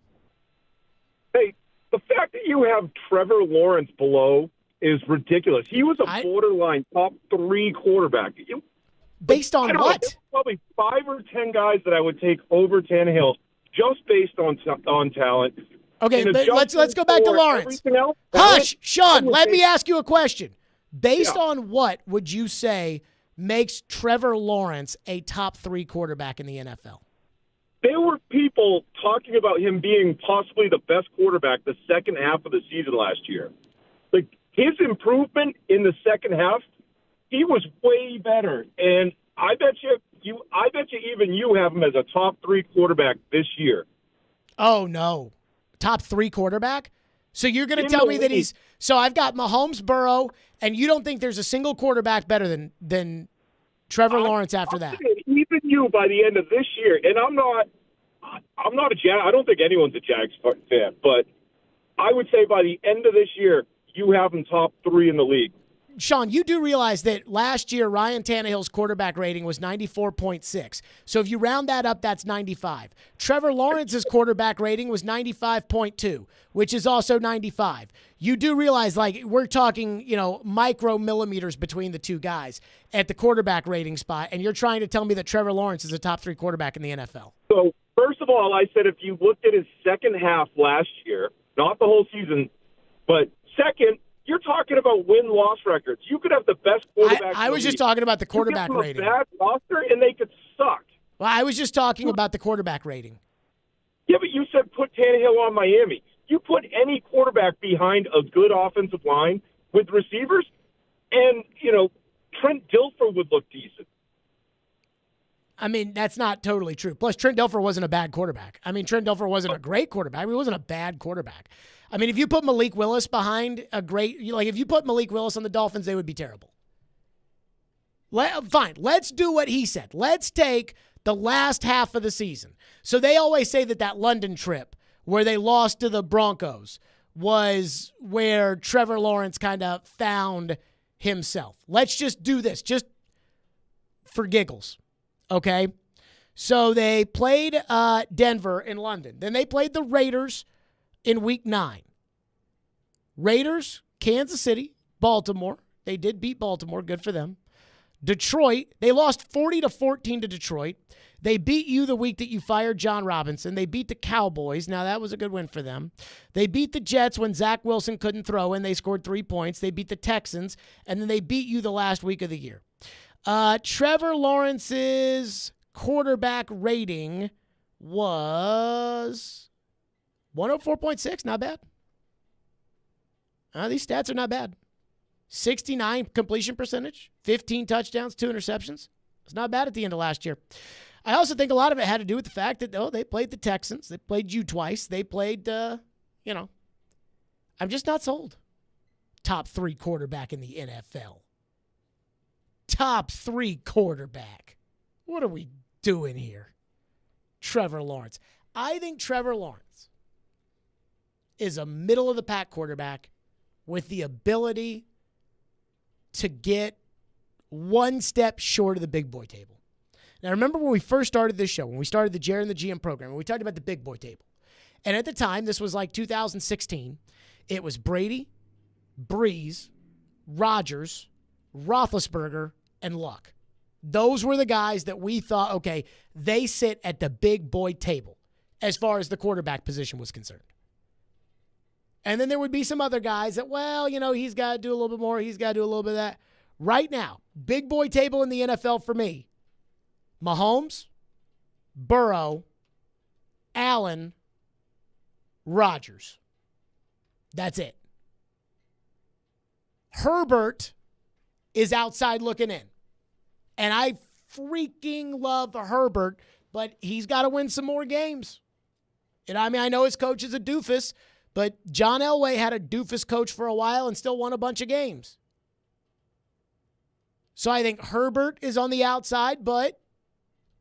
Hey, the fact that you have Trevor Lawrence below is ridiculous. He was a borderline top 3 quarterback. Based on what? There's probably 5 or 10 guys that I would take over Tannehill just based on talent. Okay, let's go back to Lawrence. Hush, Sean, let me ask you a question. Based on what would you say makes Trevor Lawrence a top 3 quarterback in the NFL? There were people talking about him being possibly the best quarterback the second half of the season last year. Like, his improvement in the second half, he was way better. And I bet you even you have him as a top 3 quarterback this year. Oh, no. Top 3 quarterback? So you're going to tell me that he's – so I've got Mahomes, Burrow, and you don't think there's a single quarterback better than Trevor Lawrence after that? Even you by the end of this year, and I'm not a Jag. I don't think anyone's a Jags fan, but I would say by the end of this year, you have them top 3 in the league. Sean, you do realize that last year Ryan Tannehill's quarterback rating was 94.6. So if you round that up, that's 95. Trevor Lawrence's quarterback rating was 95.2, which is also 95. You do realize, like, we're talking, micro millimeters between the two guys at the quarterback rating spot, and you're trying to tell me that Trevor Lawrence is a top 3 quarterback in the NFL. So, first of all, I said if you looked at his second half last year, not the whole season, but second, you're talking about win-loss records. You could have the best quarterback. I was just talking about the quarterback you rating. A bad roster, and they could suck. Well, I was just talking about the quarterback rating. Yeah, but you said put Tannehill on Miami. You put any quarterback behind a good offensive line with receivers, and, Trent Dilfer would look decent. I mean, that's not totally true. Plus, Trent Dilfer wasn't a bad quarterback. I mean, Trent Dilfer wasn't a great quarterback. I mean, he wasn't a bad quarterback. I mean, if you put Malik Willis behind if you put Malik Willis on the Dolphins, they would be terrible. Fine, let's do what he said. Let's take the last half of the season. So they always say that London trip where they lost to the Broncos was where Trevor Lawrence kind of found himself. Let's just do this, just for giggles, okay? So they played Denver in London. Then they played the Raiders in Week 9. Raiders, Kansas City, Baltimore. They did beat Baltimore. Good for them. Detroit, they lost 40-14 to Detroit. They beat you the week that you fired John Robinson. They beat the Cowboys. Now, that was a good win for them. They beat the Jets when Zach Wilson couldn't throw, and they scored 3 points. They beat the Texans, and then they beat you the last week of the year. Trevor Lawrence's quarterback rating was 104.6. Not bad. These stats are not bad. 69 completion percentage, 15 touchdowns, 2 interceptions. It's not bad at the end of last year. I also think a lot of it had to do with the fact that, they played the Texans. They played you twice. They played, I'm just not sold. Top 3 quarterback in the NFL. Top 3 quarterback. What are we doing here? Trevor Lawrence. I think Trevor Lawrence is a middle-of-the-pack quarterback with the ability to get one step short of the big boy table. Now, remember when we first started this show, when we started the Jared and the GM program, when we talked about the big boy table. And at the time, this was like 2016, it was Brady, Breeze, Rodgers, Roethlisberger, and Luck. Those were the guys that we thought, okay, they sit at the big boy table as far as the quarterback position was concerned. And then there would be some other guys that, he's got to do a little bit more. He's got to do a little bit of that. Right now, big boy table in the NFL for me, Mahomes, Burrow, Allen, Rodgers. That's it. Herbert is outside looking in. And I freaking love Herbert, but he's got to win some more games. I know his coach is a doofus, but John Elway had a doofus coach for a while and still won a bunch of games. So I think Herbert is on the outside, but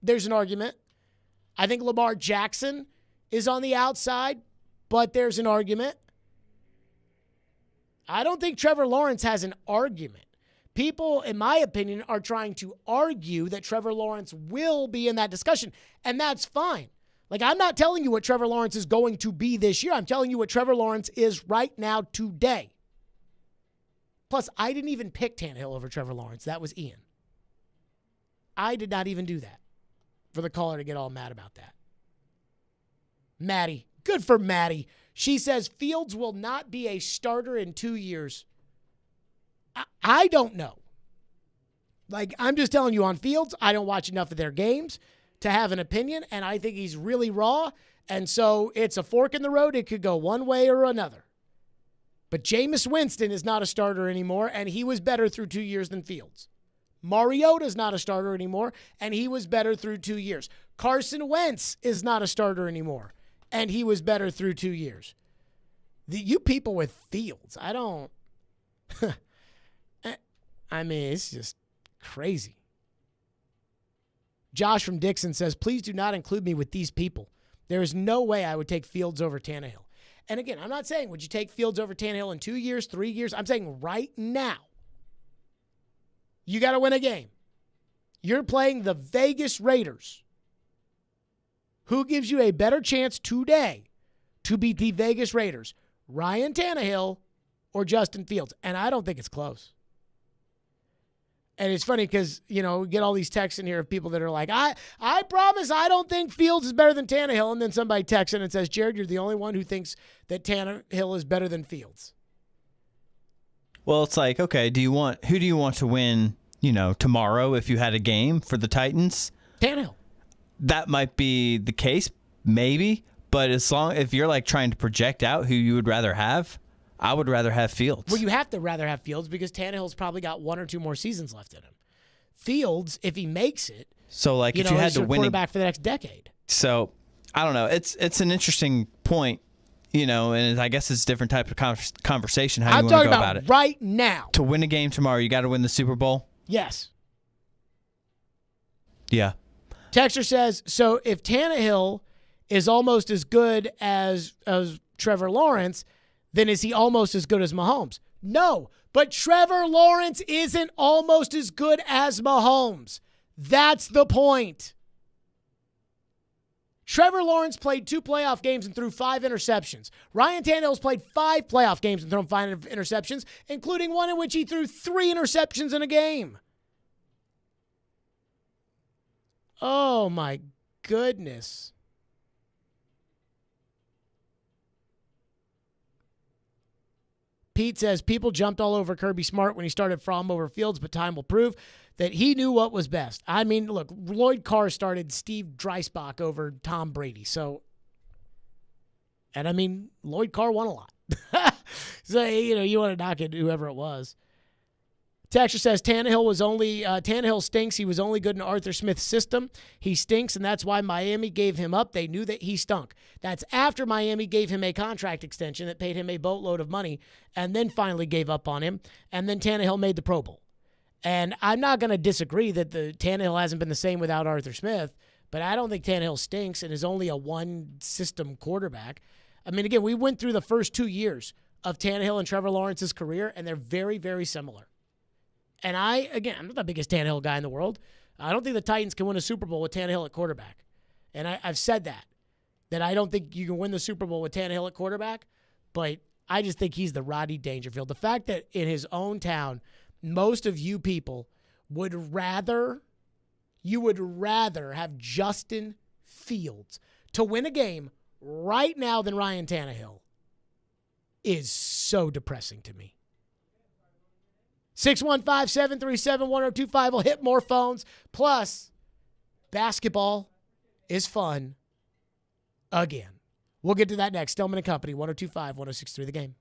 there's an argument. I think Lamar Jackson is on the outside, but there's an argument. I don't think Trevor Lawrence has an argument. People, in my opinion, are trying to argue that Trevor Lawrence will be in that discussion, and that's fine. I'm not telling you what Trevor Lawrence is going to be this year. I'm telling you what Trevor Lawrence is right now today. Plus, I didn't even pick Tannehill over Trevor Lawrence. That was Ian. I did not even do that for the caller to get all mad about that. Maddie. Good for Maddie. She says Fields will not be a starter in 2 years. I don't know. I'm just telling you on Fields, I don't watch enough of their games to have an opinion, and I think he's really raw, and so it's a fork in the road. It could go one way or another. But Jameis Winston is not a starter anymore, and he was better through 2 years than Fields. Mariota's not a starter anymore, and he was better through 2 years. Carson Wentz is not a starter anymore, and he was better through 2 years. You people with Fields, I don't... it's just crazy. Josh from Dixon says, please do not include me with these people. There is no way I would take Fields over Tannehill. And again, I'm not saying would you take Fields over Tannehill in 2 years, 3 years. I'm saying right now, You got to win a game. You're playing the Vegas Raiders. Who gives you a better chance today to beat the Vegas Raiders? Ryan Tannehill or Justin Fields? And I don't think it's close. And it's funny because, we get all these texts in here of people that are like, I promise I don't think Fields is better than Tannehill. And then somebody texts in and says, Jared, you're the only one who thinks that Tannehill is better than Fields. Well, it's like, okay, who do you want to win, tomorrow if you had a game for the Titans? Tannehill. That might be the case, maybe. But if you're like trying to project out who you would rather have, I would rather have Fields. Well, you have to rather have Fields because Tannehill's probably got 1 or 2 more seasons left in him. Fields, if he makes it, so like if you had to win quarterback for the next decade. So I don't know. It's an interesting point, and I guess it's a different type of conversation how you want to go about it. Right now, to win a game tomorrow, you got to win the Super Bowl. Yes. Yeah. Texter says, so if Tannehill is almost as good as Trevor Lawrence, then is he almost as good as Mahomes? No, but Trevor Lawrence isn't almost as good as Mahomes. That's the point. Trevor Lawrence played 2 playoff games and threw 5 interceptions. Ryan Tannehill's played 5 playoff games and thrown 5 interceptions, including one in which he threw 3 interceptions in a game. Oh, my goodness. Pete says, people jumped all over Kirby Smart when he started Fromm over Fields, but time will prove that he knew what was best. I mean, look, Lloyd Carr started Steve Dreisbach over Tom Brady. Lloyd Carr won a lot. So, you want to knock it, whoever it was. Texture says Tannehill stinks. He was only good in Arthur Smith's system. He stinks, and that's why Miami gave him up. They knew that he stunk. That's after Miami gave him a contract extension that paid him a boatload of money and then finally gave up on him, and then Tannehill made the Pro Bowl. And I'm not going to disagree that the Tannehill hasn't been the same without Arthur Smith, but I don't think Tannehill stinks and is only a one-system quarterback. I mean, again, we went through the first 2 years of Tannehill and Trevor Lawrence's career, and they're very, very similar. And I'm not the biggest Tannehill guy in the world. I don't think the Titans can win a Super Bowl with Tannehill at quarterback. And I've said that I don't think you can win the Super Bowl with Tannehill at quarterback, but I just think he's the Rodney Dangerfield. The fact that in his own town, most of you people would rather have Justin Fields to win a game right now than Ryan Tannehill is so depressing to me. 615-737-1025 will hit more phones. Plus, basketball is fun again. We'll get to that next. Stillman and Company, 1025-1063 The Game.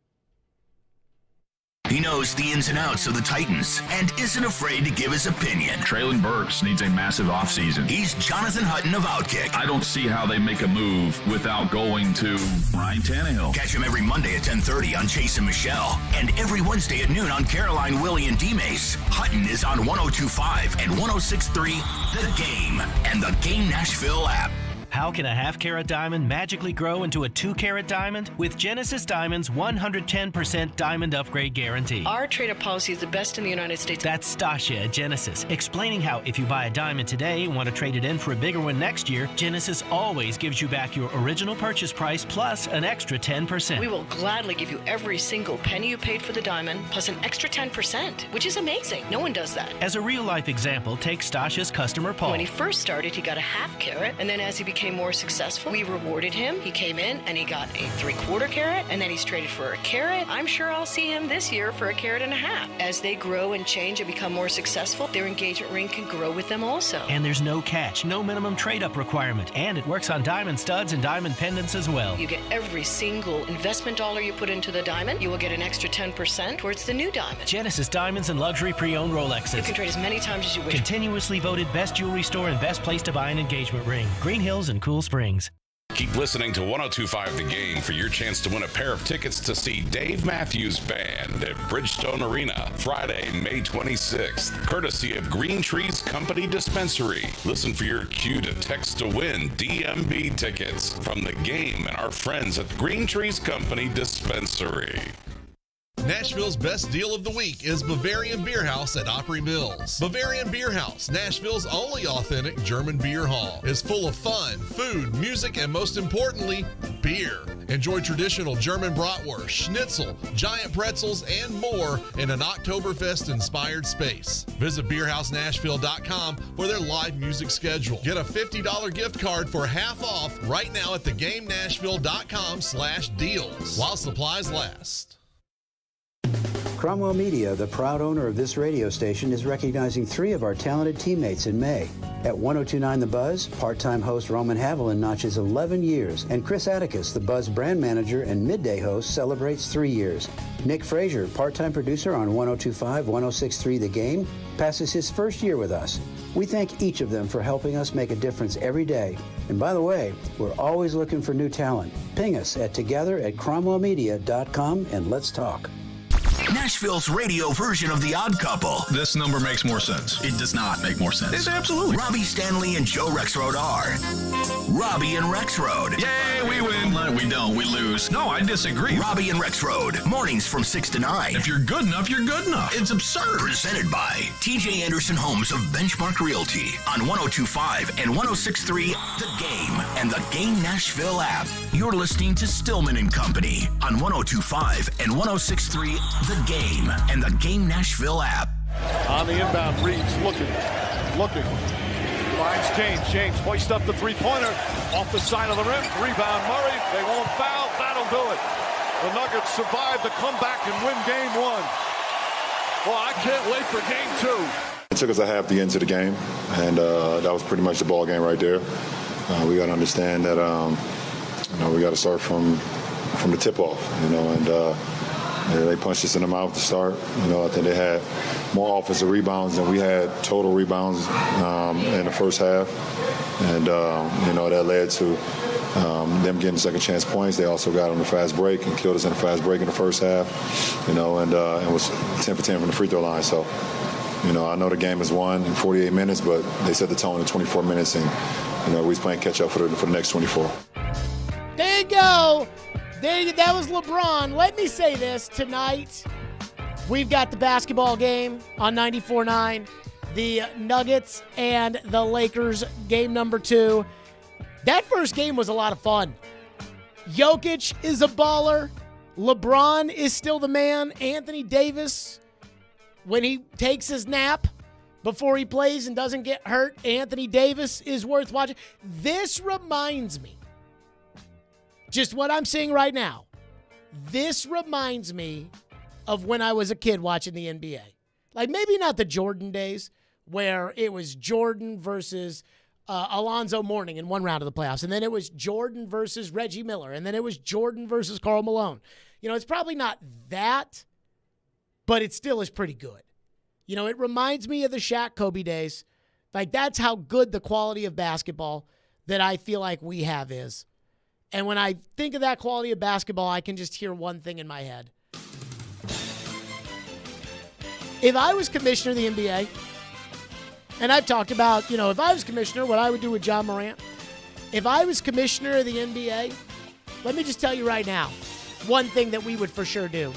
He knows the ins and outs of the Titans and isn't afraid to give his opinion. Traylon Burks needs a massive offseason. He's Jonathan Hutton of Outkick. I don't see how they make a move without going to Ryan Tannehill. Catch him every Monday at 10:30 on Chase and Michelle, and every Wednesday at noon on Caroline, Willie, and D-Mace. Hutton is on 102.5 and 106.3 The Game and the Game Nashville app. How can a half-carat diamond magically grow into a 2-carat diamond? With Genesis Diamond's 110% diamond upgrade guarantee. Our trade-up policy is the best in the United States. That's Stasia at Genesis, explaining how if you buy a diamond today and want to trade it in for a bigger one next year, Genesis always gives you back your original purchase price plus an extra 10%. We will gladly give you every single penny you paid for the diamond plus an extra 10%, which is amazing. No one does that. As a real-life example, take Stasia's customer Paul. When he first started, he got a half carat, and then as he became more successful, we rewarded him. He came in and he got a 3/4 carat, and then he's traded for a carat. I'm sure I'll see him this year for a carat and a half. As they grow and change and become more successful, their engagement ring can grow with them also. And there's no catch, no minimum trade-up requirement, and it works on diamond studs and diamond pendants as well. You get every single investment dollar you put into the diamond, you will get an extra 10% towards the new diamond. Genesis Diamonds and luxury pre-owned Rolexes. You can trade as many times as you wish. Continuously voted best jewelry store and best place to buy an engagement ring. Green Hills and Cool Springs. Keep listening to 102.5 The Game for your chance to win a pair of tickets to see Dave Matthews Band at Bridgestone Arena, Friday, May 26th, courtesy of Green Trees Company Dispensary. Listen for your cue to text to win DMB tickets from The Game and our friends at Green Trees Company Dispensary. Nashville's best deal of the week is Bavarian Beer House at Opry Mills. Bavarian Beer House, Nashville's only authentic German beer hall, is full of fun, food, music, and most importantly, beer. Enjoy traditional German bratwurst, schnitzel, giant pretzels, and more in an Oktoberfest-inspired space. Visit BeerHouseNashville.com for their live music schedule. Get a $50 gift card for half off right now at TheGameNashville.com/deals while supplies last. Cromwell Media, the proud owner of this radio station, is recognizing 3 of our talented teammates in May. At 102.9 The Buzz, part-time host Roman Haviland notches 11 years, and Chris Atticus, the Buzz brand manager and midday host, celebrates 3 years. Nick Frazier, part-time producer on 102.5, 106.3 The Game, passes his first year with us. We thank each of them for helping us make a difference every day. And by the way, we're always looking for new talent. Ping us at together@cromwellmedia.com and let's talk. Nashville's radio version of The Odd Couple. This number makes more sense. It does not make more sense. It's absolutely. Robbie Stanley and Joe Rexrode are. Robbie and Rexrode. Yay, we win. We don't. We lose. No, I disagree. Robbie and Rexrode. Mornings from 6 to 9. If you're good enough, you're good enough. It's absurd. Presented by TJ Anderson Homes of Benchmark Realty on 102.5 and 106.3 The Game and the Game Nashville app. You're listening to Stillman and Company on 102.5 and 106.3 The Game and the Game Nashville app. On the inbound, Reeves looking. Finds James hoists up the three-pointer off the side of the rim. Rebound Murray. They won't foul. That'll do it. The Nuggets survive to come back and win game 1. Well, I can't wait for game 2. It took us a half to get into the game, and that was pretty much the ball game right there. We got to understand that we got to start from the tip-off, and they punched us in the mouth to start. I think they had more offensive rebounds than we had total rebounds in the first half, and that led to them getting second chance points. They also got on the fast break and killed us in the fast break in the first half, and was 10 for 10 from the free throw line. So, I know the game is won in 48 minutes, but they set the tone in 24 minutes, and we was playing catch up for the next 24. There you go. That was LeBron. Let me say this. Tonight, we've got the basketball game on 94.9. The Nuggets and the Lakers, game number 2. That first game was a lot of fun. Jokic is a baller. LeBron is still the man. Anthony Davis, when he takes his nap before he plays and doesn't get hurt, Anthony Davis is worth watching. This reminds me, just what I'm seeing right now, this reminds me of when I was a kid watching the NBA. Like maybe not the Jordan days where it was Jordan versus Alonzo Mourning in one round of the playoffs, and then it was Jordan versus Reggie Miller, and then it was Jordan versus Karl Malone. It's probably not that, but it still is pretty good. It reminds me of the Shaq Kobe days. Like that's how good the quality of basketball that I feel like we have is. And when I think of that quality of basketball, I can just hear one thing in my head. If I was commissioner of the NBA, and I've talked about, if I was commissioner, what I would do with John Morant. If I was commissioner of the NBA, let me just tell you right now, one thing that we would for sure do.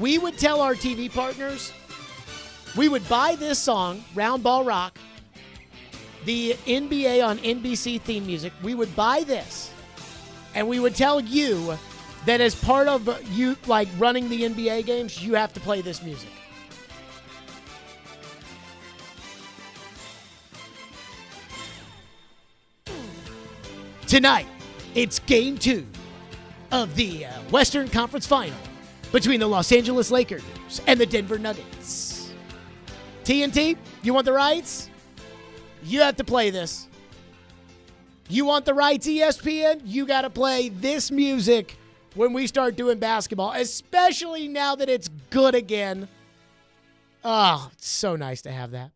We would tell our TV partners, we would buy this song, Round Ball Rock, the NBA on NBC theme music. We would buy this. And we would tell you that as part of you running the NBA games, you have to play this music. Tonight, it's game 2 of the Western Conference Final between the Los Angeles Lakers and the Denver Nuggets. TNT, you want the rights? You have to play this. You want the rights, ESPN? You got to play this music when we start doing basketball, especially now that it's good again. Oh, it's so nice to have that.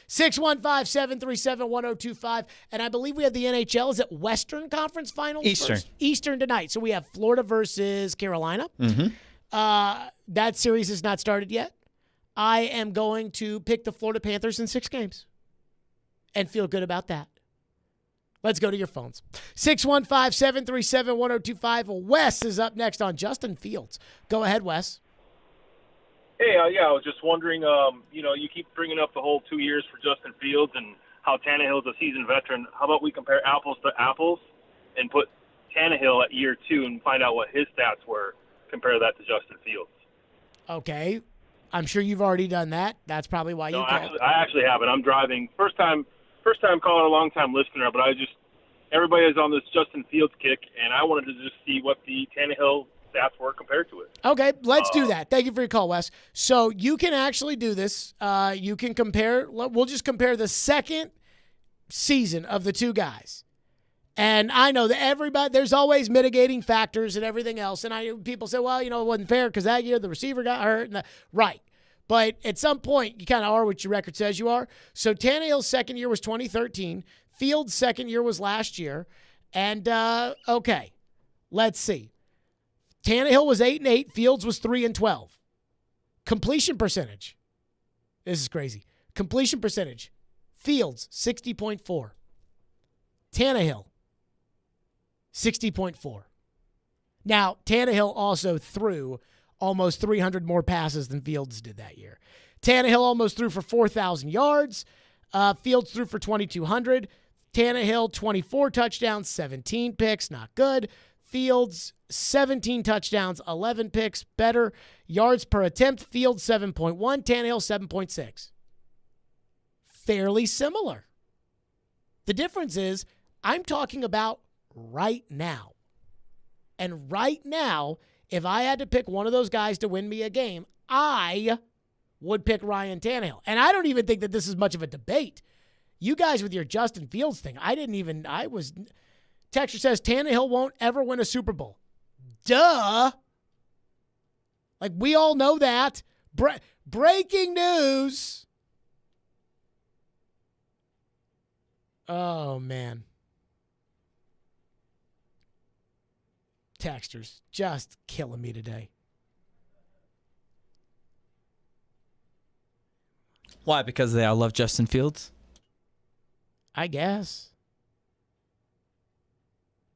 615-737-1025. And I believe we have the NHL. Is it Western Conference Finals? Eastern. Eastern tonight. So we have Florida versus Carolina. Mm-hmm. That series has not started yet. I am going to pick the Florida Panthers in 6 games and feel good about that. Let's go to your phones. 615-737-1025. Wes is up next on Justin Fields. Go ahead, Wes. Hey, I was just wondering, you keep bringing up the whole 2 years for Justin Fields and how Tannehill's a seasoned veteran. How about we compare apples to apples and put Tannehill at year 2 and find out what his stats were, compare that to Justin Fields? Okay. I'm sure you've already done that. That's probably why you called. I actually haven't. I'm driving. First time caller, long time listener, but everybody is on this Justin Fields kick, and I wanted to just see what the Tannehill stats were compared to it. Okay, let's do that. Thank you for your call, Wes. So you can actually do this. You can compare. We'll just compare the second season of the two guys. And I know that there's always mitigating factors and everything else. And people say, well, it wasn't fair because that year the receiver got hurt. Right. But at some point, you kind of are what your record says you are. So Tannehill's second year was 2013. Fields' second year was last year. And, okay, let's see. Tannehill was 8-8. Fields was 3-12. Completion percentage. This is crazy. Completion percentage. Fields, 60.4. Tannehill, 60.4. Now, Tannehill also threw almost 300 more passes than Fields did that year. Tannehill almost threw for 4,000 yards. Fields threw for 2,200. Tannehill, 24 touchdowns, 17 picks. Not good. Fields, 17 touchdowns, 11 picks. Better. Yards per attempt. Fields, 7.1. Tannehill, 7.6. Fairly similar. The difference is I'm talking about right now. And right now, if I had to pick one of those guys to win me a game, I would pick Ryan Tannehill. And I don't even think that this is much of a debate. You guys with your Justin Fields thing, Texture says Tannehill won't ever win a Super Bowl. Duh. Like, we all know that. Breaking news. Oh, man. Textures just killing me today. Why? Because they all love Justin Fields? I guess.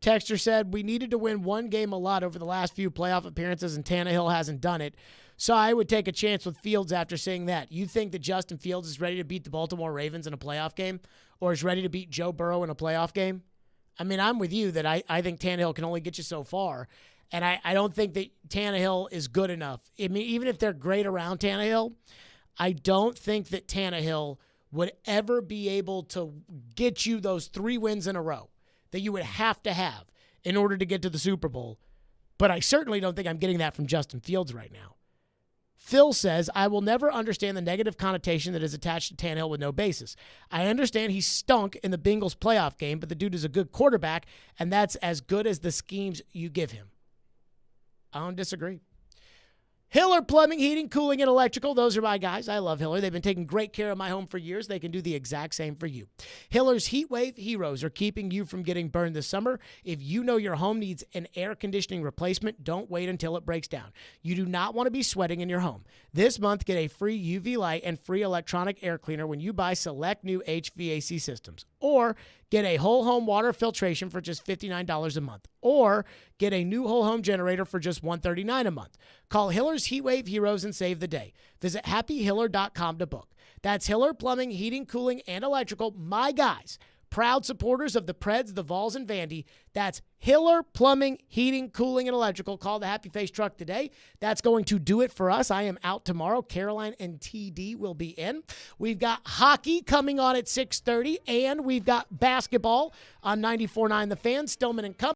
Texture said, we needed to win one game a lot over the last few playoff appearances, and Tannehill hasn't done it. So I would take a chance with Fields after saying that. You think that Justin Fields is ready to beat the Baltimore Ravens in a playoff game or is ready to beat Joe Burrow in a playoff game? I mean, I'm with you that I think Tannehill can only get you so far. And I don't think that Tannehill is good enough. I mean, even if they're great around Tannehill, I don't think that Tannehill would ever be able to get you those 3 wins in a row that you would have to have in order to get to the Super Bowl. But I certainly don't think I'm getting that from Justin Fields right now. Phil says, I will never understand the negative connotation that is attached to Tannehill with no basis. I understand he stunk in the Bengals playoff game, but the dude is a good quarterback, and that's as good as the schemes you give him. I don't disagree. Hiller Plumbing, Heating, Cooling, and Electrical. Those are my guys. I love Hiller. They've been taking great care of my home for years. They can do the exact same for you. Hiller's Heat Wave Heroes are keeping you from getting burned this summer. If you know your home needs an air conditioning replacement, don't wait until it breaks down. You do not want to be sweating in your home. This month, get a free UV light and free electronic air cleaner when you buy select new HVAC systems. Or get a whole home water filtration for just $59 a month. Or get a new whole home generator for just $139 a month. Call Hiller's Heatwave Heroes and save the day. Visit happyhiller.com to book. That's Hiller Plumbing, Heating, Cooling, and Electrical. My guys, proud supporters of the Preds, the Vols, and Vandy. That's Hiller Plumbing, Heating, Cooling, and Electrical. Call the Happy Face truck today. That's going to do it for us. I am out tomorrow. Caroline and TD will be in. We've got hockey coming on at 6:30, and we've got basketball on 94.9 The Fan. Stillman and Company.